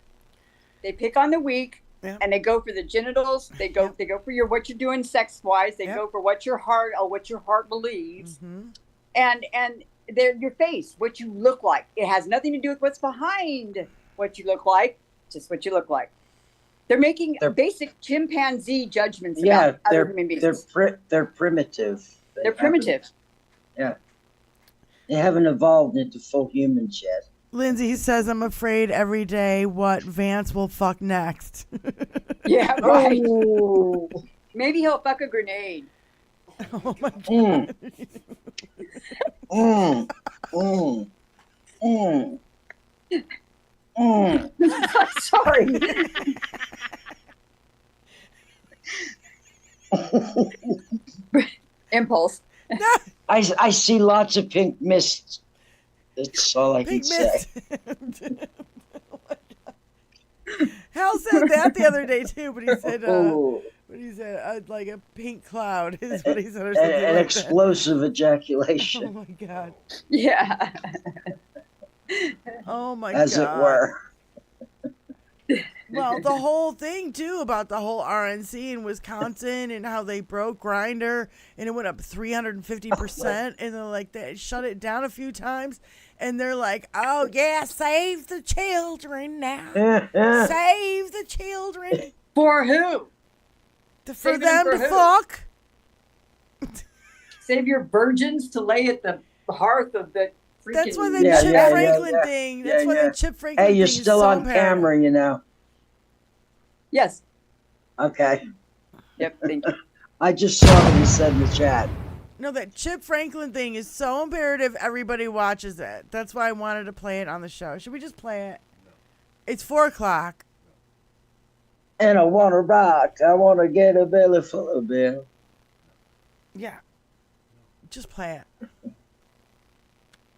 They pick on the weak, and they go for the genitals. They go for what you're doing sex wise. They go for what your heart believes. And they're your face, what you look like. It has nothing to do with what's behind what you look like, just what you look like. They're making basic chimpanzee judgments about other human beings. They're primitive. They're primitive. Yeah. They haven't evolved into full humans yet. Lindsay says, "I'm afraid every day what Vance will fuck next." Yeah, right. Maybe he'll fuck a grenade. Oh my god. Sorry. Impulse. I see lots of pink mist. That's all I can say. Hal said that the other day too, but he said, like a pink cloud is what he said, or something An like explosive that. ejaculation. Oh my god. Yeah. Oh my As god. it were. Well, the whole thing too about the whole RNC in Wisconsin and how they broke Grindr and it went up 350%, and they're like they shut it down a few times, and they're like, "Oh yeah, save the children now, save the children." For who? For Save them for to who? fuck. Save your virgins to lay at the hearth of the freaking. That's why the Chip Franklin thing. That's why the Chip Franklin Hey, thing you're is still so on imperative. camera, you know. Yes. Okay. Yep. Thank you. I just saw what he said in the chat. No, that Chip Franklin thing is so imperative everybody watches it. That's why I wanted to play it on the show. Should we just play it? It's 4:00. And I want to rock. I want to get a belly full of beer. Yeah. Just play it.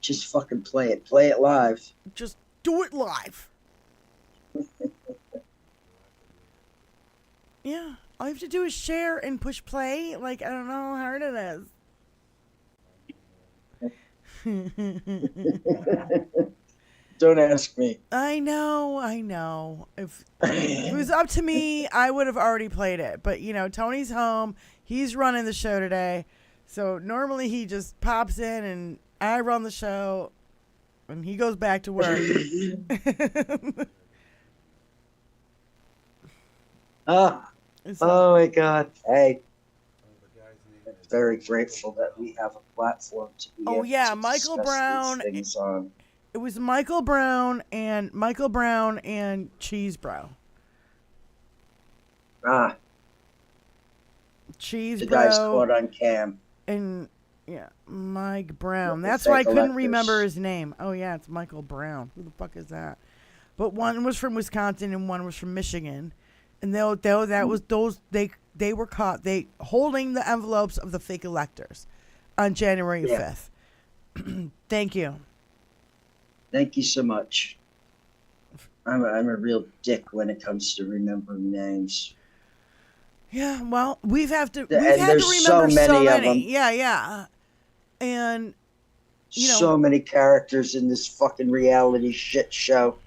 Just fucking play it. Play it live. Just do it live. Yeah. All you have to do is share and push play. Like, I don't know how hard it is. Don't ask me. I know. If it was up to me, I would have already played it. But, you know, Tony's home. He's running the show today. So normally he just pops in and I run the show and he goes back to work. Oh my God. Hey. I'm very grateful that we have a platform to be able to Michael discuss Brown. these things on. It was Michael Brown and Cheese Bro. Cheese The Bro. guy's caught on cam. And yeah, Mike Brown. The That's why I couldn't collectors. remember his name. Oh yeah, it's Michael Brown. Who the fuck is that? But one was from Wisconsin and one was from Michigan, and they were caught holding the envelopes of the fake electors on January 5th. Thank you. Thank you so much. I'm a real dick when it comes to remembering names. Yeah, well, we've had to And remember there's so many of them. Yeah. And you know, so many characters in this fucking reality shit show.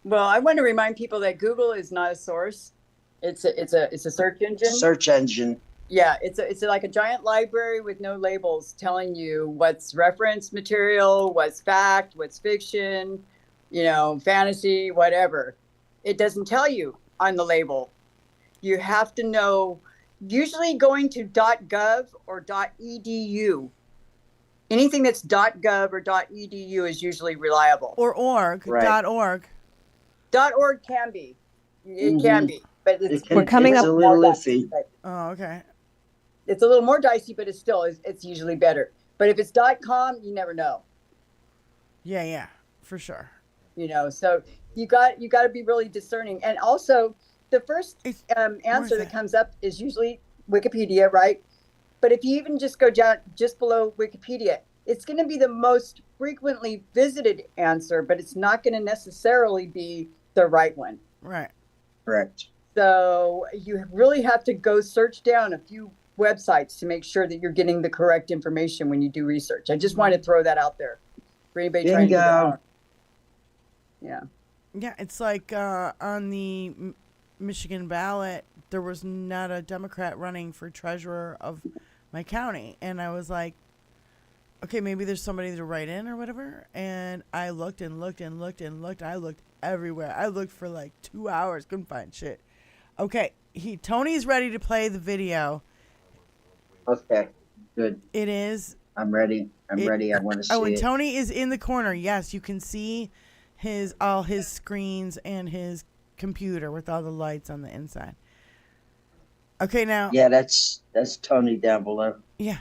Well, I want to remind people that Google is not a source. It's a search engine. Search engine. Yeah, it's like a giant library with no labels telling you what's reference material, what's fact, what's fiction, fantasy, whatever. It doesn't tell you on the label. You have to know, usually going to .gov or .edu. Anything that's .gov or .edu is usually reliable. Or .org, right. .org. .org can be. It can be. But We're coming up. a little iffy. Oh, okay. It's a little more dicey, but it's usually better. But if it's .com, you never know. Yeah, for sure. So you got to be really discerning. And also, the first answer that comes up is usually Wikipedia, right? But if you even just go down just below Wikipedia, it's going to be the most frequently visited answer, but it's not going to necessarily be the right one. Right. Correct. So you really have to go search down a few websites to make sure that you're getting the correct information when you do research. I just want to throw that out there for anybody trying to do that. Yeah. Yeah, it's like on the Michigan ballot, there was not a Democrat running for treasurer of my county. And I was like, okay, maybe there's somebody to write in or whatever. And I looked and looked and looked and looked. I looked everywhere. I looked for like 2 hours. Couldn't find shit. Okay, Tony's ready to play the video. Okay, good. It is. I'm ready. I'm ready. I want to see it. Oh, and Tony is in the corner. Yes, you can see all his screens and his computer with all the lights on the inside. Okay, now. Yeah, that's Tony down below. Yeah.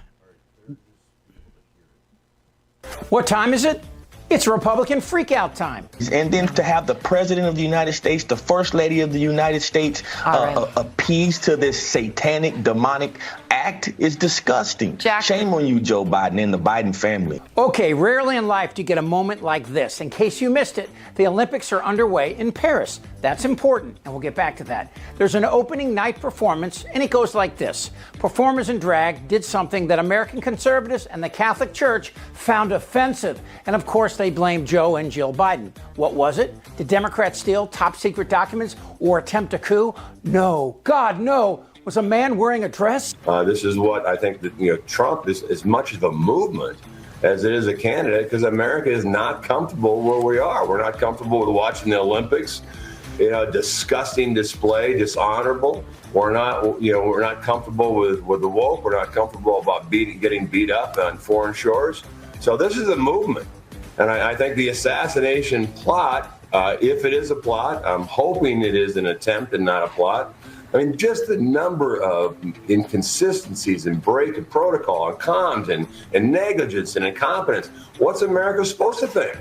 What time is it? It's Republican freakout time. And then to have the President of the United States, the First Lady of the United States, appease to this satanic, demonic act is disgusting. Shame on you, Joe Biden and the Biden family. Okay, rarely in life do you get a moment like this. In case you missed it, the Olympics are underway in Paris. That's important, and we'll get back to that. There's an opening night performance, and it goes like this. Performers in drag did something that American conservatives and the Catholic Church found offensive. And of course, they blamed Joe and Jill Biden. What was it? Did Democrats steal top secret documents or attempt a coup? No. God, no. Was a man wearing a dress? This is what I think that, Trump is as much of a movement as it is a candidate, because America is not comfortable where we are. We're not comfortable with watching the Olympics. Disgusting display, dishonorable. We're not comfortable with the woke. We're not comfortable about getting beat up on foreign shores. So this is a movement. And I think the assassination plot, if it is a plot, I'm hoping it is an attempt and not a plot. I mean, just the number of inconsistencies and break of protocol and comms and negligence and incompetence. What's America supposed to think?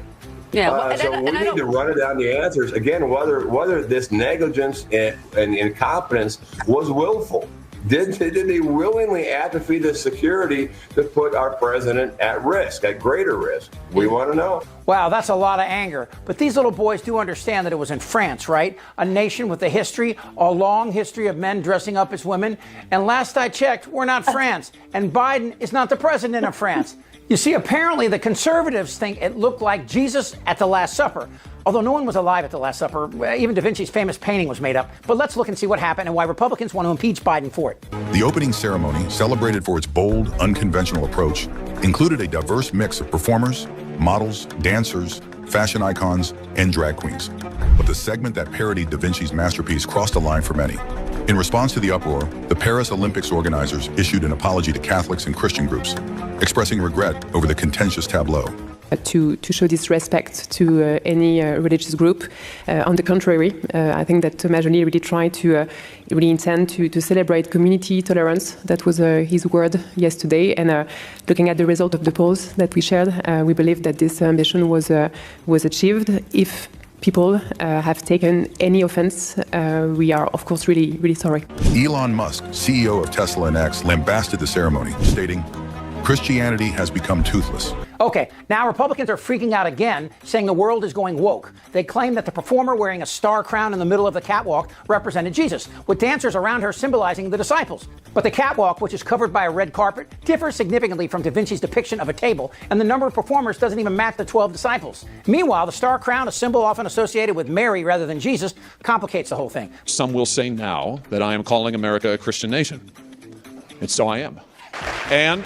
Yeah, so we need to run it down the answers again. Whether this negligence and incompetence was willful. Did they willingly atrophy the security to put our president at risk, at greater risk? We want to know. Wow, that's a lot of anger. But these little boys do understand that it was in France, right? A nation with a long history of men dressing up as women. And last I checked, we're not France. And Biden is not the president of France. You see, apparently the conservatives think it looked like Jesus at the Last Supper. Although no one was alive at the Last Supper, even Da Vinci's famous painting was made up. But let's look and see what happened and why Republicans want to impeach Biden for it. The opening ceremony, celebrated for its bold, unconventional approach, included a diverse mix of performers, models, dancers, fashion icons, and drag queens. But the segment that parodied Da Vinci's masterpiece crossed a line for many. In response to the uproar, the Paris Olympics organizers issued an apology to Catholics and Christian groups, expressing regret over the contentious tableau. To show disrespect to any religious group. On the contrary, I think that Majoli really tried to really intend to celebrate community tolerance. That was his word yesterday. And looking at the result of the polls that we shared, we believe that this ambition was achieved. If people have taken any offense, we are, of course, really, really sorry. Elon Musk, CEO of Tesla and X, lambasted the ceremony, stating, Christianity has become toothless. Okay, now Republicans are freaking out again, saying the world is going woke. They claim that the performer wearing a star crown in the middle of the catwalk represented Jesus, with dancers around her symbolizing the disciples. But the catwalk, which is covered by a red carpet, differs significantly from Da Vinci's depiction of a table, and the number of performers doesn't even match the 12 disciples. Meanwhile, the star crown, a symbol often associated with Mary rather than Jesus, complicates the whole thing. Some will say now that I am calling America a Christian nation. And so I am. And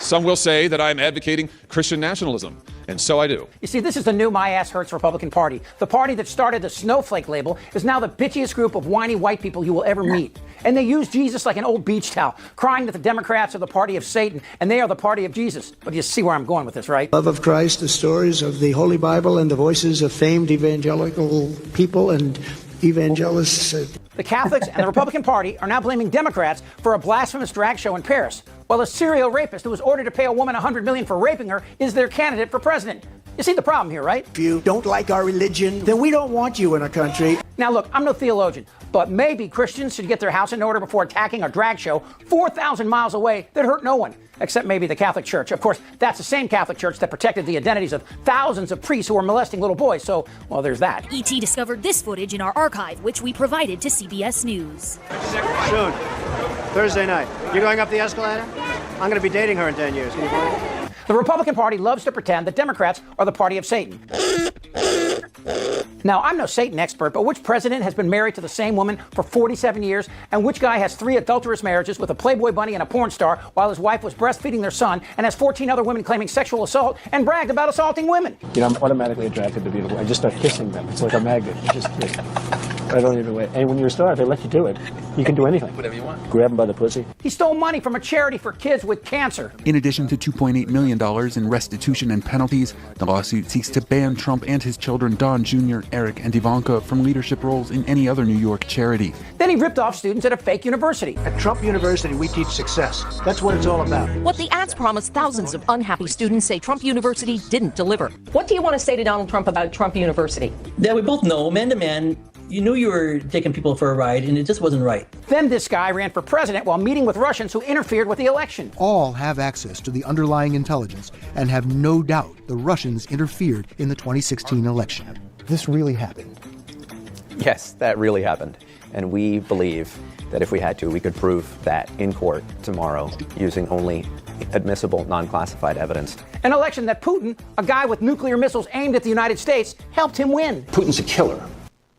some will say that I'm advocating Christian nationalism, and so I do. You see, this is the new My Ass Hurts Republican Party. The party that started the snowflake label is now the bitchiest group of whiny white people you will ever meet. And they use Jesus like an old beach towel, crying that the Democrats are the party of Satan, and they are the party of Jesus. But you see where I'm going with this, right? Love of Christ, the stories of the Holy Bible, and the voices of famed evangelical people and evangelists. The Catholics and the Republican Party are now blaming Democrats for a blasphemous drag show in Paris, while a serial rapist who was ordered to pay a woman $100 million for raping her is their candidate for president. You see the problem here, right? If you don't like our religion, then we don't want you in our country. Now look, I'm no theologian, but maybe Christians should get their house in order before attacking a drag show 4,000 miles away that hurt no one, except maybe the Catholic Church. Of course, that's the same Catholic Church that protected the identities of thousands of priests who were molesting little boys, so, well, there's that. ET discovered this footage in our archive, which we provided to CBS News. Soon. Thursday night. You going up the escalator? I'm going to be dating her in 10 years. Can you believe it? The Republican Party loves to pretend that Democrats are the party of Satan. Now, I'm no Satan expert, but which president has been married to the same woman for 47 years, and which guy has 3 adulterous marriages with a Playboy bunny and a porn star while his wife was breastfeeding their son and has 14 other women claiming sexual assault and bragged about assaulting women? You know, I'm automatically attracted to beautiful. I just start kissing them. It's like a magnet. I don't even wait. And when you're a star, they let you do it. You can do anything. Whatever you want. Grab them by the pussy. He stole money from a charity for kids with cancer. In addition to $2.8 million in restitution and penalties, the lawsuit seeks to ban Trump and his children Don Jr., Eric, and Ivanka from leadership roles in any other New York charity. Then he ripped off students at a fake university. At Trump University, we teach success. That's what it's all about. What the ads promised thousands of unhappy students say Trump University didn't deliver. What do you want to say to Donald Trump about Trump University? Yeah, we both know, man to man, you knew you were taking people for a ride, and it just wasn't right. Then this guy ran for president while meeting with Russians who interfered with the election. All have access to the underlying intelligence and have no doubt the Russians interfered in the 2016 election. This really happened. Yes, that really happened. And we believe that if we had to, we could prove that in court tomorrow using only admissible, non-classified evidence. An election that Putin, a guy with nuclear missiles aimed at the United States, helped him win. Putin's a killer.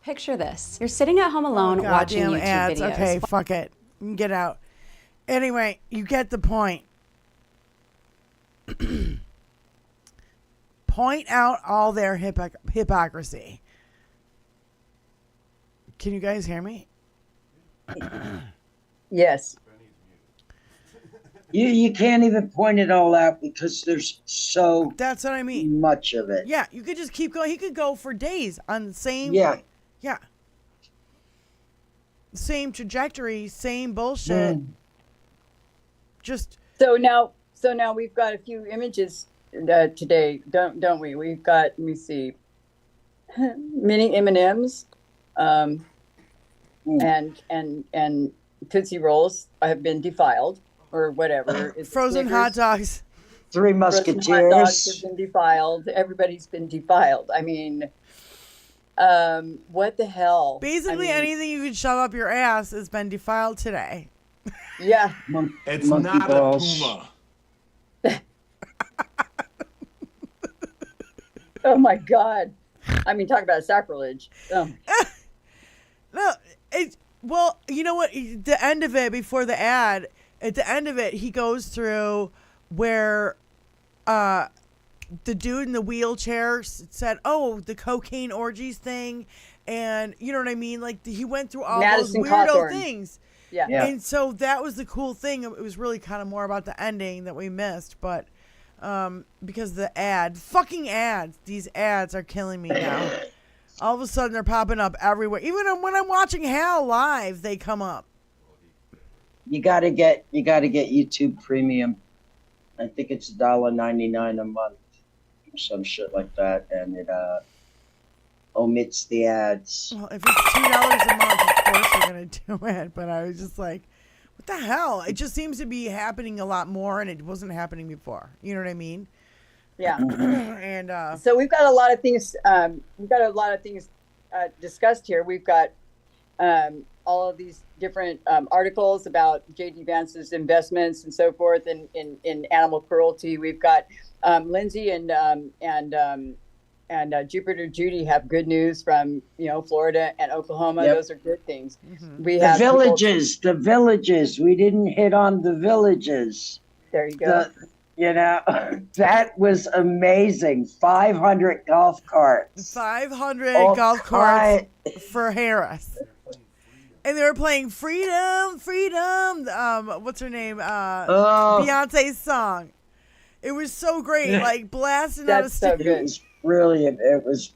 Picture this. You're sitting at home alone watching YouTube ads. videos. Okay, fuck it. Get out. Anyway, you get the point. Point out all their hypocrisy. Can you guys hear me? Yes. You can't even point it all out because there's so that's what I mean. Much of it. Yeah, you could just keep going. He could go for days on the same. Yeah. Same trajectory, same bullshit. Just so now we've got a few images today, don't we? We've got, let me see, mini M&Ms, and Tootsie Rolls have been defiled or whatever. It's frozen hot dogs. Three Musketeers. Frozen hot dogs have been defiled. Everybody's been defiled. I mean, what the hell? Basically, anything you could shove up your ass has been defiled today. Yeah. It's not balls. A puma. Oh my God. I mean, talk about sacrilege. No, well, you know what? The end of it, before the ad, at the end of it, he goes through where the dude in the wheelchair said, "Oh, the cocaine orgies thing," and you know what I mean. Like he went through all Madison those weirdo Cawthorn. things. Yeah. And so that was the cool thing. It was really kind of more about the ending that we missed, but because the fucking ads, these ads are killing me now. All of a sudden they're popping up everywhere. Even when I'm watching Hal live, they come up. You gotta get YouTube Premium. I think it's $1.99 a month, or some shit like that, and it omits the ads. Well, if it's $2 a month, of course you're gonna do it. But I was just like, what the hell? It just seems to be happening a lot more, and it wasn't happening before. You know what I mean? Yeah. And so we've got a lot of things. Discussed here. We've got all of these different articles about J.D. Vance's investments and so forth in animal cruelty. We've got Lindsay and Jupiter Judy have good news from Florida and Oklahoma. Yep. Those are good things. The villages. We didn't hit on the villages. There you go. That was amazing. 500 golf carts. 500 golf carts for Harris. And they were playing Freedom. What's her name? Beyonce's song. It was so great. Like blasting out of so good. It was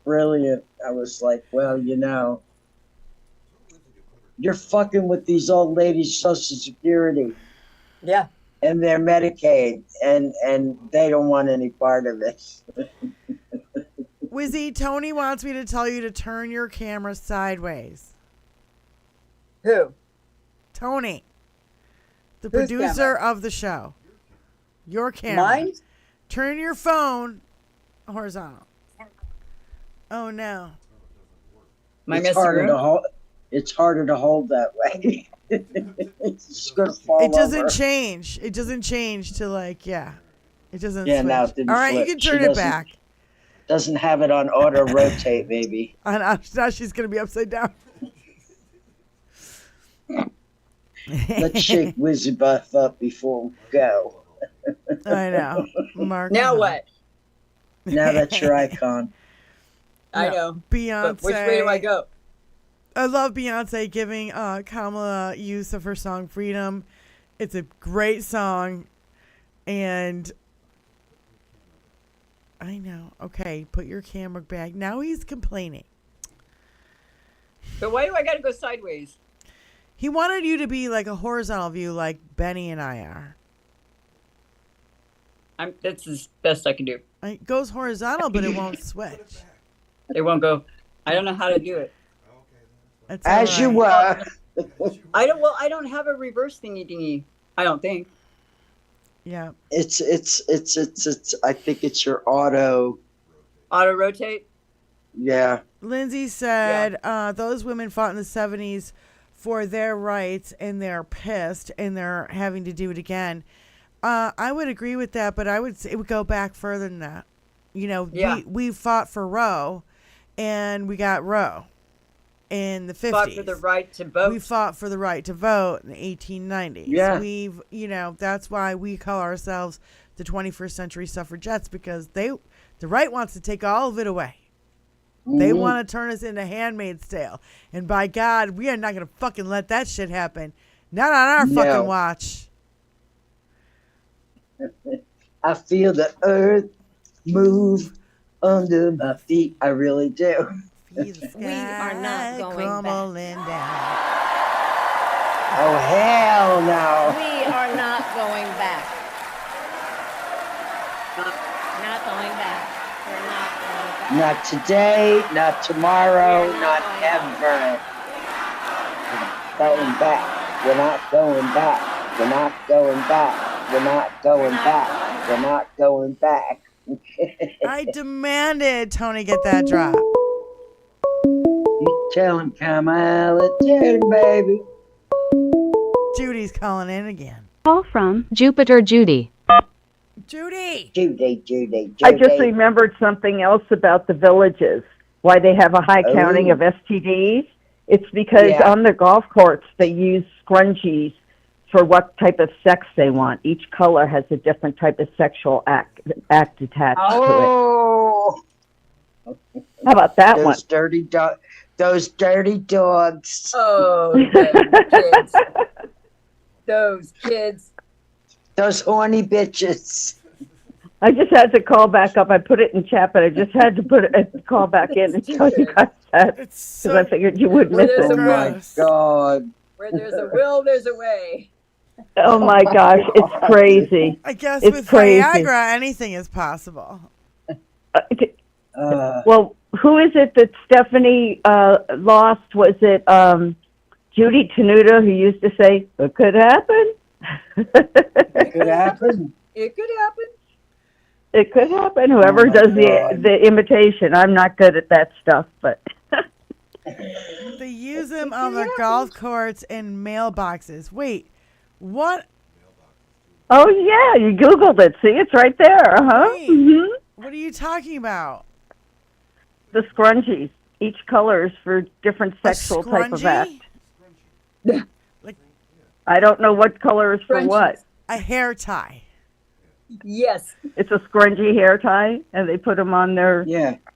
brilliant. I was like, well, you're fucking with these old ladies' Social Security. Yeah. And their Medicaid, and they don't want any part of it. Wizzy, Tony wants me to tell you to turn your camera sideways. Who? Tony, the Whose producer camera? of the show. Your camera. Mine? Turn your phone horizontal. Oh no. It's harder to hold that way. It's just gonna fall It doesn't over. change. It doesn't change to It doesn't Yeah, switch. no, it didn't All right, flip. you can She turn it doesn't- back. Doesn't have it on auto rotate, baby. Now she's going to be upside down. Let's shake Wizzy Buff up before we go. I know. Mark. Now what? Now that's your icon. I know. Beyonce. But which way do I go? I love Beyonce giving Kamala use of her song Freedom. It's a great song. And I know. Okay, put your camera back. Now he's complaining. But why do I got to go sideways? He wanted you to be like a horizontal view like Benny and I are. That's as best I can do. It goes horizontal, but it won't switch. It won't go. I don't know how to do it. That's As you right. were. I don't have a reverse thingy. I don't think. Yeah. It's I think it's your auto rotate. Yeah. Lindsay said those women fought in the 70s for their rights, and they're pissed, and they're having to do it again. I would agree with that, but I would say it would go back further than that. We fought for Roe, and we got Roe in the 50s. Fought for the right to vote. We fought for the right to vote in the 1890s. Yeah. That's why we call ourselves the 21st Century Suffragettes, because the right wants to take all of it away. They want to turn us into Handmaid's Tale. And by God, we are not going to fucking let that shit happen. Not on our fucking watch. I feel the earth move under my feet. I really do. We are not going back. Down. Oh, hell no. We are not going back. Not going back. We're not going back. Not today, not tomorrow, not ever. Going back. We're not going back. We're not going back. We're not going back. We're not going back. I demanded Tony get that drop. You tell him, Kamala, tell him, baby. Judy's calling in again. Call from Jupiter Judy. Judy. I just remembered something else about the villages. Why they have a high counting of STDs. It's because on the golf course they use scrunchies for what type of sex they want. Each color has a different type of sexual act attached to it. How about that one? Those dirty dogs. Oh, those kids. Those kids. Those horny bitches. I just had to call back up. I put it in chat, but I just had to put it call back in and tell you guys that because I figured you would miss it. Oh my God! Where there's a will, there's a way. Oh my gosh, it's crazy. I guess it's with crazy. Viagra, anything is possible. Well, who is it that Stephanie lost? Was it Judy Tenuta, who used to say, "It could happen." It could happen. It could happen. It could happen. Whoever Oh my does God. the imitation, I'm not good at that stuff, but They use them on the golf courts and mailboxes. Wait, what? oh yeah, you Googled it. See, it's right there. Wait, hmm what are you talking about? The scrunchies. Each color is for different sexual type of act. Like I don't know what color is for what. a hair tie. Yes. It's a scrunchie hair tie, and they put them on their,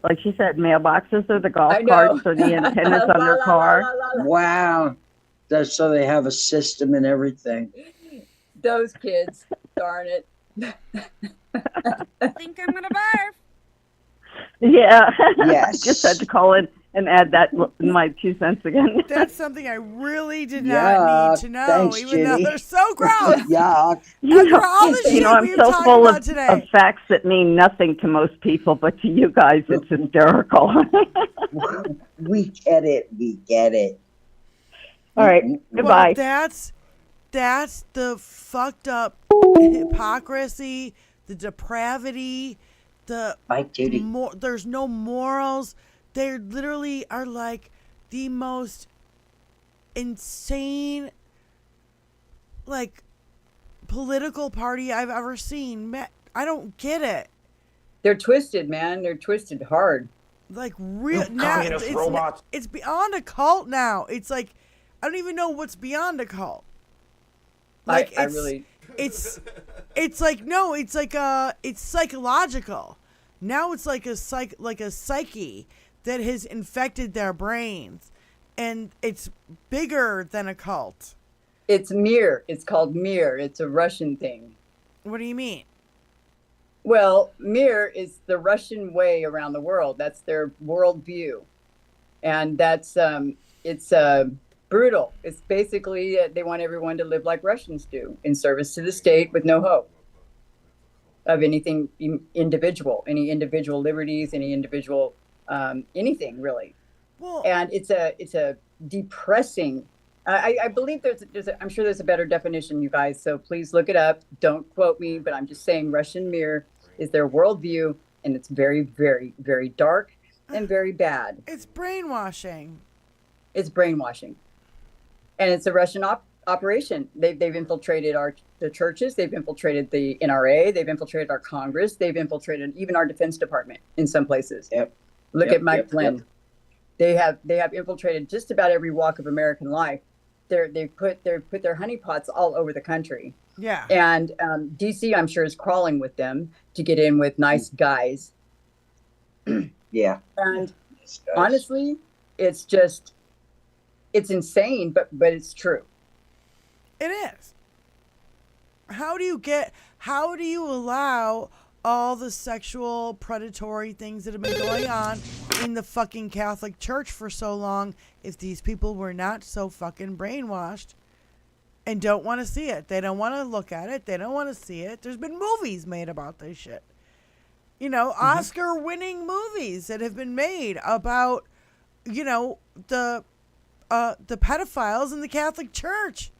like she said, mailboxes or the golf I know. carts or the antennas on their car. Wow. So they have a system and everything. Those kids, darn it. I think I'm gonna barf. Yeah. Yes. I just had to call in and add that in my 2 cents again. That's something I really did not need to know, Thanks, even though Ginny. they're so gross. Yuck. After all the shit I'm we've so talked full about today. of facts that mean nothing to most people, but to you guys, it's hysterical. We get it. We get it. All right. Goodbye. Well, that's the fucked up hypocrisy, the depravity, there's no morals. They literally are like the most insane, like, political party I've ever seen. I don't get it. They're twisted, man. They're twisted hard. Like, real now, communist robots. It's beyond a cult now. It's like I don't even know what's beyond a cult. Like it's like no, it's like it's psychological. Now it's like a psyche that has infected their brains, and it's bigger than a cult. It's Mir. It's called Mir. It's a Russian thing. What do you mean? Well, Mir is the Russian way around the world. That's their worldview, and that's it's brutal. It's basically they want everyone to live like Russians do, in service to the state with no hope of anything individual, any individual liberties, any individual anything really. Well, and it's a depressing. I believe I'm sure there's a better definition, you guys. So please look it up. Don't quote me, but I'm just saying Russian Mir is their worldview, and it's very, very, very dark and very bad. It's brainwashing. It's brainwashing, and it's a Russian operation. They've infiltrated the churches. They've infiltrated the NRA. They've infiltrated our Congress. They've infiltrated even our Defense Department in some places. Look at Mike Flynn. They have infiltrated just about every walk of American life. They've put their honeypots all over the country. Yeah. And DC, I'm sure, is crawling with them to get in with nice guys. Yeah. And honestly, it's insane, but it's true. It is. How do you allow all the sexual predatory things that have been going on in the fucking Catholic Church for so long if these people were not so fucking brainwashed and don't want to see it? They don't want to look at it. They don't want to see it. There's been movies made about this shit. You know, Oscar-winning movies that have been made about, you know, the pedophiles in the Catholic Church.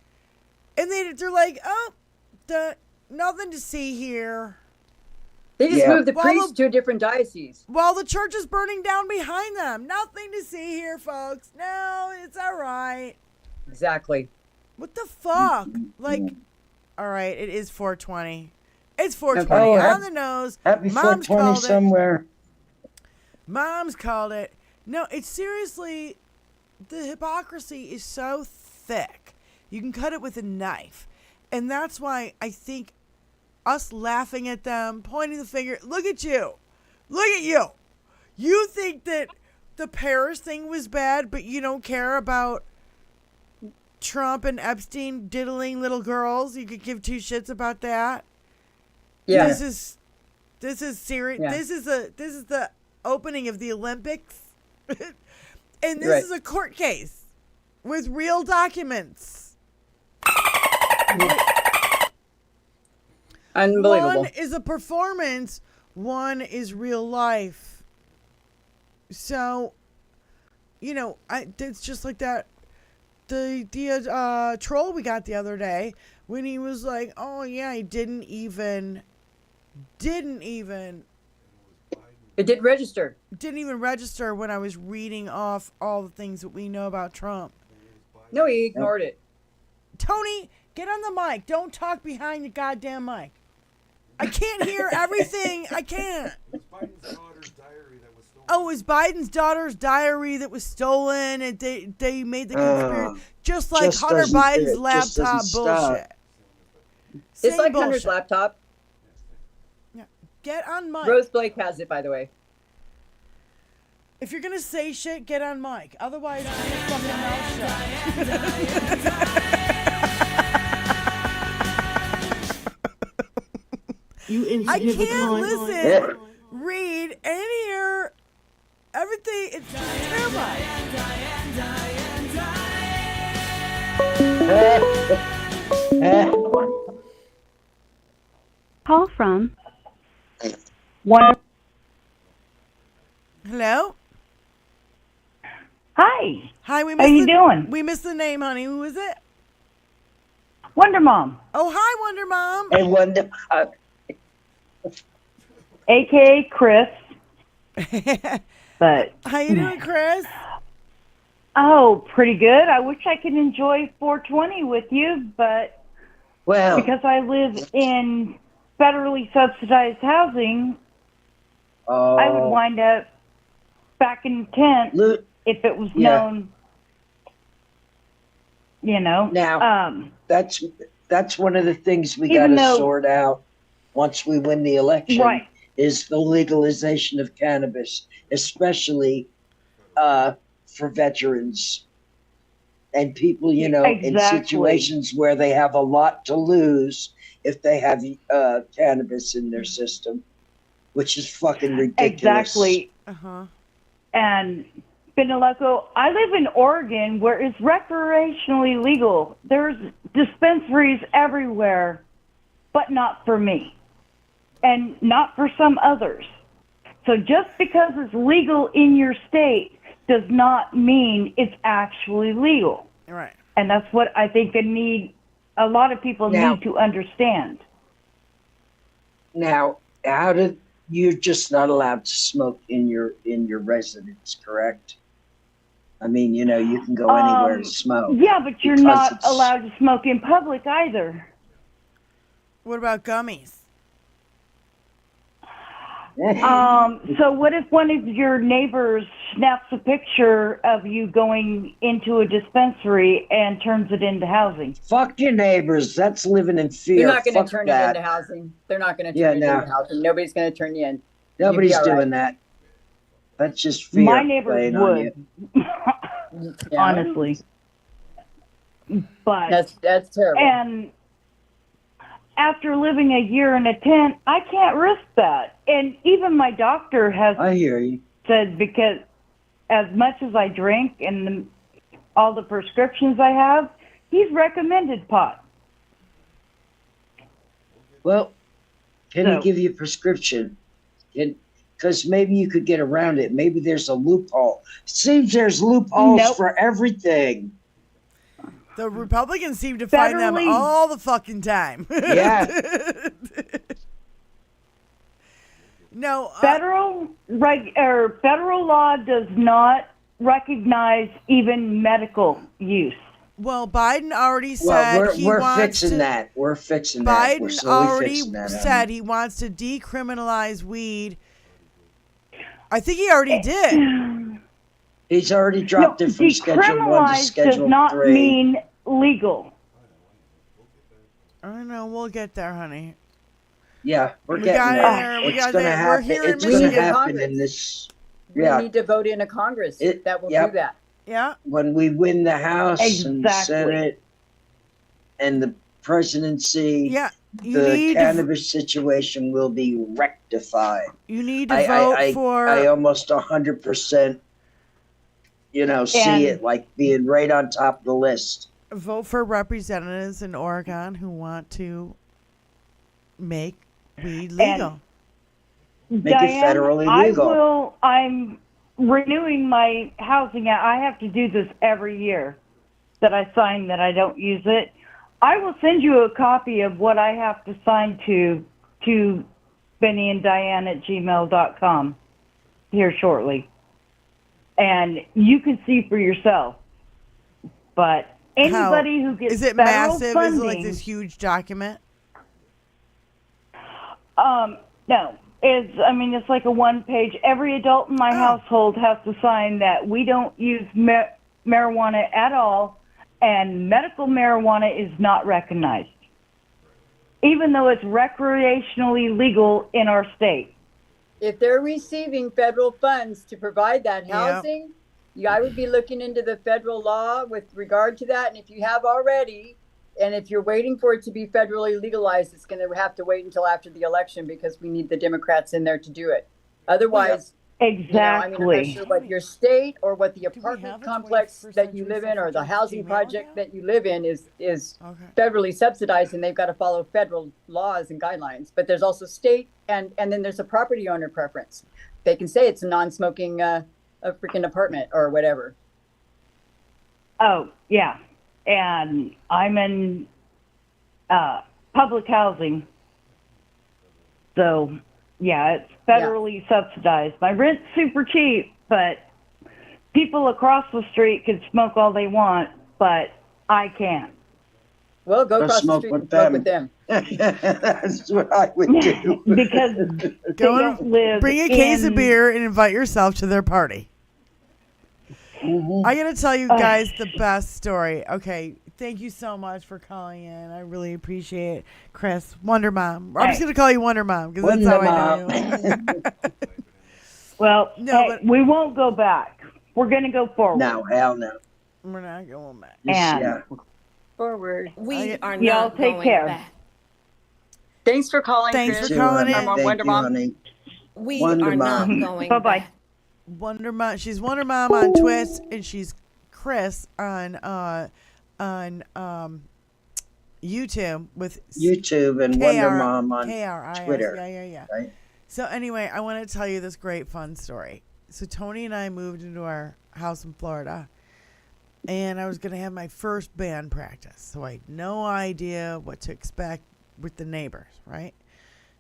And they're like, oh, nothing to see here. They just moved the priest to a different diocese. While the church is burning down behind them. Nothing to see here, folks. No, it's all right. Exactly. What the fuck? Like, all right, it is 420. It's 420 on the nose. Happy 420 somewhere. Mom's called it. No, it's seriously, the hypocrisy is so thick. You can cut it with a knife. And that's why I think us laughing at them, pointing the finger, look at you. Look at you. You think that the Paris thing was bad, but you don't care about Trump and Epstein diddling little girls? You could give two shits about that? Yeah. This is serious. Yeah. This is the opening of the Olympics. And this is a court case with real documents. Unbelievable. One is a performance, one is real life. So, you know, it's just like that the troll we got the other day when he was like, oh yeah, he didn't even It did register. Didn't even register when I was reading off all the things that we know about Trump. No, he ignored it. Tony, get on the mic. Don't talk behind the goddamn mic. I can't hear everything. I can't. Oh, it was Biden's daughter's diary that was stolen, and they made the conspiracy just like Hunter Biden's laptop bullshit. It's like bullshit. Hunter's laptop. Get on mic. Rose Blake has it, by the way. If you're gonna say shit, get on mic. Otherwise, I'm fucking mouth shut. I can't listen, read, and hear everything. It's terrifying. Call from one. Hello. Hi. Hi. We How missed you doing? We missed the name, honey. Who is it? Wonder Mom. Oh, hi, Wonder Mom. And Wonder AKA Chris. But how you doing, Chris? Oh, pretty good. I wish I could enjoy 420 with you, but because I live in federally subsidized housing, I would wind up back in tent if it was known. You know. Now, that's one of the things we got to sort out once we win the election. Right. Is the legalization of cannabis, especially for veterans and people, you know, in situations where they have a lot to lose if they have cannabis in their system, which is fucking ridiculous. Exactly. And Benaloco, I live in Oregon where it's recreationally legal. There's dispensaries everywhere, but not for me. And not for some others. So just because it's legal in your state does not mean it's actually legal. Right. And that's what I think a lot of people need to understand. Now, you're just not allowed to smoke in your residence, correct? I mean, you know, you can go anywhere to smoke. Yeah, but you're not allowed to smoke in public either. What about gummies? So what if one of your neighbors snaps a picture of you going into a dispensary and turns it into housing? Fuck your neighbors. That's living in fear. They're not going to turn it into housing. They're not going to turn it into housing. Nobody's going to turn you in. Nobody's doing that. That's just fear. My neighbors would. Honestly. But that's terrible. And after living a year in a tent, I can't risk that. And even my doctor has said, because as much as I drink and all the prescriptions I have, he's recommended pot. Well, can he give you a prescription? Because maybe you could get around it. Maybe there's a loophole. It seems there's loopholes for everything. The Republicans seem to find them all the fucking time. Yeah. No. Federal law does not recognize even medical use. Well, Biden already said we're fixing that. We're fixing that. Biden already said he wants to decriminalize weed. I think he already did. He's already dropped it from Schedule 1 to Schedule 3. Does not mean legal. I know. We'll get there, honey. Yeah, we're getting there. It's going to happen. It's going to happen in this. We need to vote in a Congress that will do that. Yeah. When we win the House and the Senate and the presidency, the cannabis situation will be rectified. You need to vote for. I almost 100%, see it like being right on top of the list. Vote for representatives in Oregon who want to make weed legal. Make it federally legal. I'm renewing my housing. I have to do this every year. that I sign that I don't use it. I will send you a copy of what I have to sign to BennyandDiane@gmail.com here shortly. And you can see for yourself. But anybody who gets Is it federal massive? funding, Is it like this huge document? No. It's like a one-page. Every adult in my household has to sign that we don't use marijuana at all, and medical marijuana is not recognized, even though it's recreationally legal in our state. If they're receiving federal funds to provide that housing, I would be looking into the federal law with regard to that. And if you have already, and if you're waiting for it to be federally legalized, it's going to have to wait until after the election because we need the Democrats in there to do it. Otherwise, exactly. I'm not sure what your state or what the apartment complex that you live in or the housing project that you live in is federally subsidized, and they've got to follow federal laws and guidelines. But there's also state, and then there's a property owner preference. They can say it's a non-smoking a freaking apartment or whatever. Oh, yeah. And I'm in public housing. So, yeah, it's federally subsidized. My rent's super cheap, but people across the street can smoke all they want, but I can't. Well, go across the street and smoke with them. That's what I would do. Because they don't live Bring a case of beer and invite yourself to their party. I got to tell you guys the best story. Okay, thank you so much for calling in. I really appreciate it. Chris, Wonder Mom. I'm just going to call you Wonder Mom because that's how I know you. Well, we won't go back. We're going to go forward. No, hell no. We're not going back. And forward. We are y'all not take going care. back. Thanks for calling. Thanks Chris. for calling in. I'm on Wonder Mom. We Wonder are Mom. not going Bye-bye. back. Wonder Mom. She's Wonder Mom on Twitch, and she's Chris on YouTube with YouTube and Wonder Mom on KRIS. Twitter. Yeah. Right? So anyway, I want to tell you this great fun story. So Tony and I moved into our house in Florida, and I was going to have my first band practice. So I had no idea what to expect with the neighbors, right?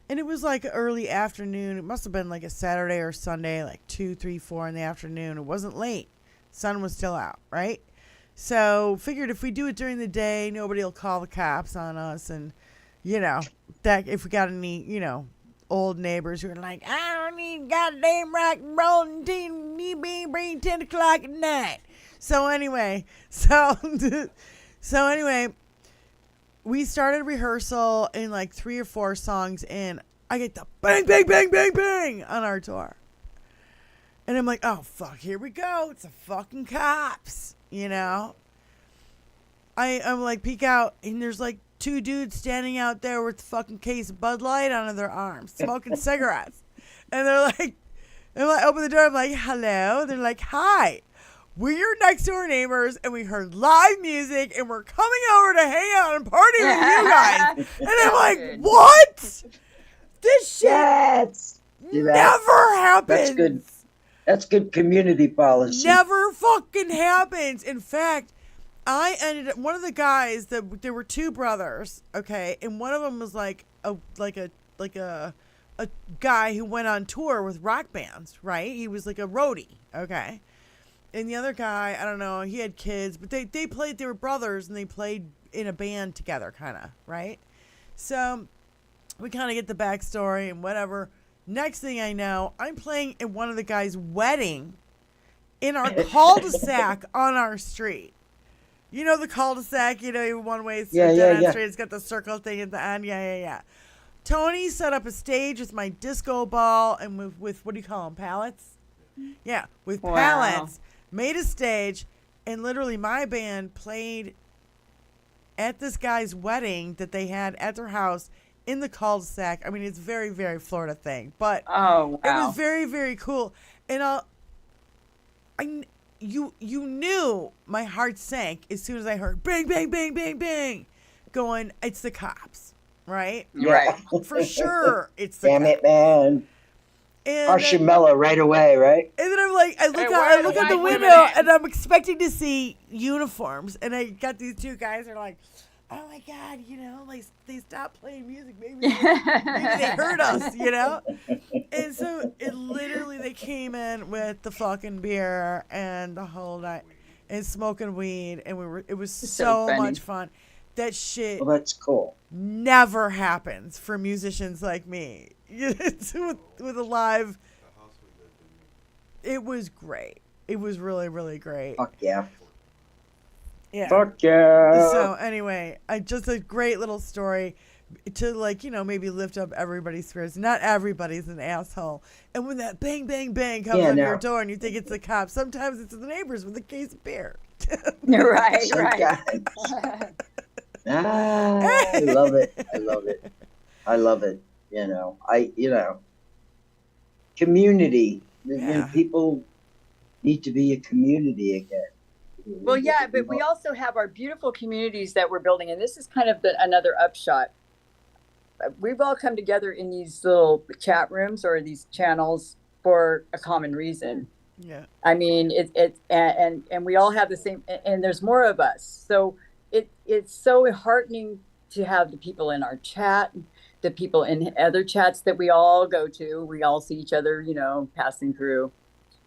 And it was like early afternoon. It must have been like a Saturday or Sunday, like 2, 3, 4 in the afternoon. It wasn't late. Sun was still out, right? So figured if we do it during the day, nobody will call the cops on us. And, that if we got any, old neighbors who are like, I don't need goddamn rock and roll until you be bring 10 o'clock at night. So anyway, we started rehearsal in like 3 or 4 songs in. I get the bang, bang, bang, bang, bang on our tour. And I'm like, oh, fuck, here we go. It's the fucking cops, I'm like, peek out, and there's like 2 dudes standing out there with a fucking case of Bud Light under their arms, smoking cigarettes. And they're like, I open the door, I'm like, hello. They're like, hi. We're your next door neighbors, and we heard live music, and we're coming over to hang out and party with you guys. And I'm like, what? This shit never happens. That's good. That's good community policy. Never fucking happens. In fact, I ended up, one of the guys there were 2 brothers, okay, and one of them was like a guy who went on tour with rock bands, right? He was like a roadie, okay. And the other guy, I don't know, he had kids, but they were brothers, and they played in a band together, kind of, right? So we kind of get the backstory and whatever. Next thing I know, I'm playing at one of the guys' wedding in our cul-de-sac on our street. You know the cul-de-sac, one way street, street. It's got the circle thing at the end. Yeah. Tony set up a stage with my disco ball and with what do you call them, pallets? Yeah, with pallets. Made a stage, and literally my band played at this guy's wedding that they had at their house in the cul-de-sac. I mean, it's very, very Florida thing, but it was very, very cool. And you knew my heart sank as soon as I heard bang, bang, bang, bang, bang, going, it's the cops, right? Right. For sure, it's the Damn cops. it, man. And Marshmallow right away, right? And then I'm like, I look out the window, and I'm expecting to see uniforms. And I got these two guys that are like, oh my God, like they stopped playing music. Maybe they heard us, And so they came in with the fucking beer and the whole night and smoking weed, and it was so much fun. That shit. Well, that's cool. Never happens for musicians like me. With a live. It was great. It was really, really great. Fuck yeah. Yeah. Fuck yeah. So anyway, just a great little story to maybe lift up everybody's spirits. Not everybody's an asshole. And when that bang, bang, bang comes on your door and you think it's the cops, sometimes it's the neighbors with a case of beer. Right. I love it. I love it. Community. Yeah. People need to be a community again. Well, yeah, but we also have our beautiful communities that we're building, and this is kind of another upshot. We've all come together in these little chat rooms or these channels for a common reason. Yeah. I mean, and we all have the same, and there's more of us. So it's so heartening to have the people in our chat, the people in other chats that we all go to. We all see each other, passing through.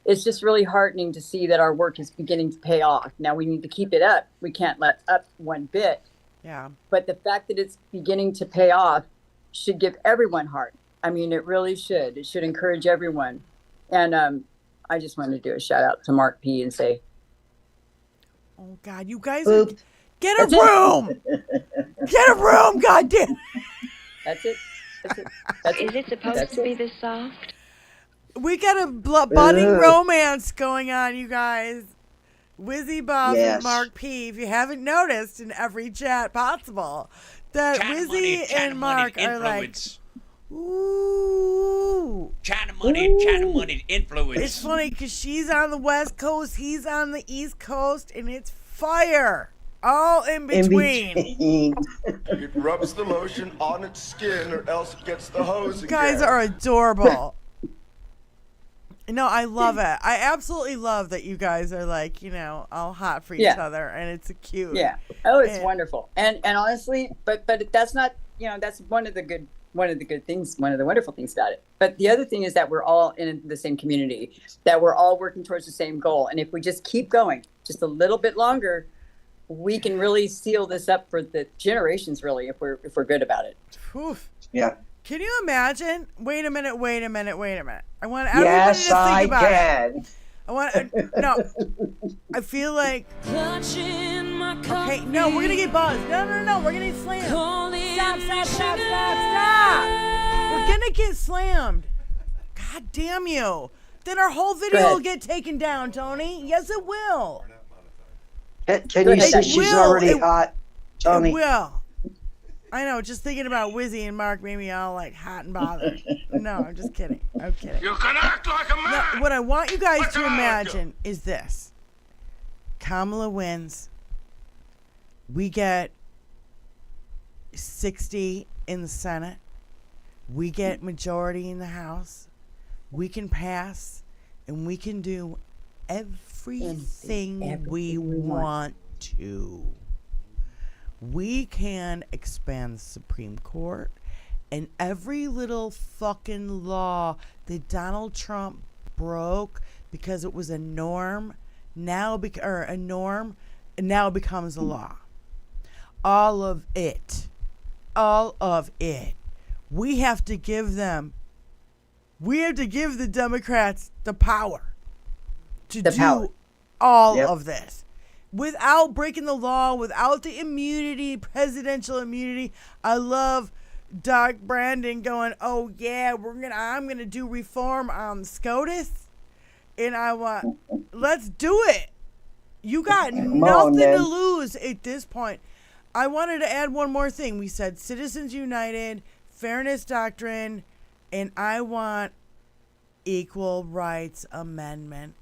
It's just really heartening to see that our work is beginning to pay off. Now we need to keep it up. We can't let up one bit. Yeah. But the fact that it's beginning to pay off should give everyone heart. I mean, it really should. It should encourage everyone. And I just wanted to do a shout out to Mark P. and say, oh God, you guys get a room. Get a room, goddamn. That's it. Is it supposed to be this soft? We got a budding romance going on, you guys. Wizzy Buff and Mark P. If you haven't noticed in every chat possible, that Wizzy and Mark are like, ooh. China money influence. It's funny because she's on the West Coast, he's on the East Coast, and it's fire. All in between. It rubs the lotion on its skin or else it gets the hose. You guys are adorable. No, I love it. I absolutely love that you guys are like, all hot for each other, and it's cute. Yeah. Oh, it's wonderful. And honestly, but that's not, that's one of the good things, one of the wonderful things about it. But the other thing is that we're all in the same community, that we're all working towards the same goal. And if we just keep going just a little bit longer, we can really seal this up for the generations, really, if we're good about it. Oof. Yeah. Can you imagine? Wait a minute. I want everybody to think about it. I feel like. Okay, no, we're gonna get buzzed. No, we're gonna get slammed. Stop. We're gonna get slammed. God damn you. Then our whole video will get taken down, Tony. Yes, it will. Can you see she's already hot, Tony? It will. I know, just thinking about Wizzy and Mark made me all like hot and bothered. No, I'm just kidding. You can act like a man. No, what I want you guys to imagine is this. Kamala wins. We get 60 in the Senate. We get majority in the House. We can pass, and we can do everything we want to. We can expand the Supreme Court, and every little fucking law that Donald Trump broke because it was a norm now becomes a law. All of it. We have to give the Democrats the power to do all of this. Without breaking the law, without the immunity, presidential immunity. I love Doc Brandon going, oh yeah, I'm gonna do reform on SCOTUS, and let's do it. You got nothing to lose at this point. I wanted to add one more thing. We said Citizens United, Fairness Doctrine, and I want Equal Rights Amendment.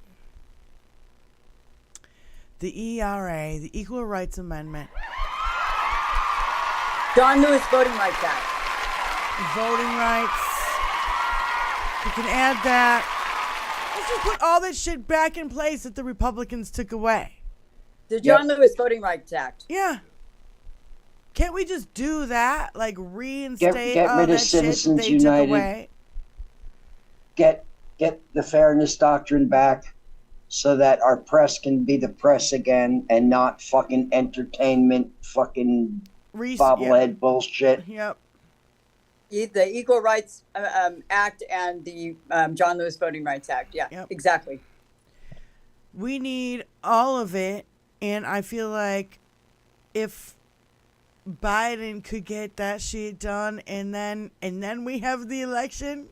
The ERA, the Equal Rights Amendment. John Lewis Voting Rights Act. Voting rights. We can add that. Let's just put all that shit back in place that the Republicans took away. The John Lewis Voting Rights Act. Yeah. Can't we just do that? Like reinstate Get all rid of that shit that Citizens they United. took away? Get the fairness doctrine back so that our press can be the press again and not fucking entertainment fucking bobblehead bullshit. Yep. The Equal Rights Act and the John Lewis Voting Rights Act. Yeah, exactly. We need all of it, and I feel like if Biden could get that shit done, and then we have the election.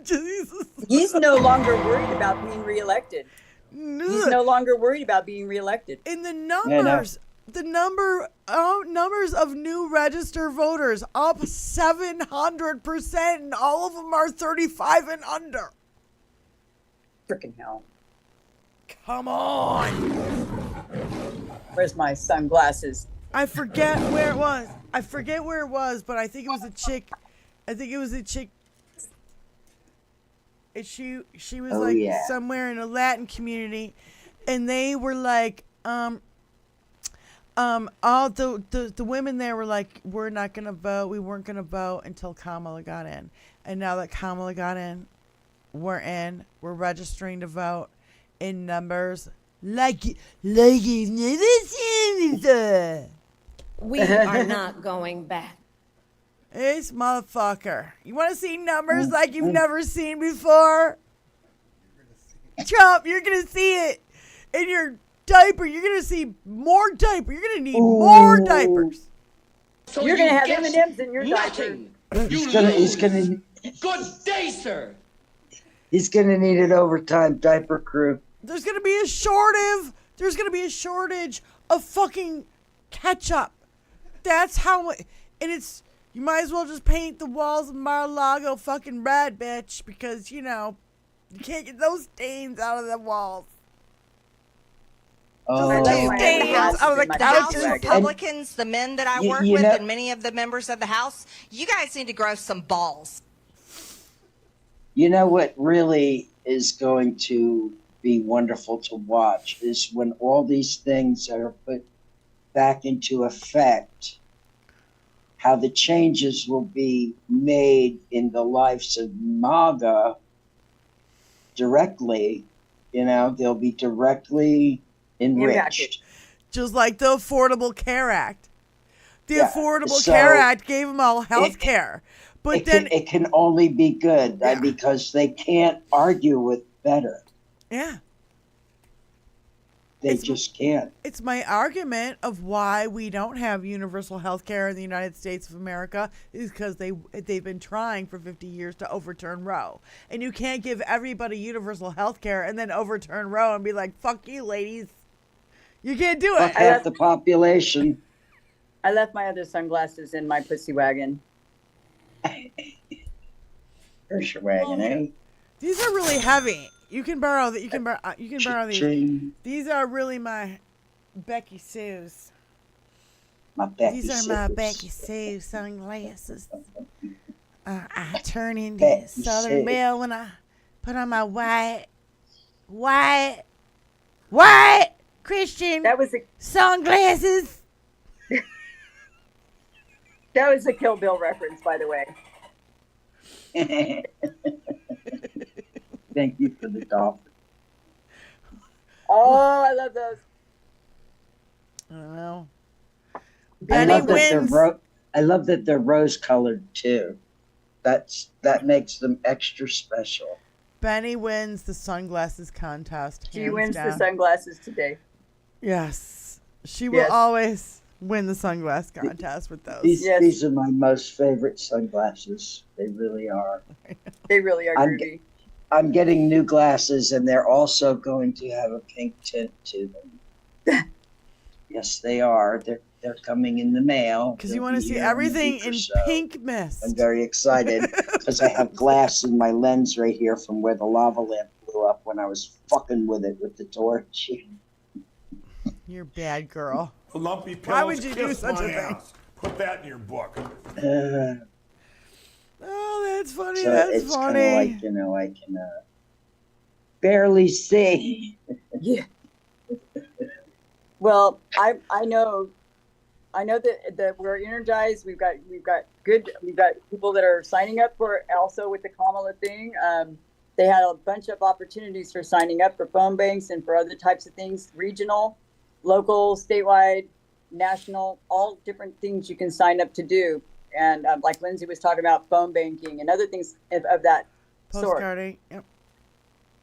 Jesus. He's no longer worried about being reelected. He's no longer worried about being reelected. And the numbers, numbers of new registered voters up 700%, and all of them are 35 and under. Frickin' hell. Come on. Where's my sunglasses? I forget where it was. But I think it was a chick. And she was somewhere in a Latin community, and they were like, all the women there were like, we're not gonna vote. We weren't gonna vote until Kamala got in, and now that Kamala got in, we're in. We're registering to vote in numbers like you've never seen before. We are not going back. This motherfucker. You want to see numbers like you've never seen before? Trump, you're going to see it. In your diaper, you're going to see more diaper. You're going to need more diapers. So you're going to have M&Ms in your diaper. He's gonna. Good day, sir. He's gonna need an overtime diaper crew. There's going to be a shortage. There's going to be a shortage of fucking ketchup. That's how, and it's, you might as well just paint the walls of Mar-a-Lago fucking red, bitch, because, you know, you can't get those stains out of the walls. Oh, the House Republicans, the men that I work with, and many of the members of the House, you guys need to grow some balls. You know what really is going to be wonderful to watch is when all these things are put back into effect, how the changes will be made in the lives of MAGA directly. You know, they'll be directly enriched. Just like the Affordable Care Act. The Affordable Care Act gave them all health care. But it can only be good because they can't argue with better. Yeah. They just can't. It's my argument of why we don't have universal health care in the United States of America is because they've been trying for 50 years to overturn Roe. And you can't give everybody universal health care and then overturn Roe and be like, fuck you, ladies. You can't do it. Fuck half the population. I left my other sunglasses in my pussy wagon. There's your wagon, eh? These are really heavy. You can borrow that. You can borrow these. These are really my Becky Sue's. These are my Becky Sue sunglasses. I turn into a Southern Belle when I put on my white Christian sunglasses. That was a Kill Bill reference, by the way. Thank you for the dolphin. Oh, I love those. I don't know. I love that they're rose-colored too. That makes them extra special. Benny wins the sunglasses contest. She wins the sunglasses today. Yes. She will always win the sunglass contest with those. These are my most favorite sunglasses. They really are. They really are groovy. I'm getting new glasses, and they're also going to have a pink tint to them. Yes, they are. They're coming in the mail. Because you want to see everything in pink mist. I'm very excited because I have glass in my lens right here from where the lava lamp blew up when I was fucking with it with the torch. You're a bad girl. Lumpy pills. Why would you do such a thing? Put that in your book. Oh, that's funny. So That's it's funny. kind of like, I can barely see. Yeah. Well, I know that we're energized. We've got people that are signing up for also with the Kamala thing. They had a bunch of opportunities for signing up for phone banks and for other types of things, regional, local, statewide, national, all different things you can sign up to do. And like Lindsay was talking about, phone banking and other things of that sort. Postcarding. Yep.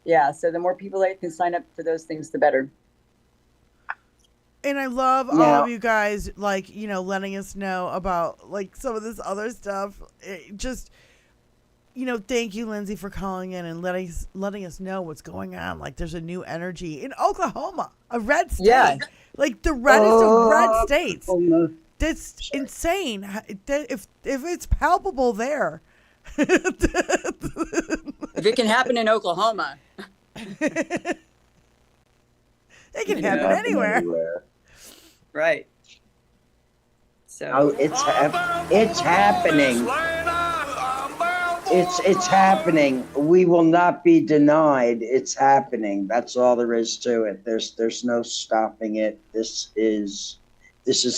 Yeah. So the more people that can sign up for those things, the better. And I love all of you guys, like, letting us know about, like, some of this other stuff. Just, thank you, Lindsay, for calling in and letting us know what's going on. Like, there's a new energy in Oklahoma, a red state. Yeah. Like, the reddest of red states. That's insane. If it's palpable there. If it can happen in Oklahoma. It can happen anywhere. Right. So it's happening. It's happening. We will not be denied. It's happening. That's all there is to it. There's no stopping it. This is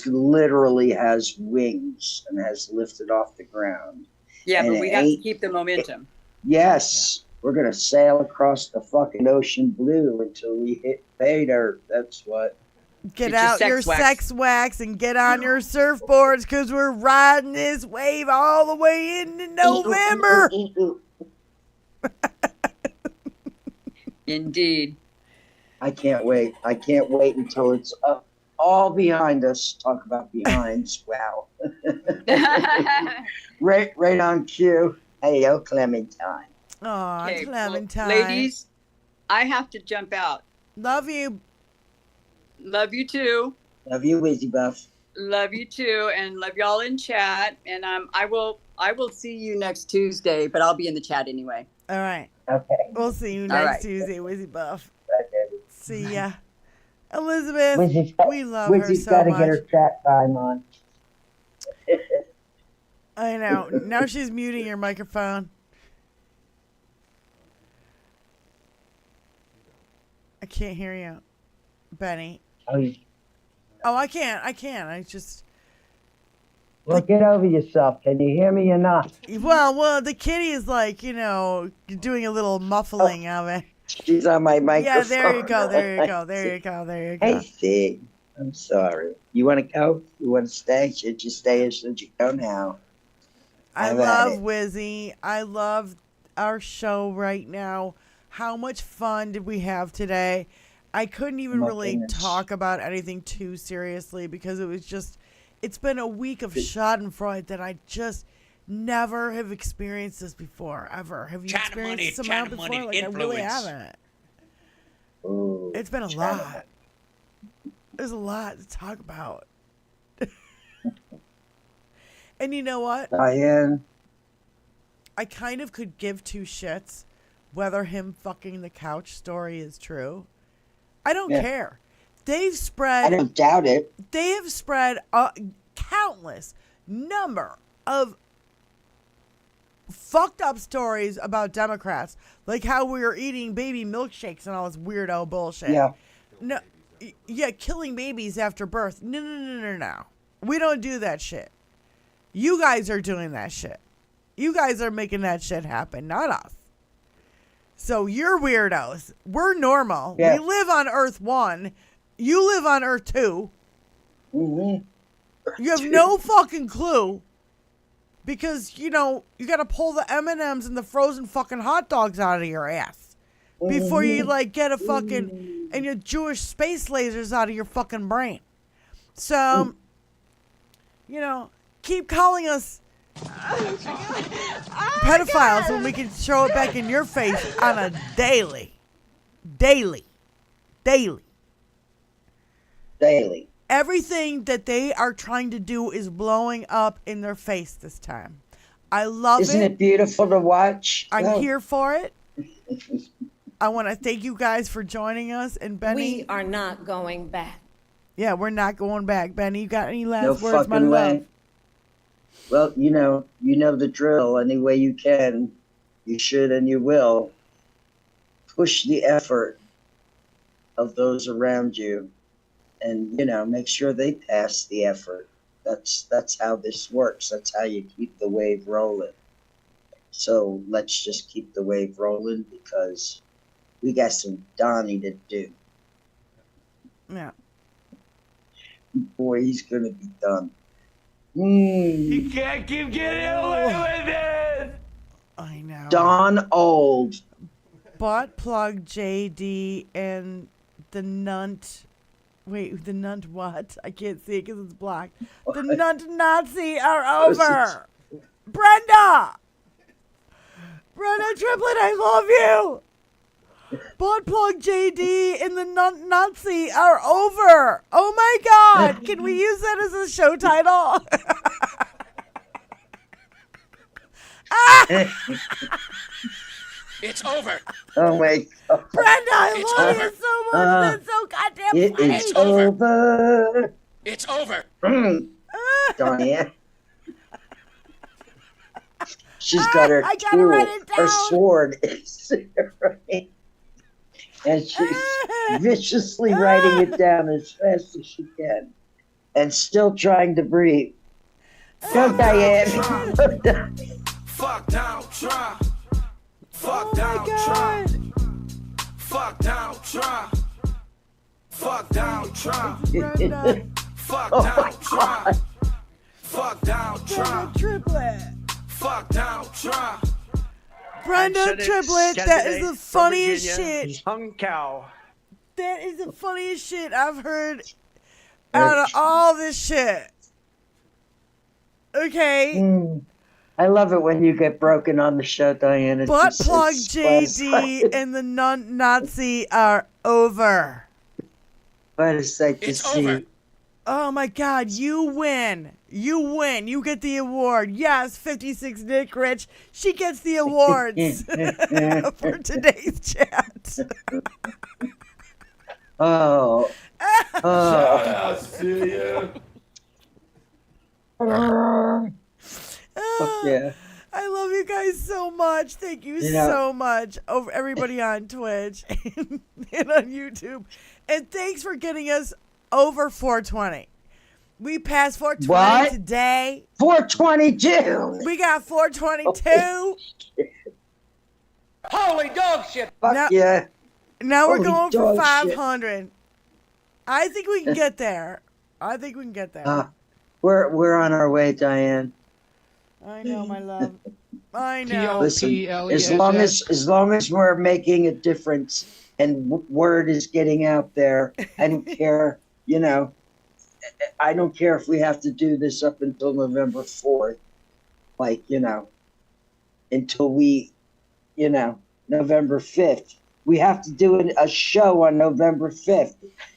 literally has wings and has lifted off the ground. Yeah, and but we have to keep the momentum. Yes. We're going to sail across the fucking ocean blue until we hit pay dirt. That's what. Get out your sex wax and get on your surfboards because we're riding this wave all the way into November. Indeed. I can't wait. I can't wait until it's up all behind us. Talk about behinds. Wow. Right on cue. Hey, Clementine. Oh, okay, Clementine. Well, ladies, I have to jump out. Love you. Love you too. Love you, Wizzy Buff. Love you too, and love y'all in chat. And I will see you next Tuesday, but I'll be in the chat anyway. All right. Okay. We'll see you next Tuesday, Wizzy Buff. See ya. Elizabeth, we love her so gotta much. Get her chat time on. I know. Now she's muting your microphone. I can't hear you, Benny. Oh, I can't. I just. Well, get over yourself. Can you hear me or not? Well, the kitty is like, doing a little muffling of it. She's on my microphone. Yeah, there you go. Hey, Steve. I'm sorry. You want to go? You want to stay? Should you stay or should you go now? I love Wizzy. I love our show right now. How much fun did we have today? I couldn't even really talk about anything too seriously because it's been a week of Schadenfreude that I just never have experienced this before, ever. Have you experienced this amount before? Like, I really haven't. It's been a lot. There's a lot to talk about. And you know what? Diane. I kind of could give two shits whether him fucking the couch story is true. I don't care. They've spread. I don't doubt it. They have spread a countless number of fucked up stories about Democrats, like how we were eating baby milkshakes and all this weirdo bullshit. Yeah. No. Yeah, killing babies after birth. No. We don't do that shit. You guys are doing that shit. You guys are making that shit happen, not us. So you're weirdos. We're normal. Yeah. We live on Earth 1. You live on Earth 2. Mm-hmm. You have no fucking clue because, you got to pull the M&Ms and the frozen fucking hot dogs out of your ass before you, get a fucking, and your Jewish space lasers out of your fucking brain. So, keep calling us pedophiles when we can show it back in your face on a daily. Everything that they are trying to do is blowing up in their face this time. I love it. Isn't it beautiful to watch? I'm here for it. I want to thank you guys for joining us. And Benny, we are not going back. Yeah, we're not going back. Benny, you got any last words, my love? Well, you know the drill. Any way you can, you should and you will push the effort of those around you, and make sure they pass the effort. That's how this works. That's how you keep the wave rolling. So let's just keep the wave rolling because we got some Donnie to do. Yeah. Boy, he's gonna be done. You can't keep getting away with it. I know. Don Old. Butt plug JD and the nunt. Wait, the nunt what? I can't see it because it's black. The nunt Nazi are over. Brenda Triplet, I love you. Butt plug JD and the nunt Nazi are over. Oh my God! Can we use that as a show title? It's over. Oh my God. Brenda, I love you so much. That's so goddamn funny. It's over. It's over. Diane. She's got her I gotta tool. write it down. Her sword is right. And she's viciously writing it down as fast as she can. And still trying to breathe. Go, Diane. Fuck Donald Trump. Fuck Donald Trump. Fuck Donald Trump. Fuck Donald Trump. Fuck Donald Trump. Fuck Donald Trump. Triplet. Fuck Donald Trump. Brenda Triplet, that is the funniest shit. Hung cow. That is the funniest shit I've heard out of all this shit. Okay. I love it when you get broken on the show, Diane. It's Butt just- plug it's JD and the Nazi are over. What a sight to see. Oh my God, you win. You win. You get the award. Yes, 56 Nick Rich. She gets the awards for today's chat. Oh. Shout out to you. Fuck yeah. I love you guys so much. Thank you so much. Over everybody on Twitch and on YouTube. And thanks for getting us over 420. We passed 420 What? today. 422. We got 422. Holy dog shit. Fuck yeah. Now we're Holy going for dog shit. 500. I think we can get there. We're on our way, Diane. I know, my love. I know. Listen, as long as we're making a difference and word is getting out there, I don't care. I don't care if we have to do this up until November 4th, until we, November 5th. We have to do a show on November 5th,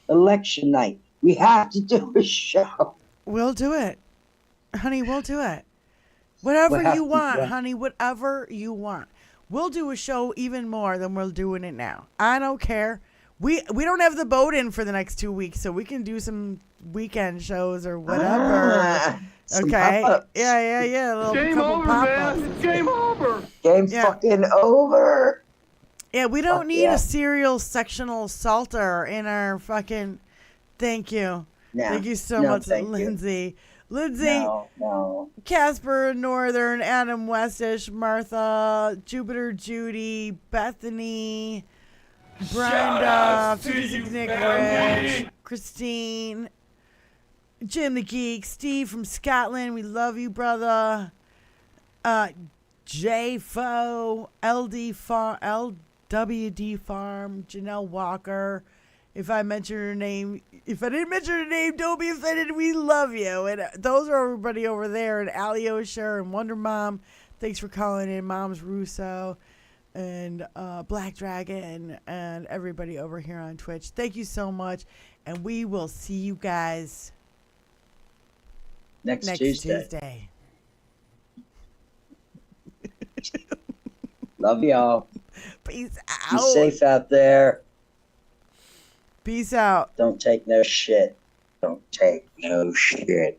election night. We have to do a show. We'll do it. Honey, we'll do it. Whatever you want, honey, whatever you want. We'll do a show even more than we're doing it now. I don't care. We don't have the boat in for the next 2 weeks, so we can do some weekend shows or whatever. Okay? Yeah. A little Game couple over, pop-ups. man. Game over. Game fucking over. Yeah, we don't need a serial sectional salter in our fucking... Thank you. No. Thank you so No, much, thank you. Lindsay. Lindsay, No. Casper Northern, Adam Westish, Martha, Jupiter Judy, Bethany, Brenda, 56 Nick Rich, Christine, Jim the Geek, Steve from Scotland, we love you, brother. J Fo, LWD Farm, Janelle Walker. If I didn't mention her name, don't be offended. We love you. And those are everybody over there. And Ali Osher and Wonder Mom. Thanks for calling in. Moms Russo and Black Dragon and everybody over here on Twitch. Thank you so much. And we will see you guys next Tuesday. Love y'all. Peace Be out. safe out there. Peace out. Don't take no shit. Don't take no shit.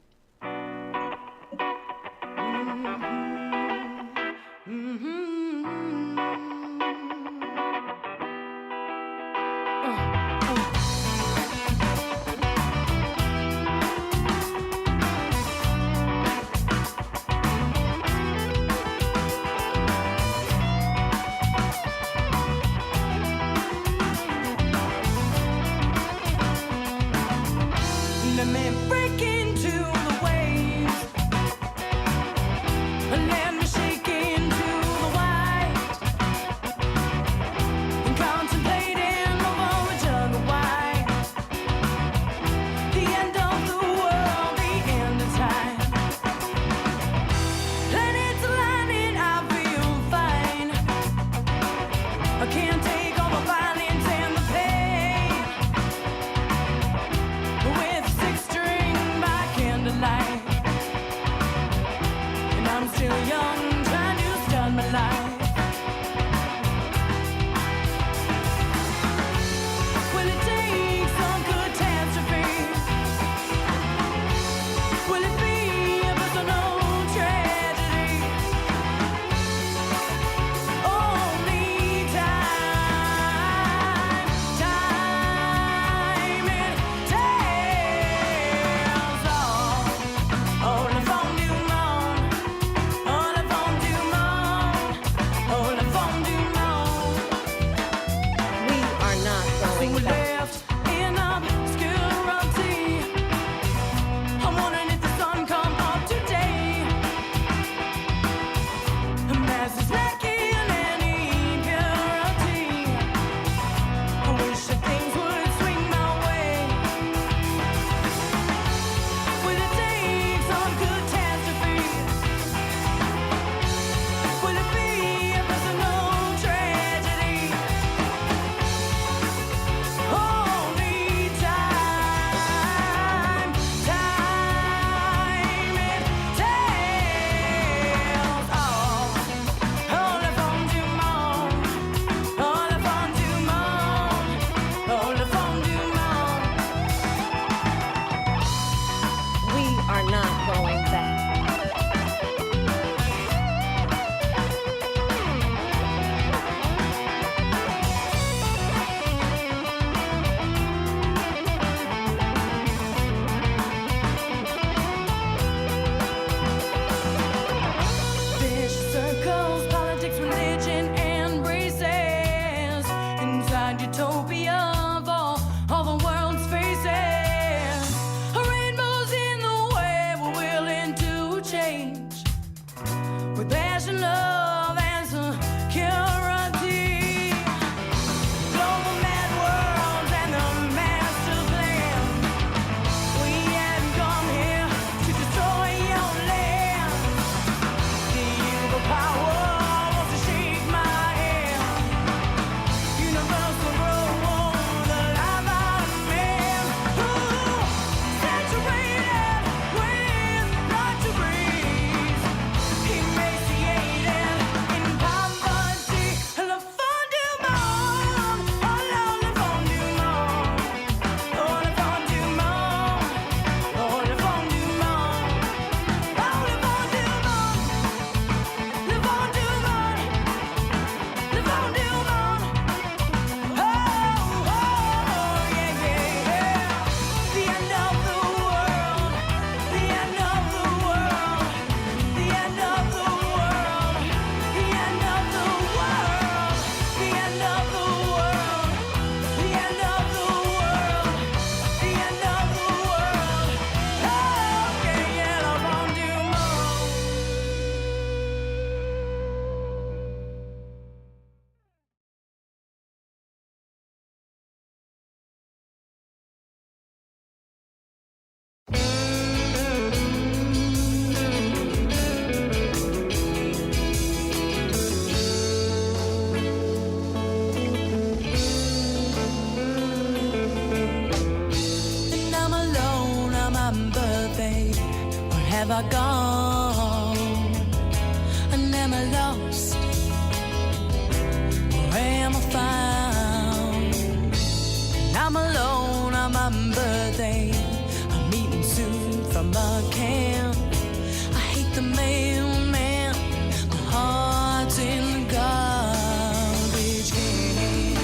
are gone, and am I lost, or am I found? And I'm alone on my birthday, I'm eating soup from a can. I hate the mailman, my heart's in the garbage can.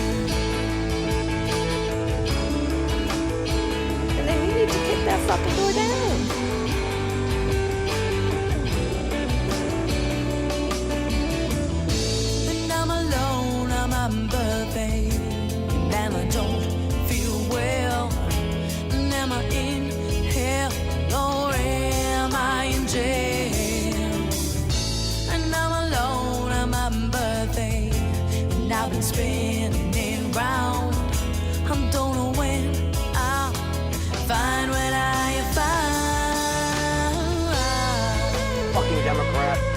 And then you need to kick that fucking door down. And I'm alone on my birthday, and I don't feel well. And am I in hell or am I in jail? And I'm alone on my birthday, and I've been spinning it round. I don't know when I'll find what I have found. Fucking Democrat.